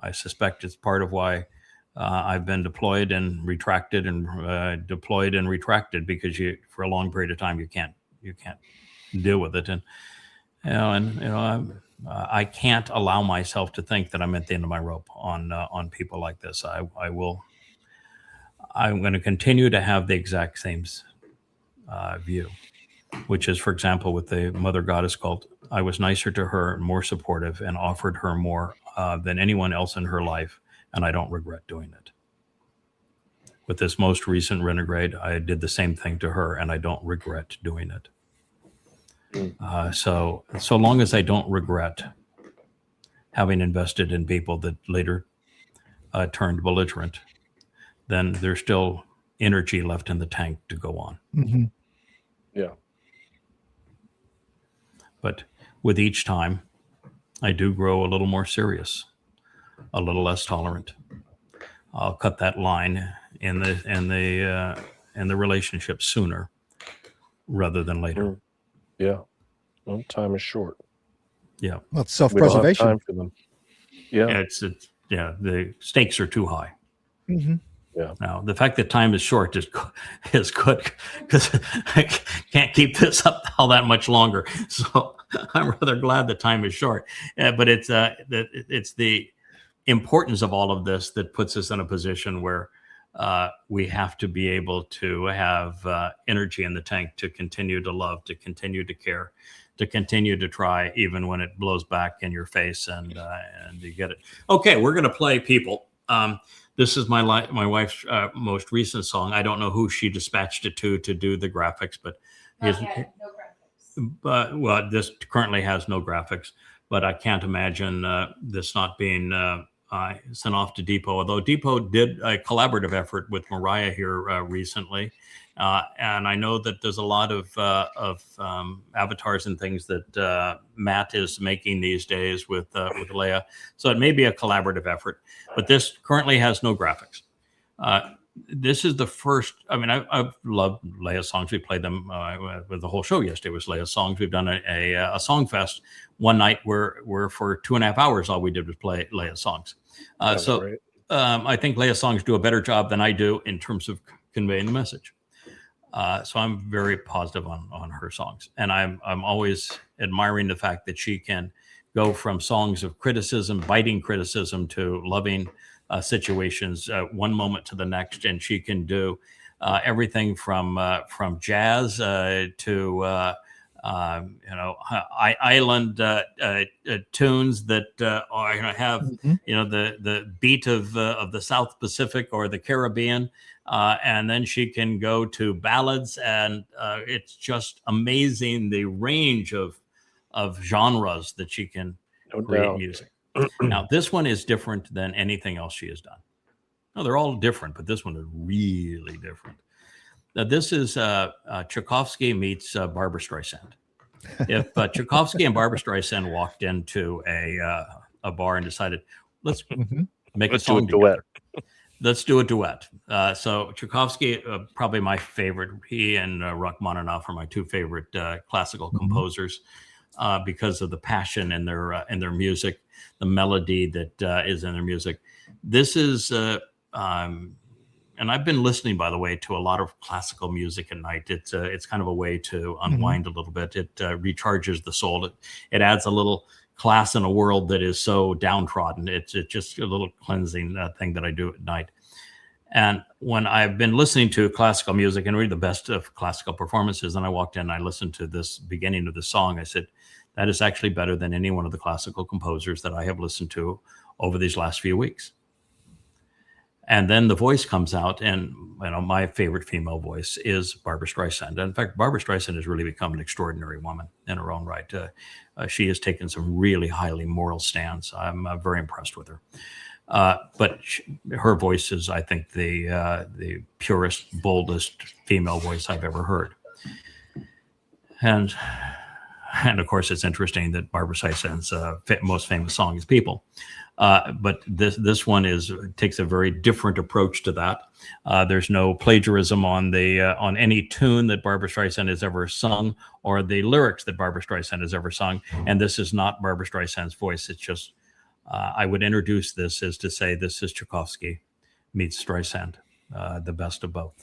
I suspect it's part of why I've been deployed and retracted and deployed and retracted, because for a long period of time you can't deal with it. And I can't allow myself to think that I'm at the end of my rope on people like this. I'm going to continue to have the exact same view, which is, for example, with the Mother Goddess cult, I was nicer to her, more supportive, and offered her more than anyone else in her life, and I don't regret doing it. With this most recent renegade, I did the same thing to her, and I don't regret doing it. So long as I don't regret having invested in people that later turned belligerent, then there's still energy left in the tank to go on. Mm-hmm. Yeah. But with each time, I do grow a little more serious, a little less tolerant. I'll cut that line in the relationship sooner rather than later. Yeah. Well, time is short. Yeah. Well, it's self-preservation. We don't have time for them. Yeah. The stakes are too high. Mm-hmm. Yeah. Now, the fact that time is short is good, because I can't keep this up all that much longer. So I'm rather glad that time is short. But it's the importance of all of this that puts us in a position where we have to be able to have energy in the tank to continue to love, to continue to care, to continue to try, even when it blows back in your face and you get it. Okay, we're going to play People. This is my wife's most recent song. I don't know who she dispatched it to do the graphics, but No graphics. Well, this currently has no graphics, but I can't imagine this not being sent off to Dipo. Although Dipo did a collaborative effort with Mariah here recently, and I know that there's a lot of avatars and things that Matt is making these days with Leah. So it may be a collaborative effort, but this currently has no graphics. This is the first. I mean, I've loved Leah songs. We played them with the whole show yesterday. Was Leah songs. We've done a song fest one night where for 2.5 hours all we did was play Leah songs. I think Leah songs do a better job than I do in terms of conveying the message. So I'm very positive on her songs, and I'm always admiring the fact that she can go from songs of criticism, biting criticism, to loving situations one moment to the next, and she can do everything from jazz to island tunes that have the beat of the South Pacific or the Caribbean, and then she can go to ballads, and it's just amazing the range of genres that she can create music. Now, this one is different than anything else she has done. No, they're all different, but this one is really different. Now, this is Tchaikovsky meets Barbra Streisand. If Tchaikovsky and Barbra Streisand walked into a bar and decided, let's make a song together. Let's do a duet. So Tchaikovsky, probably my favorite. He and Rachmaninoff are my two favorite classical composers because of the passion in their music, the melody that is in their music. This is, and I've been listening, by the way, to a lot of classical music at night. It's kind of a way to unwind a little bit. It recharges the soul. It adds a little class in a world that is so downtrodden. It's just a little cleansing thing that I do at night. And when I've been listening to classical music and read the best of classical performances, and I walked in and I listened to this beginning of the song, I said, that is actually better than any one of the classical composers that I have listened to over these last few weeks. And then the voice comes out, and my favorite female voice is Barbra Streisand. And in fact, Barbra Streisand has really become an extraordinary woman in her own right. She has taken some really highly moral stands. I'm very impressed with her. But her voice is, I think, the purest, boldest female voice I've ever heard. And And of course, it's interesting that Barbra Streisand's most famous song is "People," but this one takes a very different approach to that. There's no plagiarism on any tune that Barbra Streisand has ever sung or the lyrics that Barbra Streisand has ever sung. And this is not Barbra Streisand's voice. It's just I would introduce this as to say this is Tchaikovsky meets Streisand, the best of both.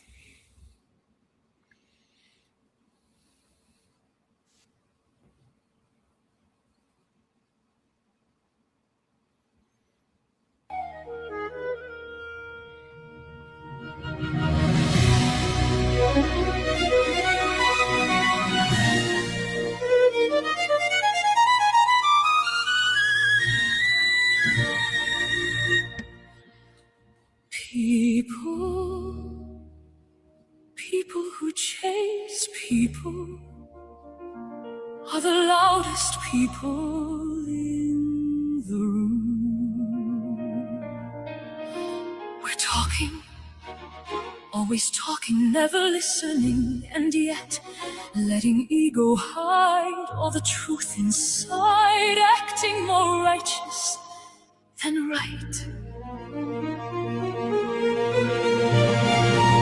People who chase people are the loudest people in the room. We're talking, always talking, never listening, and yet letting ego hide all the truth inside, acting more righteous than right.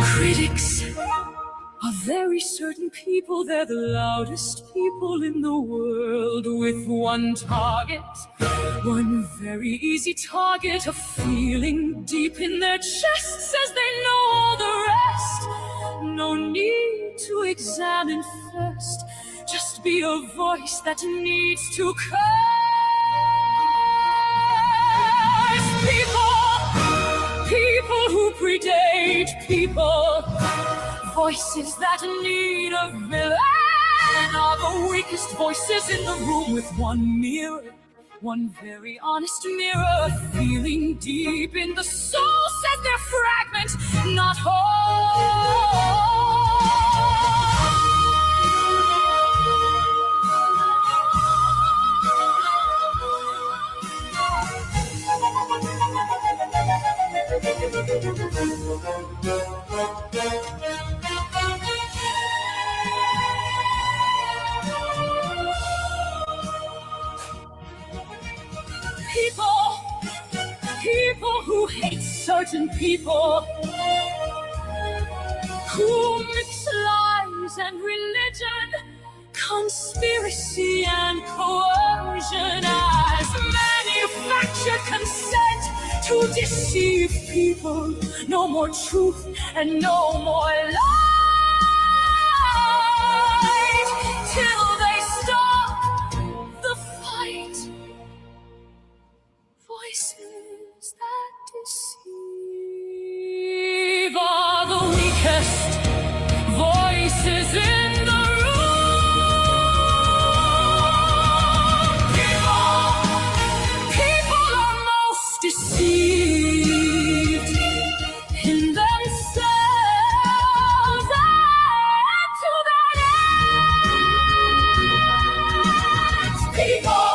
Critics are very certain people, they're the loudest people in the world, with one target, one very easy target, a feeling deep in their chests as they know all the rest. No need to examine first, just be a voice that needs to curse. People who predate people, voices that need a villain, are the weakest voices in the room, with one mirror, one very honest mirror, feeling deep in the soul, says they're fragment, not whole. People who hate certain people, who mix lies and religion, conspiracy and coercion as manufactured consent to deceive people. No more truth and no more light till they stop the fight. Voices that deceive are the weakest voices in the room. People are most deceived in themselves and to their ends. People.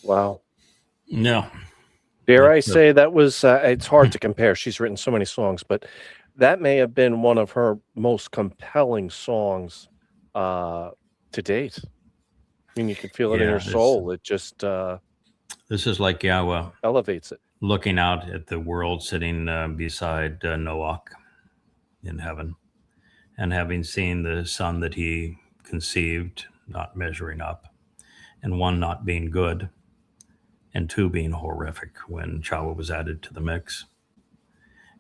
Wow. No. Dare I say that was, it's hard to compare. She's written so many songs, but that may have been one of her most compelling songs to date. I mean, you can feel it in your soul. It just this is like Yahowah elevates it. Looking out at the world, sitting beside Noach in heaven, and having seen the son that he conceived not measuring up, and one not being good, and two being horrific when Yahowah was added to the mix,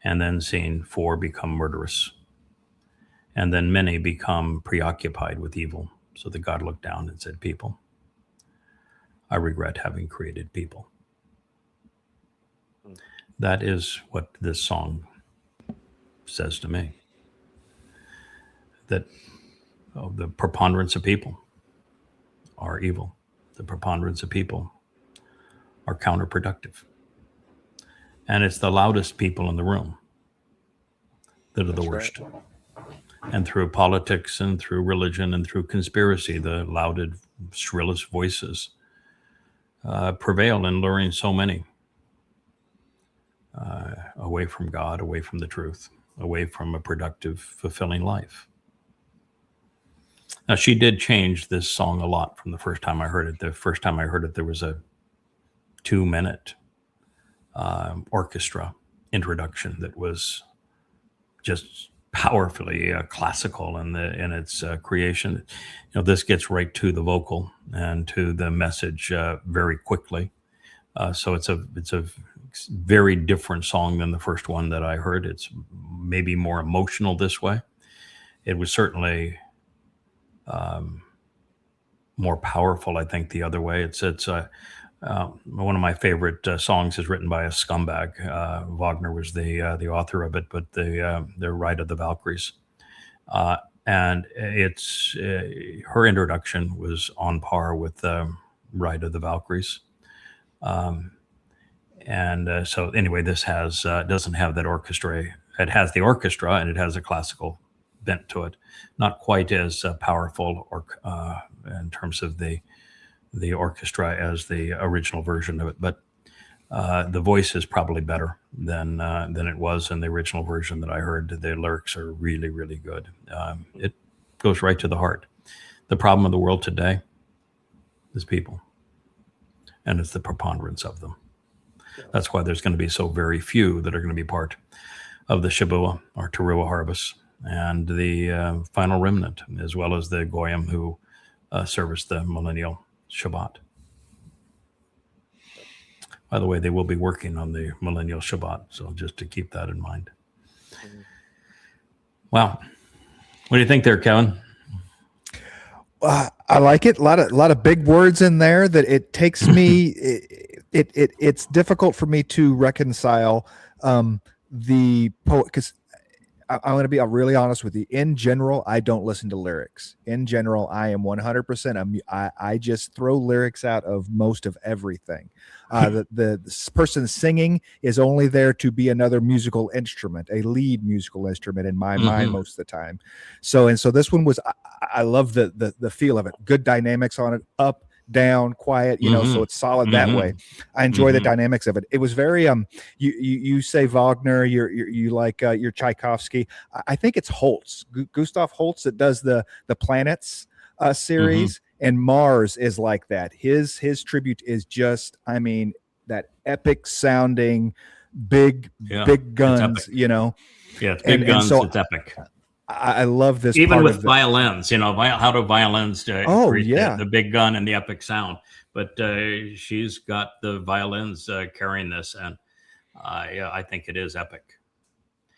and then seeing four become murderous, and then many become preoccupied with evil, so that God looked down and said, people, I regret having created people. That is what this song says to me. That the preponderance of people are evil. The preponderance of people are counterproductive. And it's the loudest people in the room that are the That's worst. right. And through politics and through religion and through conspiracy, the loudest, shrillest voices prevail in luring so many away from God, away from the truth, away from a productive, fulfilling life. Now, she did change this song a lot from the first time I heard it. The first time I heard it, there was a 2-minute orchestra introduction that was just powerfully classical in its creation. This gets right to the vocal and to the message very quickly. So it's a very different song than the first one that I heard. It's maybe more emotional this way. It was certainly more powerful, I think, the other way. It's one of my favorite songs is written by a scumbag. Wagner was the author of it, but the Ride of the Valkyries, and it's her introduction was on par with Ride of the Valkyries. So anyway, this has doesn't have that orchestra. It has the orchestra and it has a classical bent to it. Not quite as powerful or in terms of the orchestra as the original version of it, but the voice is probably better than it was in the original version that I heard. The lyrics are really, really good. It goes right to the heart. The problem of the world today is people, and it's the preponderance of them. That's why there's going to be so very few that are going to be part of the Shavuot or Towrah harvest and the final remnant, as well as the Goyim who service the millennial Shabbat. By the way, they will be working on the millennial Shabbat, so just to keep that in mind. Wow. What do you think there, Kevin? I like it. A lot of big words in there that it takes me. It's difficult for me to reconcile the poet, because I'm going to be really honest with you. In general, I don't listen to lyrics. In general, I am 100%. I just throw lyrics out of most of everything. The person singing is only there to be another musical instrument, a lead musical instrument in my mind most of the time. So this one was. I love the feel of it. Good dynamics on it. Up, down, quiet, so it's solid that way. I enjoy the dynamics of it. It was very you say Wagner, you like your Tchaikovsky. I think it's Holtz, Gustav Holtz, that does the planets series, and Mars is like that. His tribute is just, that epic sounding big guns, Yeah, it's big guns, so it's epic. I love this. Even part with of violins, how do violins create the big gun and the epic sound? But she's got the violins carrying this, and I think it is epic.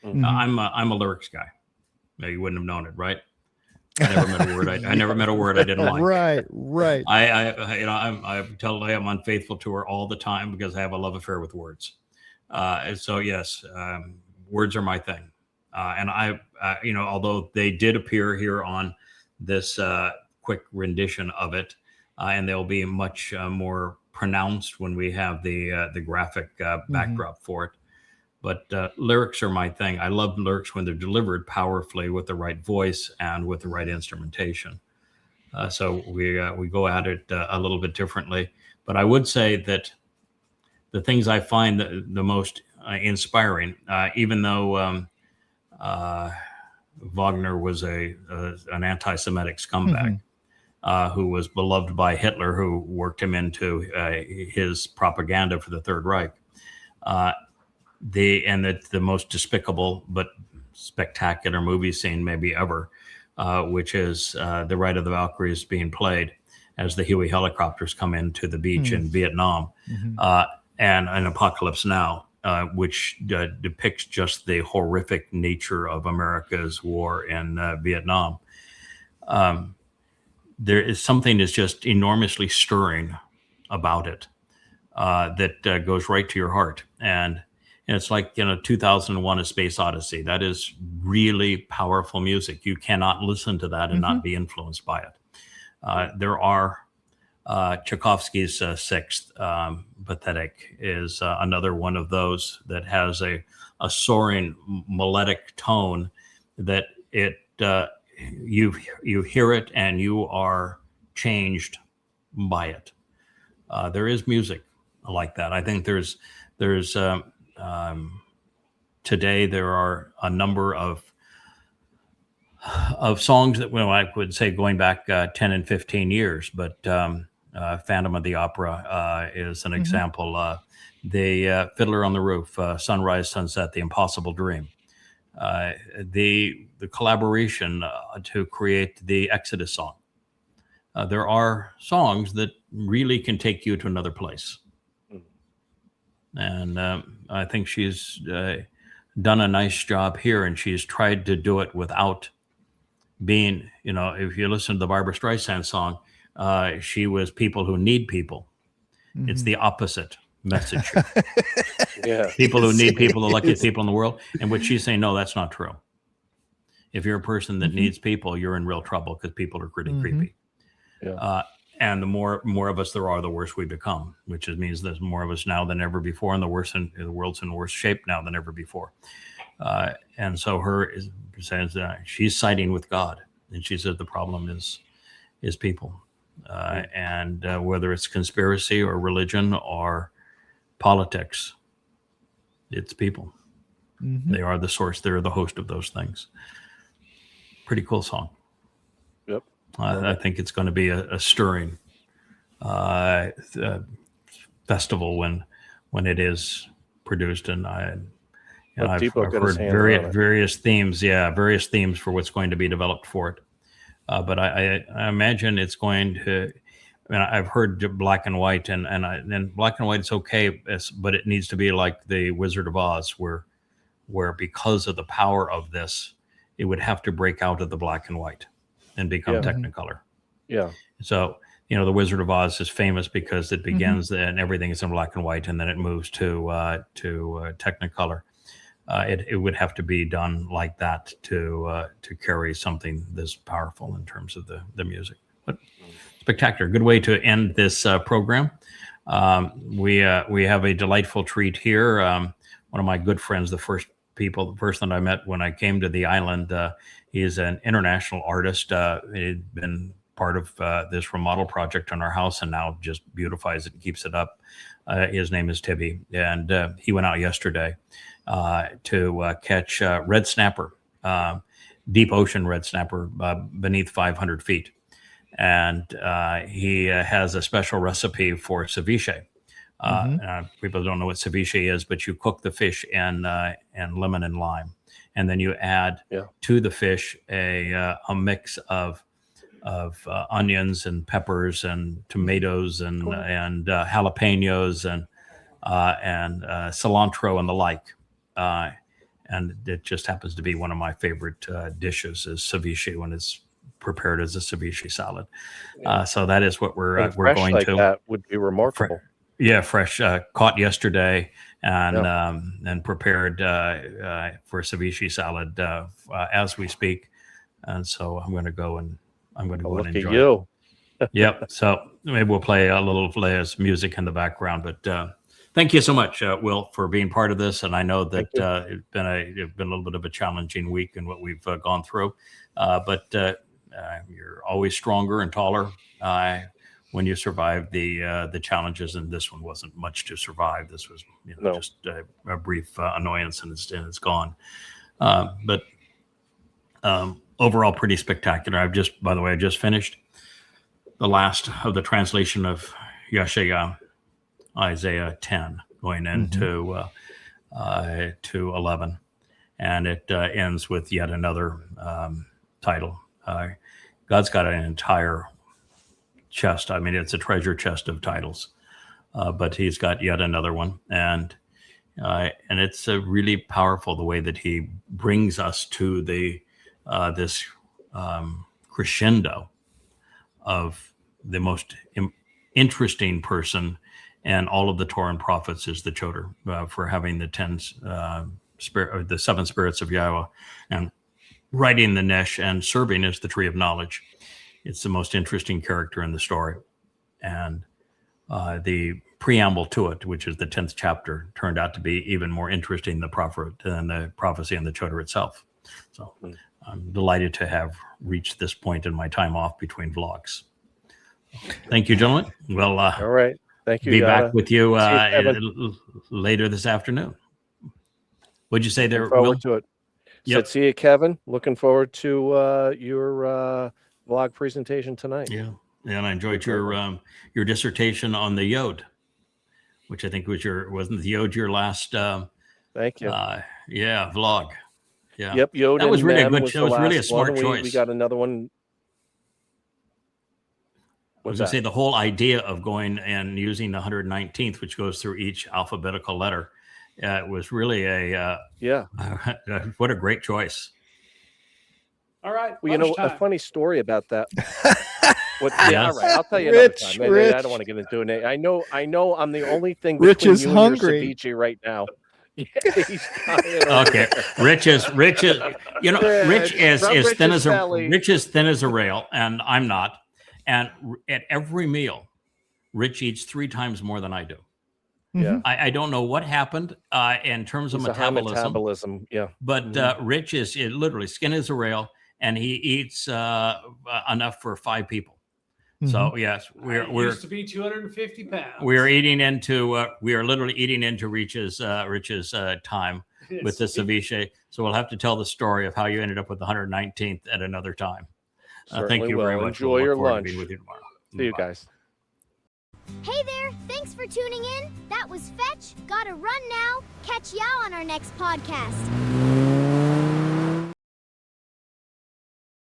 I'm a lyrics guy. You wouldn't have known it, right? I never met a word. I never met a word I didn't like. Right. I tell Leah I'm unfaithful to her all the time because I have a love affair with words. So yes, words are my thing. And although they did appear here on this quick rendition of it, and they'll be much more pronounced when we have the graphic backdrop for it. But lyrics are my thing. I love lyrics when they're delivered powerfully with the right voice and with the right instrumentation. So we go at it a little bit differently. But I would say that the things I find the most inspiring, even though Wagner was an anti-Semitic scumbag who was beloved by Hitler, who worked him into his propaganda for the Third Reich. The most despicable but spectacular movie scene maybe ever, which is the Ride of the Valkyries being played as the Huey helicopters come into the beach in Vietnam, and an Apocalypse Now. Which depicts just the horrific nature of America's war in Vietnam. There is something that's just enormously stirring about it that goes right to your heart. And it's like, 2001: A Space Odyssey. That is really powerful music. You cannot listen to that and not be influenced by it. There are Tchaikovsky's Sixth, Pathetic, is another one of those that has a soaring melodic tone that you hear it and you are changed by it. There is music like that. I think there's today there are a number of songs that, well, I would say going back 10 and 15 years, but Phantom of the Opera is an example. The Fiddler on the Roof, Sunrise, Sunset, The Impossible Dream. The collaboration to create the Exodus song. There are songs that really can take you to another place. And I think she's done a nice job here, and she's tried to do it without being, if you listen to the Barbra Streisand song, she was people who need people. It's the opposite message. Yeah. People who need people, the luckiest people in the world. And what she's saying, no, that's not true. If you're a person that needs people, you're in real trouble because people are pretty creepy. Yeah. And the more of us there are, the worse we become, which means there's more of us now than ever before, and the world's in worse shape now than ever before. And so says she's siding with God, and she said the problem is people, and whether it's conspiracy or religion or politics, it's people. They are the source. They're the host of those things. Pretty cool song. Yep. I think it's going to be a stirring festival when it is produced, and I've heard various themes. Yeah, various themes for what's going to be developed for it. But I imagine it's going to. I mean, I've heard black and white, and black and white is okay, but it needs to be like the Wizard of Oz, where because of the power of this, it would have to break out of the black and white and become Technicolor. Yeah. So, the Wizard of Oz is famous because it begins and everything is in black and white, and then it moves to Technicolor. It would have to be done like that to carry something this powerful in terms of the music. But spectacular. Good way to end this program. We have a delightful treat here. One of my good friends, the first person I met when I came to the island, he is an international artist. He'd been part of this remodel project on our house and now just beautifies it and keeps it up. His name is Tibby, and he went out yesterday to catch red snapper, deep ocean red snapper beneath 500 feet. And he has a special recipe for ceviche. People don't know what ceviche is, but you cook the fish in lemon and lime, and then you add to the fish a mix of onions and peppers and tomatoes and jalapenos and cilantro and the like. And it just happens to be one of my favorite dishes is ceviche when it's prepared as a ceviche salad. So that is what we're going like to. That would be remarkable. Fresh, caught yesterday and prepared for ceviche salad as we speak. And so I'm going to go and enjoy you. it. Yep. So maybe we'll play a little Leah's music in the background. But thank you so much, Will, for being part of this. And I know that it's been a little bit of a challenging week in what we've gone through. But you're always stronger and taller when you survive the challenges, and this one wasn't much to survive. This was just a brief annoyance, and it's gone. But overall, pretty spectacular. I just finished the last of the translation of Hoshea, Isaiah 10, going into to 11, and it ends with yet another title. God's got an entire chest. I mean, it's a treasure chest of titles, but he's got yet another one, and it's really powerful the way that he brings us to this crescendo of the most interesting person, and all of the Torah and prophets is the Choder for having the the 7 spirits of Yahowah, and writing the Nesh and serving as the tree of knowledge. It's the most interesting character in the story. And the preamble to it, which is the 10th chapter, turned out to be even more interesting than the prophecy in the Towrah itself. So I'm delighted to have reached this point in my time off between vlogs. Thank you, gentlemen. Well, all right. Thank you. Be Yada. back with you you, later this afternoon. What'd you say there, Looking forward Will? to it. Yep. Said, see you, Kevin. Looking forward to your vlog presentation tonight. Yeah, and I enjoyed your dissertation on the Yod, which I think wasn't the Yod your last? Thank you. Yeah, vlog. Yeah. Yep. Yod That was and really a Mem good. That was the really a last smart one. choice. We got another one. I was going to say the whole idea of going and using the 119th, which goes through each alphabetical letter, was really what a great choice. All right. Well, you know, a lunchtime. funny story about that. All right. I'll tell you Rich, another time. Rich. I don't want to get into it. I know I'm the only thing Rich between is you hungry. and your ceviche right now. Yeah, he's dying over Okay, there. Rich is you know, Yeah, Rich is rub as thin Rich's as belly. Rich is thin as a rail, and I'm not. And at every meal, Rich eats 3 times more than I do. Yeah. I don't know what happened in terms of He's a high metabolism, metabolism. Yeah. but Rich is literally skin as a rail, and he eats enough for 5 people. So yes, I used to be 250 pounds. we are literally eating into Rich's time with the ceviche. So we'll have to tell the story of how you ended up with the 119th at another time. Thank Certainly you very will. much. Enjoy We'll look your forward to lunch. being with you tomorrow. See you Bye. guys. Hey there, thanks for tuning in. That was Fetch. Gotta run now. Catch y'all on our next podcast.